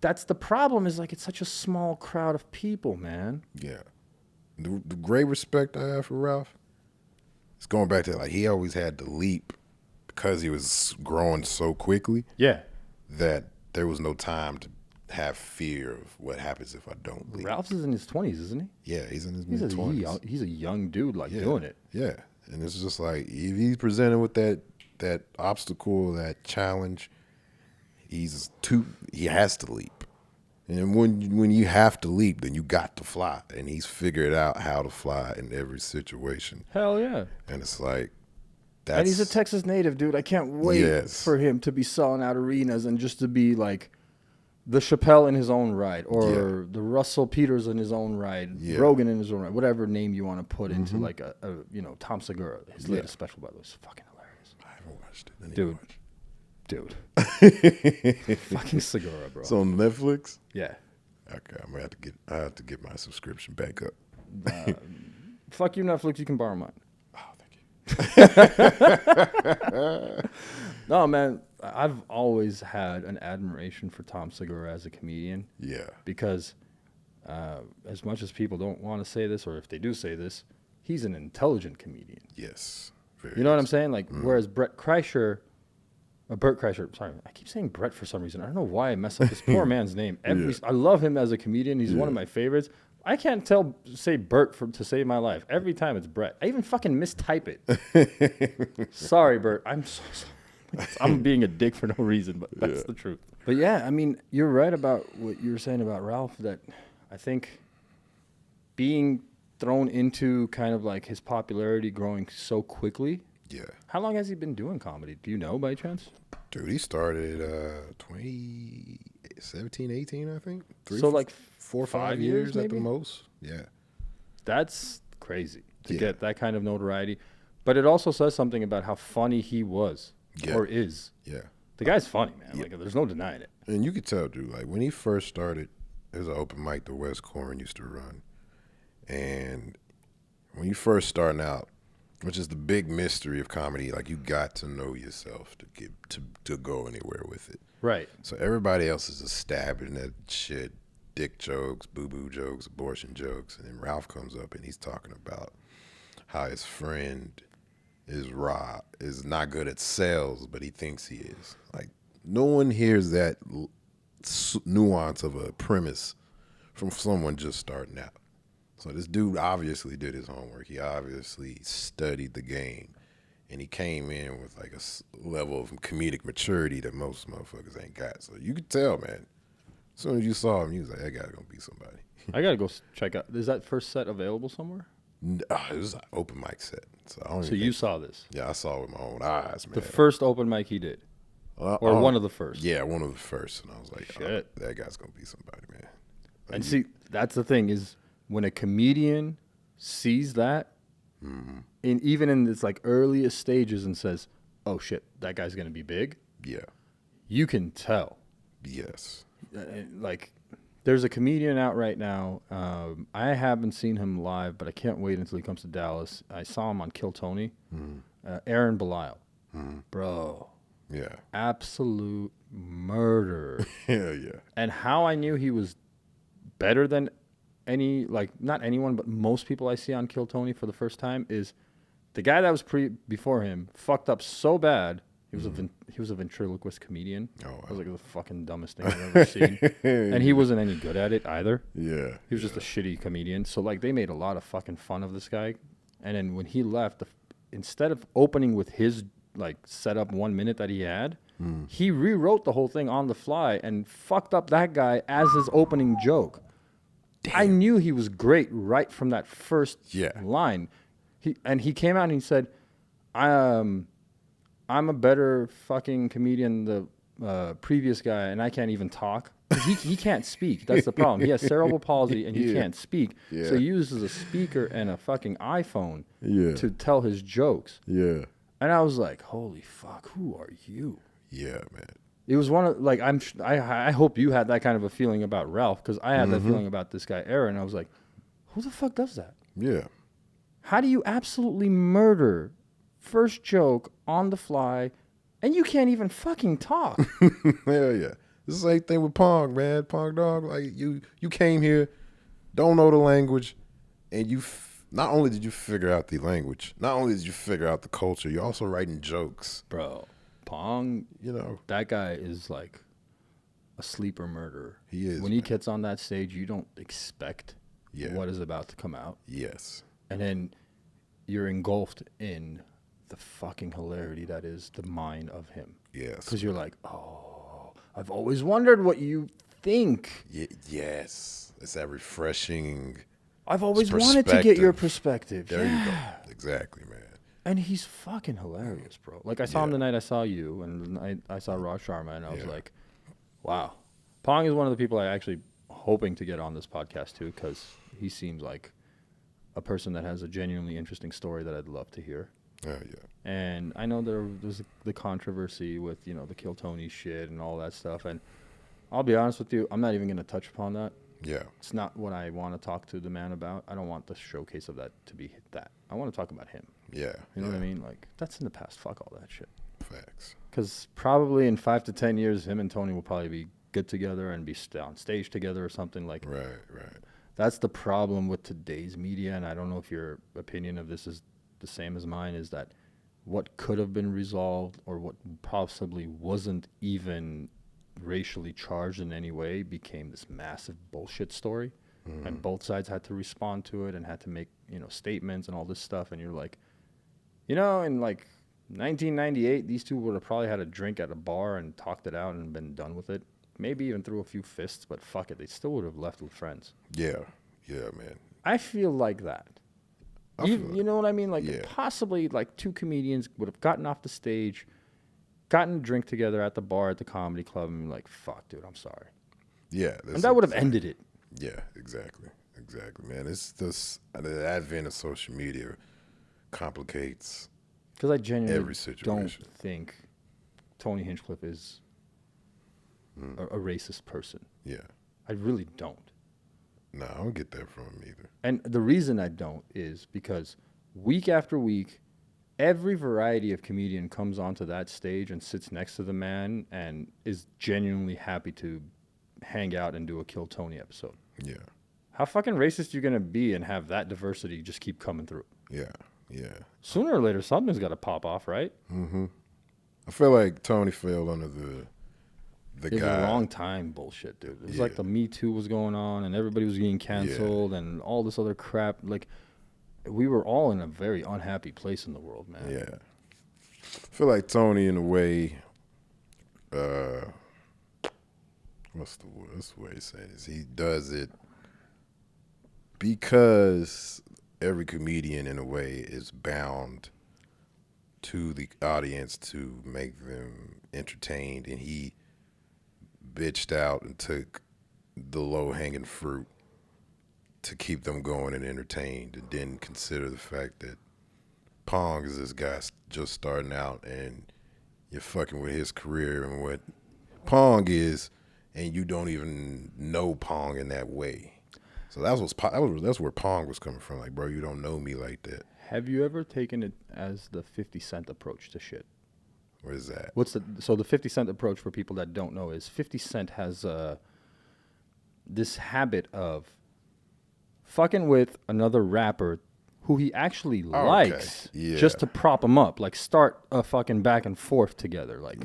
That's the problem is, like, it's such a small crowd of people, man. Yeah. The great respect I have for Ralph, it's going back to, like, he always had to leap because he was growing so quickly. Yeah. That there was no time to have fear of what happens if I don't leave. Ralph's is in his 20s, isn't he? Yeah, he's in his mid-20s. He's a young dude, like, doing it. Yeah, and it's just like, if he's presented with that obstacle, that challenge, he has to leap. And when you have to leap, then you got to fly. And he's figured out how to fly in every situation. Hell yeah. And it's like, and he's a Texas native, dude. I can't wait for him to be selling out arenas and just to be like the Chappelle in his own right, or the Russell Peters in his own right, Rogan in his own right, whatever name you want to put into like a Tom Segura. His latest special, by the way, is fucking hilarious. I haven't watched it. Dude. Fucking Segura, bro. It's on Netflix? Yeah. Okay, I have to get my subscription back up. Fuck you, Netflix. You can borrow mine. Oh, thank you. No, man. I've always had an admiration for Tom Segura as a comedian. Yeah. Because as much as people don't want to say this, or if they do say this, he's an intelligent comedian. Yes. You know what I'm saying? Like, whereas Bert Kreischer, sorry, I keep saying Brett for some reason. I don't know why I mess up this poor man's name. I love him as a comedian. He's one of my favorites. I can't say Bert to save my life. Every time it's Brett. I even fucking mistype it. Sorry, Bert. I'm so sorry. I'm being a dick for no reason, but that's the truth. But yeah, I mean, you're right about what you were saying about Ralph, that I think being thrown into kind of like his popularity growing so quickly. Yeah. How long has he been doing comedy? Do you know by chance? Dude, he started 2017, 18, I think. Like 4 or 5 years at the most. Yeah. That's crazy to get that kind of notoriety. But it also says something about how funny he was or is. Yeah. The guy's funny, man. Like, there's no denying it. And you could tell, dude, like, when he first started, there's an open mic the West Corn used to run. And when you first starting out, which is the big mystery of comedy, like, you got to know yourself to get to go anywhere with it. Right. So everybody else is a stabbing at shit dick jokes, boo-boo jokes, abortion jokes. And then Ralph comes up and he's talking about how his friend is not good at sales, but he thinks he is. Like, no one hears that nuance of a premise from someone just starting out. So this dude obviously did his homework. He obviously studied the game. And he came in with like a level of comedic maturity that most motherfuckers ain't got. So you could tell, man. As soon as you saw him, you was like, that guy's gonna be somebody. I gotta go check out. Is that first set available somewhere? It was an open mic set. So you saw this? Yeah, I saw it with my own eyes, man. The first open mic he did? Or one of the first? Yeah, one of the first. And I was like, shit. Oh, that guy's gonna be somebody, man. Like, and see, that's the thing is when a comedian sees that, even in its like earliest stages and says, oh shit, that guy's gonna be big. Yeah. You can tell. Yes. Like, there's a comedian out right now. I haven't seen him live, but I can't wait until he comes to Dallas. I saw him on Kill Tony. Aaron Belial. Bro. Yeah. Absolute murder. Hell yeah. And how I knew he was better than not anyone, but most people I see on Kill Tony for the first time is the guy that was before him fucked up so bad. He was a ventriloquist comedian. Oh, wow. I was like, the fucking dumbest thing I've ever seen. And he wasn't any good at it either. Yeah. He was just a shitty comedian. So like they made a lot of fucking fun of this guy. And then when he left, instead of opening with his like set up 1 minute that he had, he rewrote the whole thing on the fly and fucked up that guy as his opening joke. Damn. I knew he was great right from that first line. He came out and he said, I'm a better fucking comedian than the previous guy, and I can't even talk. He can't speak. That's the problem. He has cerebral palsy, and he can't speak. Yeah. So he uses a speaker and a fucking iPhone to tell his jokes. Yeah. And I was like, holy fuck, who are you? Yeah, man. It was one of, like, I hope you had that kind of a feeling about Ralph, because I had that feeling about this guy, Aaron. I was like, who the fuck does that? Yeah. How do you absolutely murder first joke on the fly, and you can't even fucking talk? Hell yeah. This is the same thing with Pong, man. Pong dog, like you came here, don't know the language, and not only did you figure out the language, not only did you figure out the culture, you're also writing jokes. Bro, Pong, that guy is like a sleeper murderer. He is. When he gets on that stage, you don't expect what is about to come out. Yes. And then you're engulfed in the fucking hilarity that is the mind of him. Yes. Because you're like, oh, I've always wondered what you think. Yes. It's that refreshing. I've always wanted to get your perspective. There you go. Exactly, man. And he's fucking hilarious, bro. Like, I saw him the night I saw you, and I saw Raj Sharma, and I was like, wow. Pong is one of the people I actually hoping to get on this podcast, too, because he seems like a person that has a genuinely interesting story that I'd love to hear. Oh, yeah. And I know there's the controversy with, the Kill Tony shit and all that stuff. And I'll be honest with you, I'm not even going to touch upon that. Yeah. It's not what I want to talk to the man about. I don't want the showcase of that to be that. I want to talk about him. Yeah. You know what I mean? Like, that's in the past. Fuck all that shit. Facts. Because probably in 5 to 10 years, him and Tony will probably be good together and be on stage together or something. Like, right. That's the problem with today's media, and I don't know if your opinion of this is the same as mine, is that what could have been resolved or what possibly wasn't even racially charged in any way became this massive bullshit story. And both sides had to respond to it and had to make, statements and all this stuff. And you're like, in like 1998, these two would have probably had a drink at a bar and talked it out and been done with it. Maybe even threw a few fists, but fuck it. They still would have left with friends. Yeah. Yeah, man. I feel like that. You know what I mean? Like, possibly, like, two comedians would have gotten off the stage, gotten a drink together at the bar at the comedy club, and be like, fuck, dude, I'm sorry. Yeah. And that would have ended it. Yeah, exactly. Exactly, man. It's this, the advent of social media complicates because I genuinely every situation. Don't think Tony Hinchcliffe is a racist person. Yeah. I really don't. No, I don't get that from him either. And the reason I don't is because week after week, every variety of comedian comes onto that stage and sits next to the man and is genuinely happy to hang out and do a Kill Tony episode. Yeah. How fucking racist you gonna be and have that diversity just keep coming through? Yeah. Yeah. Sooner or later, something's got to pop off, right? Mm-hmm. I feel like Tony fell under the It was guy. a long time bullshit, dude. It was like the Me Too was going on and everybody was getting canceled and all this other crap. Like, we were all in a very unhappy place in the world, man. Yeah. I feel like Tony, in a way, what's the way to say this? He does it because every comedian, in a way, is bound to the audience to make them entertained, and he bitched out and took the low-hanging fruit to keep them going and entertained, and didn't consider the fact that Pong is this guy just starting out, and you're fucking with his career and what Pong is, and you don't even know Pong in that way. So that's where Pong was coming from. Like, bro, you don't know me like that. Have you ever taken it as the 50 Cent approach to shit? What is that? So the 50 Cent approach, for people that don't know, is 50 Cent has this habit of fucking with another rapper who he actually likes, just to prop him up, like start a fucking back and forth together. Like,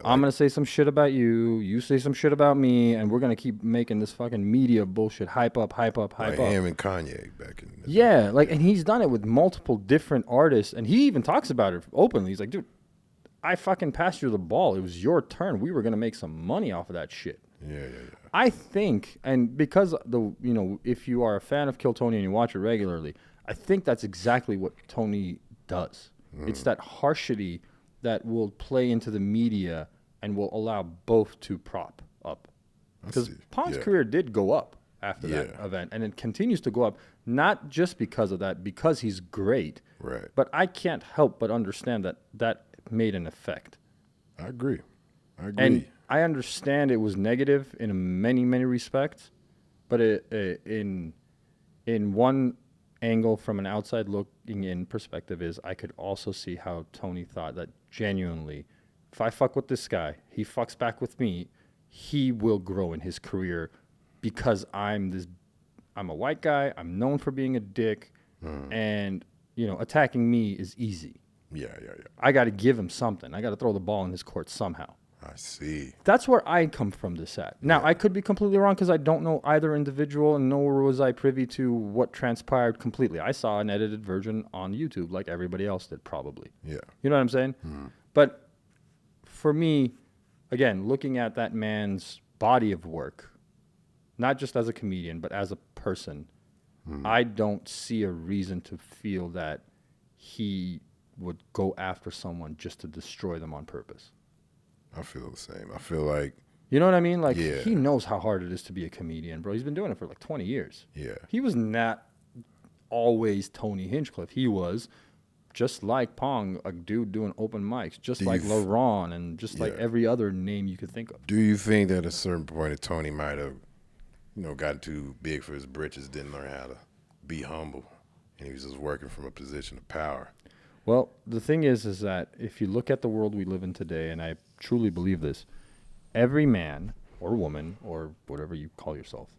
I'm gonna say some shit about you, you say some shit about me, and we're gonna keep making this fucking media bullshit hype up. Like him and Kanye back in like, and he's done it with multiple different artists, and he even talks about it openly. He's like, dude, I fucking passed you the ball. It was your turn. We were gonna make some money off of that shit. Yeah. I think, and because if you are a fan of Kill Tony and you watch it regularly, I think that's exactly what Tony does. It's that harshity that will play into the media and will allow both to prop up. Because Pong's career did go up after that event, and it continues to go up, not just because of that, because he's great. Right. But I can't help but understand that made an effect. I agree. And I understand it was negative in many, many respects, but in one angle, from an outside looking in perspective, is I could also see how Tony thought that genuinely, if I fuck with this guy, he fucks back with me, he will grow in his career because I'm a white guy, I'm known for being a dick, and attacking me is easy. Yeah. I got to give him something. I got to throw the ball in his court somehow. I see. That's where I come from this at. Now, I could be completely wrong because I don't know either individual, and nor was I privy to what transpired completely. I saw an edited version on YouTube like everybody else did, probably. Yeah. You know what I'm saying? But for me, again, looking at that man's body of work, not just as a comedian, but as a person, I don't see a reason to feel that he would go after someone just to destroy them on purpose. I feel the same. I feel like... You know what I mean? Like, he knows how hard it is to be a comedian, bro. He's been doing it for like 20 years. Yeah. He was not always Tony Hinchcliffe. He was, just like Pong, a dude doing open mics, just like LaRon, and just like every other name you could think of. Do you think that at a certain point Tony might have, gotten too big for his britches, didn't learn how to be humble, and he was just working from a position of power? Well, the thing is that if you look at the world we live in today, and I truly believe this, every man or woman or whatever you call yourself,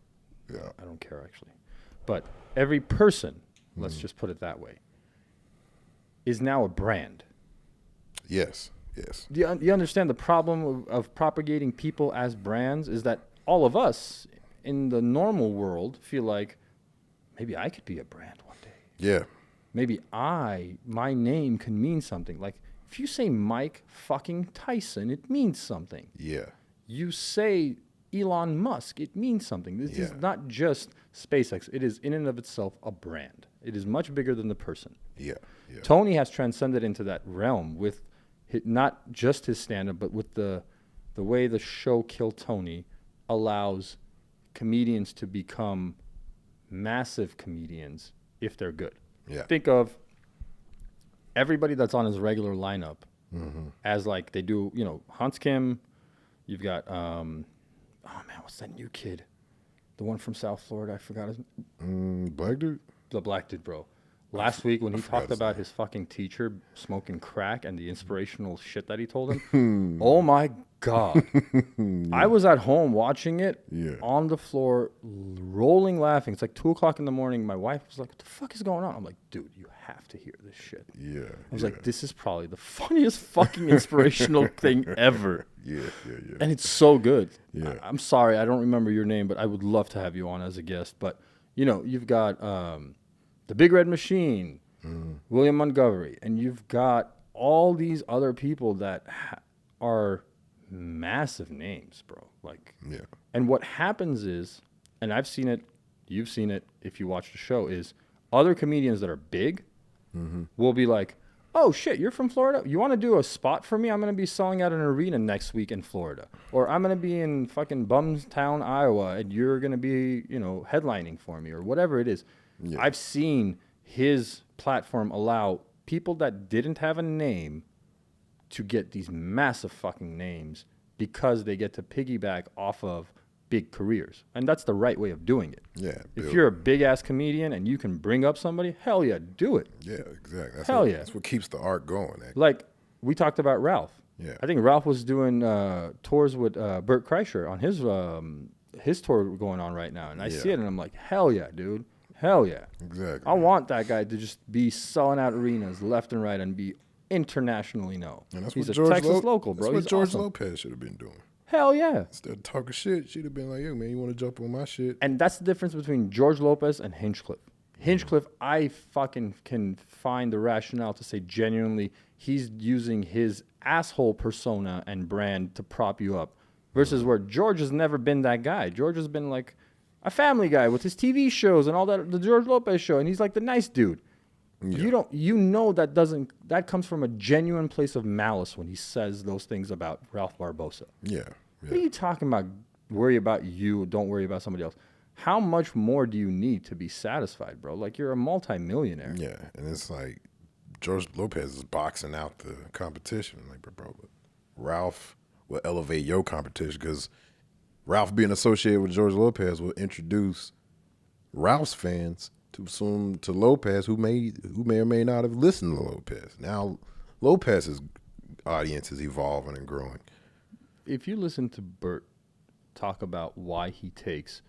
I don't care actually, but every person, let's just put it that way, is now a brand. Yes. Do you understand the problem of propagating people as brands is that all of us in the normal world feel like maybe I could be a brand one day. Yeah. Maybe my name can mean something. Like, if you say Mike fucking Tyson, it means something. Yeah. You say Elon Musk, it means something. This is not just SpaceX. It is in and of itself a brand. It is much bigger than the person. Yeah. Tony has transcended into that realm with not just his stand-up, but with the way the show Kill Tony allows comedians to become massive comedians if they're good. Yeah. Think of everybody that's on his regular lineup as like they do, Hans Kim. You've got, what's that new kid? The one from South Florida. I forgot his Black dude? The black dude, bro. Last week when he talked about his fucking teacher smoking crack and the inspirational shit that he told him. Oh my God. I was at home watching it on the floor, rolling laughing. It's like 2 o'clock in the morning. My wife was like, what the fuck is going on? I'm like, dude, you have to hear this shit. Yeah. I was like, this is probably the funniest fucking inspirational thing ever. Yeah. And it's so good. Yeah. I'm sorry, I don't remember your name, but I would love to have you on as a guest. But, you know, you've got the Big Red Machine, William Montgomery, and you've got all these other people that are massive names, bro. Like, and what happens is, and I've seen it, you've seen it if you watch the show, is other comedians that are big will be like, oh shit, you're from Florida? You want to do a spot for me? I'm going to be selling out an arena next week in Florida. Or I'm going to be in fucking Bumstown, Iowa, and you're going to be, you know, headlining for me, or whatever it is. Yeah. I've seen his platform allow people that didn't have a name to get these massive fucking names because they get to piggyback off of big careers. And that's the right way of doing it. Yeah. If you're a big-ass comedian and you can bring up somebody, hell yeah, do it. Yeah, exactly. That's what keeps the art going. Actually. Like, we talked about Ralph. Yeah. I think Ralph was doing tours with Bert Kreischer on his tour going on right now. And I see it, and I'm like, hell yeah, dude. Hell yeah. Exactly. I want that guy to just be selling out arenas left and right and be internationally known. And that's He's what a Texas local, bro. That's what George awesome. Lopez should have been doing. Hell yeah. Instead of talking shit, she'd have been like, yo, man, you want to jump on my shit? And that's the difference between George Lopez and Hinchcliffe. Hinchcliffe, I fucking can find the rationale to say genuinely he's using his asshole persona and brand to prop you up. Versus where George has never been that guy. George has been like a family guy with his TV shows and all that, the George Lopez show, and he's like the nice dude. Yeah. That comes from a genuine place of malice when he says those things about Ralph Barbosa. Yeah. What are you talking about? Worry about you, don't worry about somebody else. How much more do you need to be satisfied, bro? Like, you're a multimillionaire. Yeah, and it's like George Lopez is boxing out the competition. Like, bro, Ralph will elevate your competition because Ralph being associated with George Lopez will introduce Ralph's fans to Lopez, who may or may not have listened to Lopez. Now Lopez's audience is evolving and growing. If you listen to Bert talk about why he takes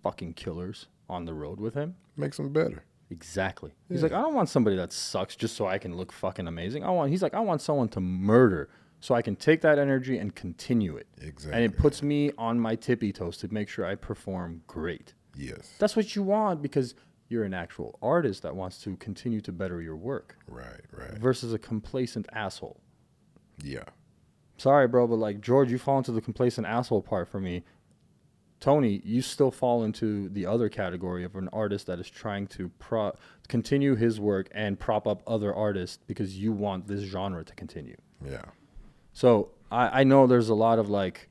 fucking killers on the road with him, makes them better. Exactly. Yeah. He's like, I don't want somebody that sucks just so I can look fucking amazing. I want someone to murder so I can take that energy and continue it. Exactly. And it puts me on my tippy toes to make sure I perform great. Yes. That's what you want because you're an actual artist that wants to continue to better your work. Right. Versus a complacent asshole. Yeah. Sorry, bro, but like, George, you fall into the complacent asshole part for me. Tony, you still fall into the other category of an artist that is trying to continue his work and prop up other artists because you want this genre to continue. Yeah. So I know there's a lot of like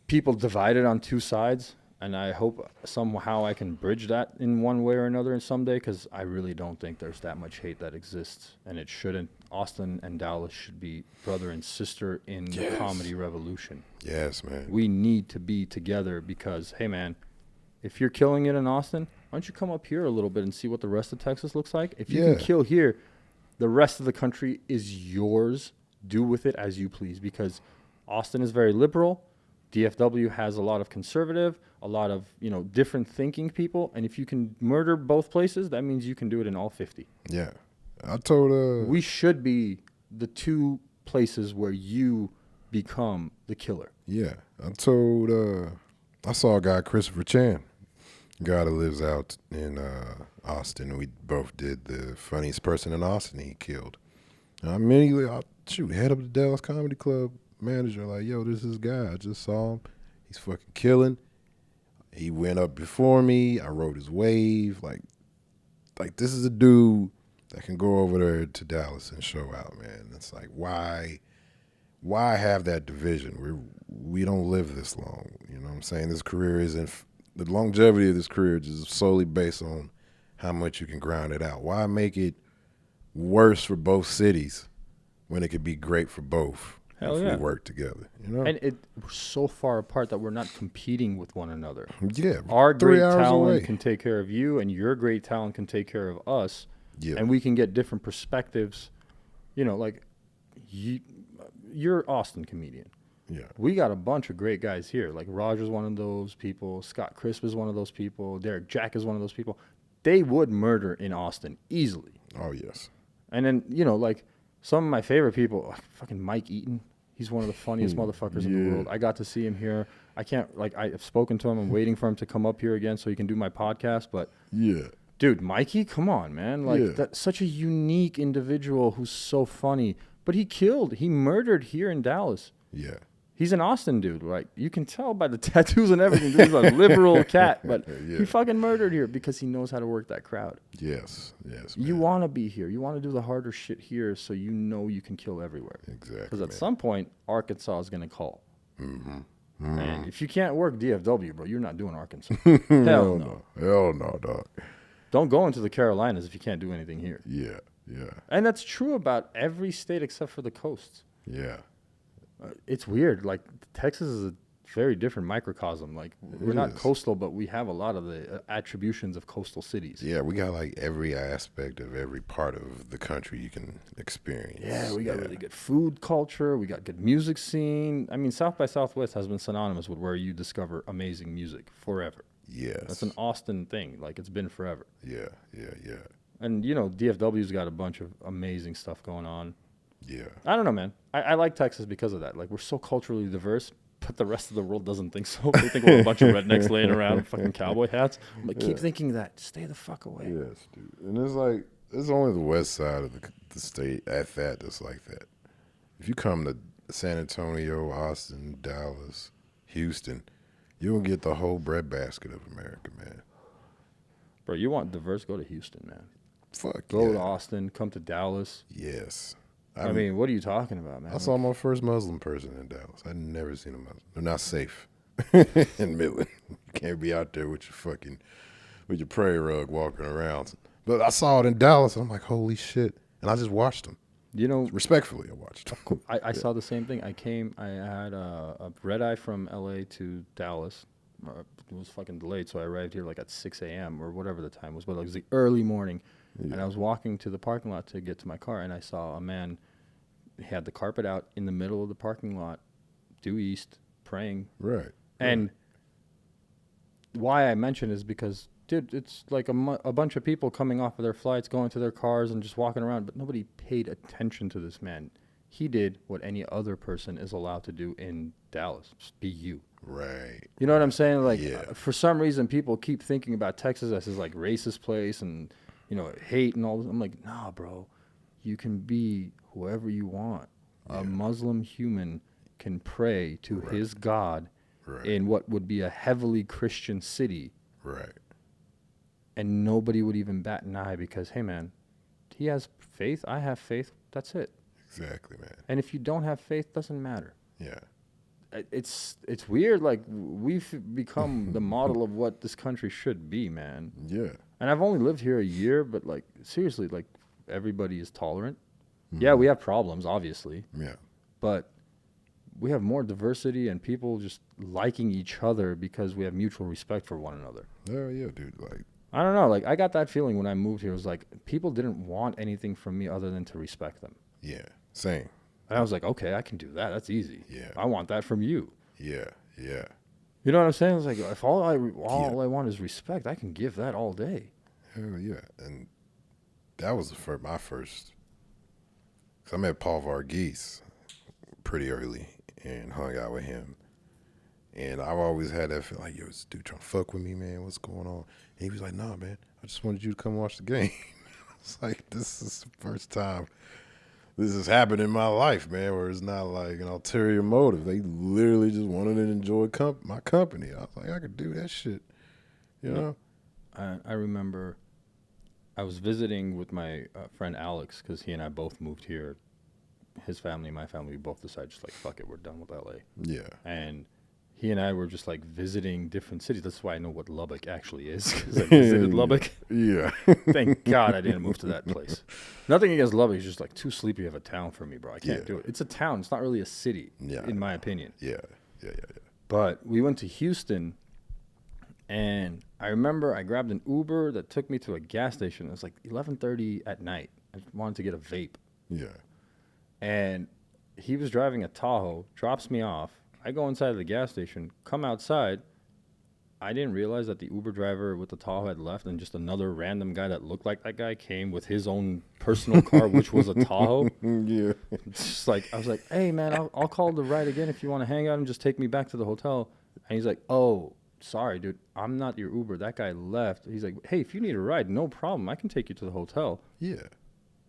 people divided on two sides, and I hope somehow I can bridge that in one way or another someday because I really don't think there's that much hate that exists, and it shouldn't. Austin and Dallas should be brother and sister in the comedy revolution. Yes, man. We need to be together because, hey, man, if you're killing it in Austin, why don't you come up here a little bit and see what the rest of Texas looks like? If you can kill here, the rest of the country is yours. Do with it as you please because Austin is very liberal. DFW has a lot of conservative, a lot of, different thinking people. And if you can murder both places, that means you can do it in all 50. Yeah. I told we should be the two places where you become the killer. Yeah. I saw a guy, Christopher Chan, a guy that lives out in Austin. We both did the funniest person in Austin he killed. And I immediately, head up to Dallas Comedy Club manager, like, yo, this is this guy. I just saw him. He's fucking killing. He went up before me. I rode his wave. Like this is a dude that can go over there to Dallas and show out, man. It's like, why have that division? We don't live this long. You know what I'm saying? This career isn't, the longevity of this career is solely based on how much you can grind it out. Why make it worse for both cities when it could be great for both if we work together? And we're so far apart that we're not competing with one another. Yeah. Our great talent can take care of you, and your great talent can take care of us. Yeah. And we can get different perspectives. Like you're Austin comedian. Yeah. We got a bunch of great guys here. Like Roger's one of those people. Scott Crisp is one of those people. Derek Jack is one of those people. They would murder in Austin easily. Oh, yes. And then, like some of my favorite people, fucking Mike Eaton. He's one of the funniest motherfuckers in the world. I got to see him here. I've spoken to him. I'm waiting for him to come up here again so he can do my podcast. But yeah, dude, Mikey, come on, man. That's such a unique individual who's so funny. But he murdered here in Dallas. Yeah. He's an Austin dude. Like, you can tell by the tattoos and everything. He's a liberal cat, but he fucking murdered here because he knows how to work that crowd. Yes, man. You want to be here. You want to do the harder shit here so you know you can kill everywhere. Exactly. Because at some point, Arkansas is going to call. And if you can't work DFW, bro, you're not doing Arkansas. Hell no. Hell no, dog. Don't go into the Carolinas if you can't do anything here. Yeah. And that's true about every state except for the coasts. Yeah. It's weird. Like, Texas is a very different microcosm. Like, we're not coastal, but we have a lot of the attributions of coastal cities. Yeah, we got like every aspect of every part of the country you can experience. Yeah, we got really good food culture. We got good music scene. I mean, South by Southwest has been synonymous with where you discover amazing music forever. Yes. That's an Austin thing. Like, it's been forever. Yeah. And, DFW's got a bunch of amazing stuff going on. Yeah. I don't know, man. I like Texas because of that. Like, we're so culturally diverse, but the rest of the world doesn't think so. They think we're a bunch of rednecks laying around with fucking cowboy hats. I'm like, keep thinking that. Stay the fuck away. Yes, dude. And it's like, it's only the west side of the state that's like that. If you come to San Antonio, Austin, Dallas, Houston, you'll get the whole breadbasket of America, man. Bro, you want diverse, go to Houston, man. Fuck Go to Austin, come to Dallas. Yes. I mean, what are you talking about, man? I saw my first Muslim person in Dallas. I'd never seen a Muslim. They're not safe in Midland. You can't be out there with your prayer rug walking around. But I saw it in Dallas, and I'm like, holy shit. And I just watched them. Respectfully, I watched them. I saw the same thing. I had a red eye from L.A. to Dallas. It was fucking delayed, so I arrived here like at 6 a.m. or whatever the time was, but it was the early morning. Yeah. And I was walking to the parking lot to get to my car, and I saw a man. He had the carpet out in the middle of the parking lot, due east, praying. Right. And why I mention is because, dude, it's like a bunch of people coming off of their flights, going to their cars, and just walking around, but nobody paid attention to this man. He did what any other person is allowed to do in Dallas. Just be you. Right. You know what I'm saying? Like, for some reason, people keep thinking about Texas as this, like, racist place and, hate and all this. I'm like, nah, bro. You can be whoever you want. Yeah. A Muslim human can pray to his God in what would be a heavily Christian city. Right. And nobody would even bat an eye because, hey, man, he has faith. I have faith. That's it. Exactly, man. And if you don't have faith, doesn't matter. Yeah. It's weird. Like, we've become the model of what this country should be, man. Yeah. And I've only lived here a year, but, like, seriously, like, everybody is tolerant. Mm-hmm. Yeah, we have problems, obviously. Yeah. But we have more diversity and people just liking each other because we have mutual respect for one another. Oh, yeah, dude. Like, I don't know. Like, I got that feeling when I moved here. It was like people didn't want anything from me other than to respect them. Yeah. Same. And I was like, okay, I can do that. That's easy. Yeah. I want that from you. Yeah. Yeah. You know what I'm saying? I was like, if all I want is respect, I can give that all day. Hell yeah. And that was my first. Cause I met Paul Varghese pretty early and hung out with him. And I've always had that feeling like, yo, this dude trying to fuck with me, man. What's going on? And he was like, nah, man, I just wanted you to come watch the game. It's like, this is the first time this has happened in my life, man, where it's not like an ulterior motive. They literally just wanted to enjoy my company. I was like, I could do that shit, you know? I remember I was visiting with my friend Alex because he and I both moved here. His family and my family, we both decided just like, fuck it, we're done with LA. Yeah. And he and I were just like visiting different cities. That's why I know what Lubbock actually is, because I visited Lubbock. Yeah. Thank God I didn't move to that place. Nothing against Lubbock. It's just like too sleepy of a town for me, bro. I can't do it. It's a town. It's not really a city, in my opinion. Yeah. But we went to Houston, and I remember I grabbed an Uber that took me to a gas station. It was like 11:30 at night. I wanted to get a vape. Yeah. And he was driving a Tahoe, drops me off. I go inside of the gas station, come outside. I didn't realize that the Uber driver with the Tahoe had left, and just another random guy that looked like that guy came with his own personal car, which was a Tahoe. Yeah. It's just like, I was like, hey, man, I'll call the ride again if you want to hang out and just take me back to the hotel. And he's like, oh, sorry, dude, I'm not your Uber. That guy left. He's like, hey, if you need a ride, no problem. I can take you to the hotel. Yeah.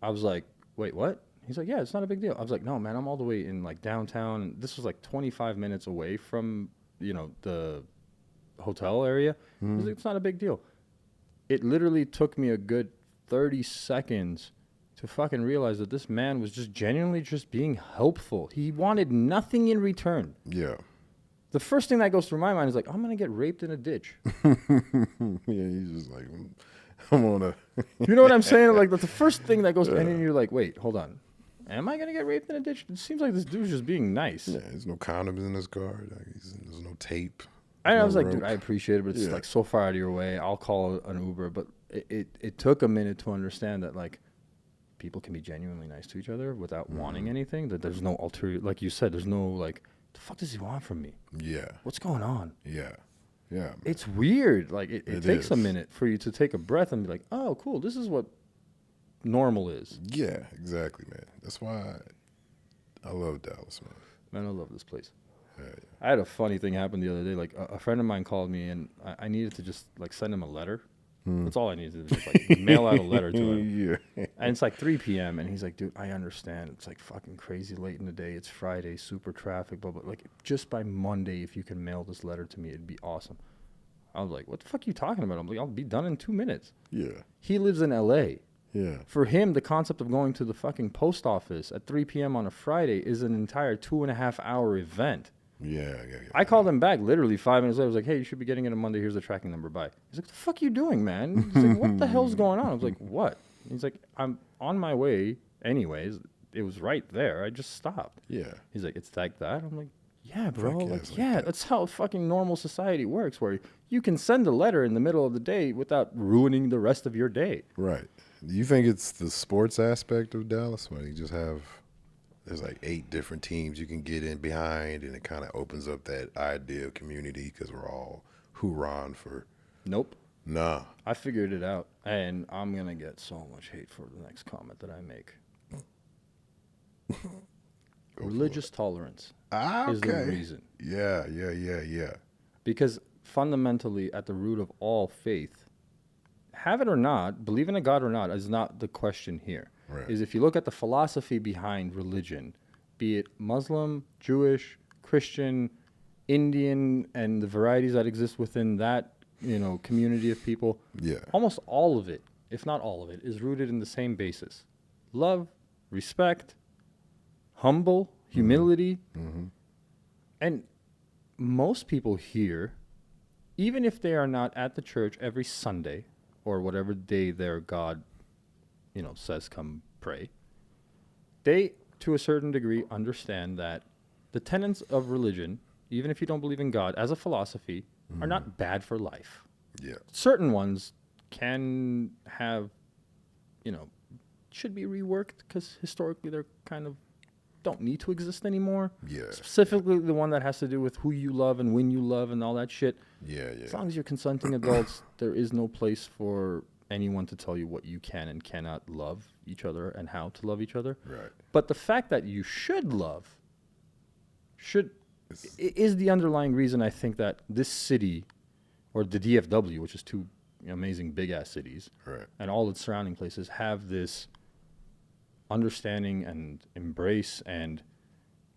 I was like, wait, what? He's like, yeah, it's not a big deal. I was like, no, man, I'm all the way in like downtown. And this was like 25 minutes away from, the hotel area. He's like, it's not a big deal. It literally took me a good 30 seconds to fucking realize that this man was just genuinely just being helpful. He wanted nothing in return. Yeah. The first thing that goes through my mind is like, I'm going to get raped in a ditch. Yeah, he's just like, I'm on a... You know what I'm saying? Like, that's the first thing that goes through, and then you're like, wait, hold on. Am I going to get raped in a ditch? It seems like this dude's just being nice. Yeah, there's no condoms in his car. Like, there's no tape. I was like, dude, I appreciate it, but it's like so far out of your way. I'll call an Uber. But it took a minute to understand that, like, people can be genuinely nice to each other without wanting anything. That there's no ulterior, like you said, there's no, like, the fuck does he want from me? Yeah. What's going on? Yeah. Yeah. Man. It's weird. Like, it takes is. a minute for you to take a breath and be like, oh, cool, this is what normal is. Yeah, exactly, man. That's why I love Dallas, man. Man, I love this place. Yeah. I had a funny thing happen the other day. Like, a friend of mine called me, and I needed to just, like, send him a letter. That's all I needed to do, just, like, mail out a letter to him. Yeah. And it's like 3 p.m., and he's like, dude, I understand. It's, like, fucking crazy late in the day. It's Friday, super traffic, blah, blah. Like, just by Monday, if you can mail this letter to me, it'd be awesome. I was like, what the fuck are you talking about? I'm like, I'll be done in 2 minutes. Yeah. He lives in L.A. Yeah. For him, the concept of going to the fucking post office at 3 p.m. on a Friday is an entire 2.5-hour event. Yeah. I called him back literally 5 minutes later. I was like, hey, you should be getting it on Monday. Here's the tracking number. Bye. He's like, what the fuck are you doing, man? He's like, what the hell's going on? I was like, what? He's like, I'm on my way anyways. It was right there. I just stopped. Yeah. He's like, it's like that? I'm like, yeah, bro. Fuck yeah, Like, it's like yeah, that. that's how fucking normal society works, where you can send a letter in the middle of the day without ruining the rest of your day. Right. Do you think it's the sports aspect of Dallas where you just have, there's like 8 different teams you can get in behind, and it kind of opens up that idea of community because we're all hoorahing for. Nope. Nah. I figured it out, and I'm going to get so much hate for the next comment that I make. Religious tolerance is the reason. Yeah. Because fundamentally, at the root of all faith, have it or not, believe in a God or not, is not the question here. Right. Is if you look at the philosophy behind religion, be it Muslim, Jewish, Christian, Indian, and the varieties that exist within that, community of people, Yeah. almost all of it, if not all of it, is rooted in the same basis. Love, respect, humble, humility. Mm-hmm. And most people here, even if they are not at the church every Sunday or whatever day their God, says come pray, they, to a certain degree, understand that the tenets of religion, even if you don't believe in God, as a philosophy, are not bad for life. Yeah. Certain ones can have, should be reworked because historically they're kind of don't need to exist anymore. Yeah. Specifically the one that has to do with who you love and when you love and all that shit. Yeah. As long as you're consenting adults, there is no place for anyone to tell you what you can and cannot love each other and how to love each other. Right. But the fact that you should love is the underlying reason I think that this city, or the DFW, which is 2 amazing big-ass cities, Right. and all its surrounding places have this understanding and embrace, and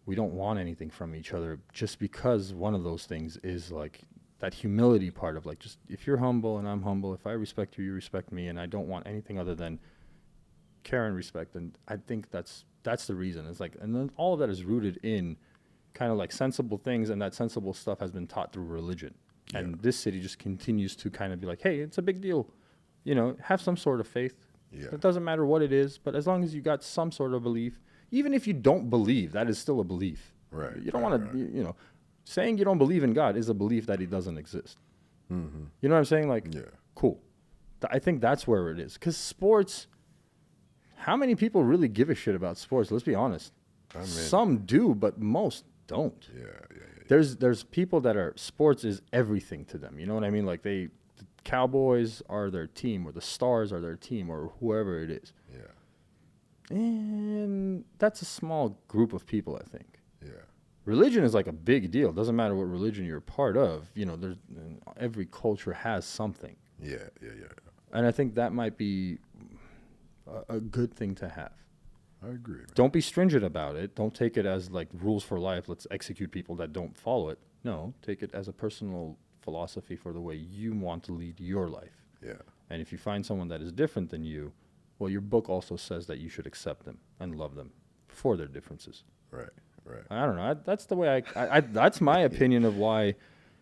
we don't want anything from each other just because one of those things is like that humility part of like, just if you're humble and I'm humble, if I respect you, you respect me, and I don't want anything other than care and respect. And I think that's the reason. It's like, and then all of that is rooted in kind of like sensible things, and that sensible stuff has been taught through religion. Yeah. And this city just continues to kind of be like, hey, it's a big deal, have some sort of faith. Yeah. It doesn't matter what it is, but as long as you got some sort of belief, even if you don't believe, that is still a belief. Right. You don't want to, saying you don't believe in God is a belief that he doesn't exist. Mm-hmm. You know what I'm saying? Like, Yeah. cool. I think that's where it is. Because sports, how many people really give a shit about sports? Let's be honest. I mean, Some do, but most don't. yeah. There's people that are sports is everything to them. You know what I mean? Like the Cowboys are their team, or the Stars are their team, or whoever it is. Yeah. And that's a small group of people, I think. Yeah. Religion is like a big deal. It doesn't matter what religion you're a part of. You know, every culture has something. Yeah. And I think that might be a good thing to have. I agree, man. Don't be stringent about it. Don't take it as like rules for life. Let's execute people that don't follow it. No, take it as a personal philosophy for the way you want to lead your life. Yeah. And if you find someone that is different than you, well, your book also says that you should accept them and love them for their differences. Right. I don't know. That's the way I that's my opinion of why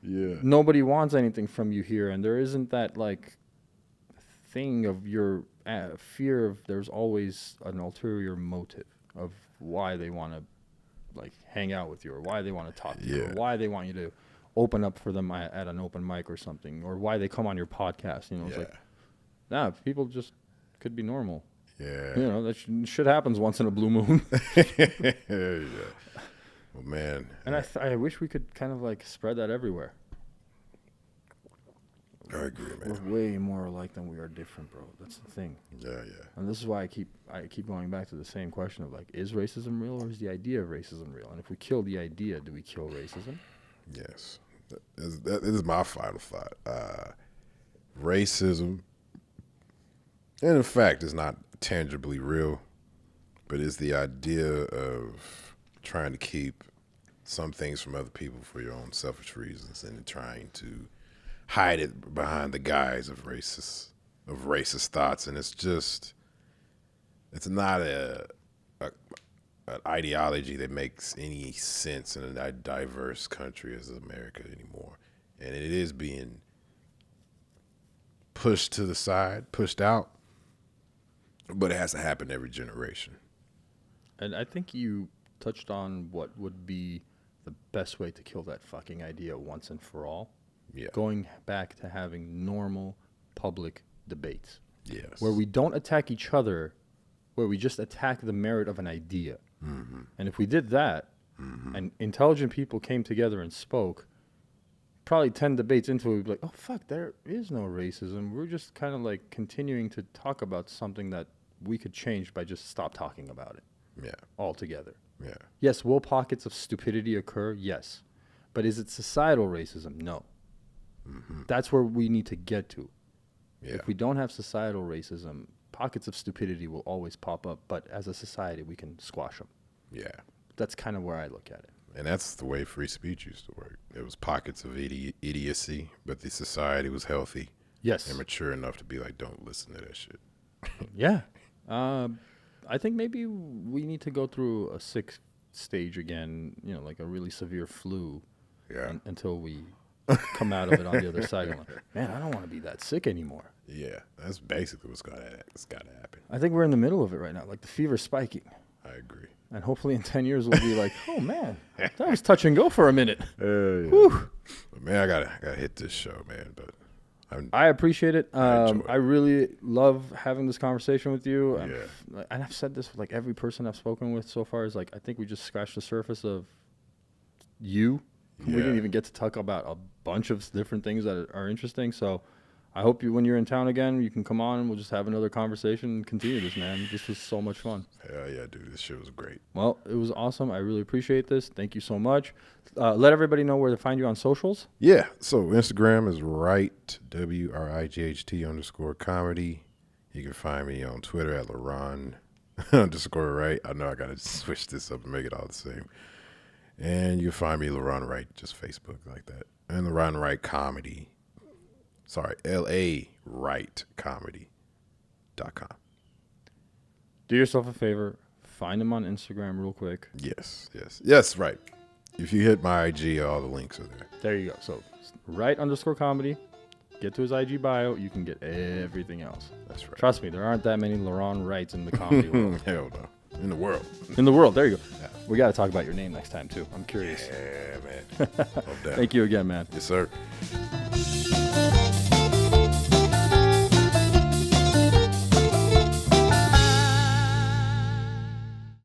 nobody wants anything from you here. And there isn't that like thing of your fear of there's always an ulterior motive of why they want to like hang out with you, or why they want to talk to you, or why they want you to open up for them at an open mic or something, or why they come on your podcast. You know, it's like, nah, people just could be normal. Yeah. You know, that shit happens once in a blue moon. Yeah. Well, man. And I wish we could kind of like spread that everywhere. I agree, man. We're way more alike than we are different, bro. That's the thing. Yeah. And this is why I keep going back to the same question of like, is racism real, or is the idea of racism real? And if we kill the idea, do we kill racism? Yes. That is my final thought. Racism, and in fact, is not tangibly real, but it's the idea of trying to keep some things from other people for your own selfish reasons, and trying to hide it behind the guise of racist thoughts. And it's not an ideology that makes any sense in a diverse country as America anymore. And it is being pushed to the side, pushed out, but it has to happen every generation. And I think you touched on what would be the best way to kill that fucking idea once and for all. Yeah. Going back to having normal public debates. Yes. Where we don't attack each other, where we just attack the merit of an idea. Mm-hmm. And if we did that, and intelligent people came together and spoke, probably 10 debates into it, we'd be like, oh, fuck, there is no racism. We're just kind of like continuing to talk about something that we could change by just stop talking about it. Yeah. Altogether. Yeah. Yes, will pockets of stupidity occur? Yes. But is it societal racism? No. Mm-hmm. That's where we need to get to. Yeah. If we don't have societal racism, pockets of stupidity will always pop up, but as a society, we can squash them. Yeah. That's kind of where I look at it. And that's the way free speech used to work. There was pockets of idiocy, but the society was healthy Yes. and mature enough to be like, don't listen to that shit. Yeah. I think maybe we need to go through a 6th stage again, you know, like a really severe flu. Yeah. Until we come out of it on the other side. Going, man, I don't want to be that sick anymore. Yeah. That's basically what's got to happen. I think we're in the middle of it right now. Like the fever's spiking. I agree. And hopefully in 10 years we'll be like, oh, man, that was touch and go for a minute. Yeah. Whew. But man, I gotta hit this show, man. But I appreciate it. enjoy it. I really love having this conversation with you. Yeah. And I've said this with like every person I've spoken with so far is like, I think we just scratched the surface of you. Yeah. We didn't even get to talk about a bunch of different things that are interesting. So I hope when you're in town again, you can come on and we'll just have another conversation and continue this, man. This was so much fun. Hell yeah, dude. This shit was great. Well, it was awesome. I really appreciate this. Thank you so much. Let everybody know where to find you on socials. Yeah. So Instagram is Wright, WRIGHT _comedy. You can find me on Twitter at LaRon _Wright. I know I got to switch this up and make it all the same. And you can find me LaRon Wright, just Facebook like that. And LaRon Wright Comedy. Sorry, LAWrightComedy.com. Do yourself a favor. Find him on Instagram real quick. Yes, right. If you hit my IG, all the links are there. There you go. So Wright _comedy. Get to his IG bio. You can get everything else. That's right. Trust me, there aren't that many LaRon Wrights in the comedy world. Hell no. In the world. In the world. There you go. Yeah. We got to talk about your name next time, too. I'm curious. Yeah, man. Thank you again, man. Yes, sir.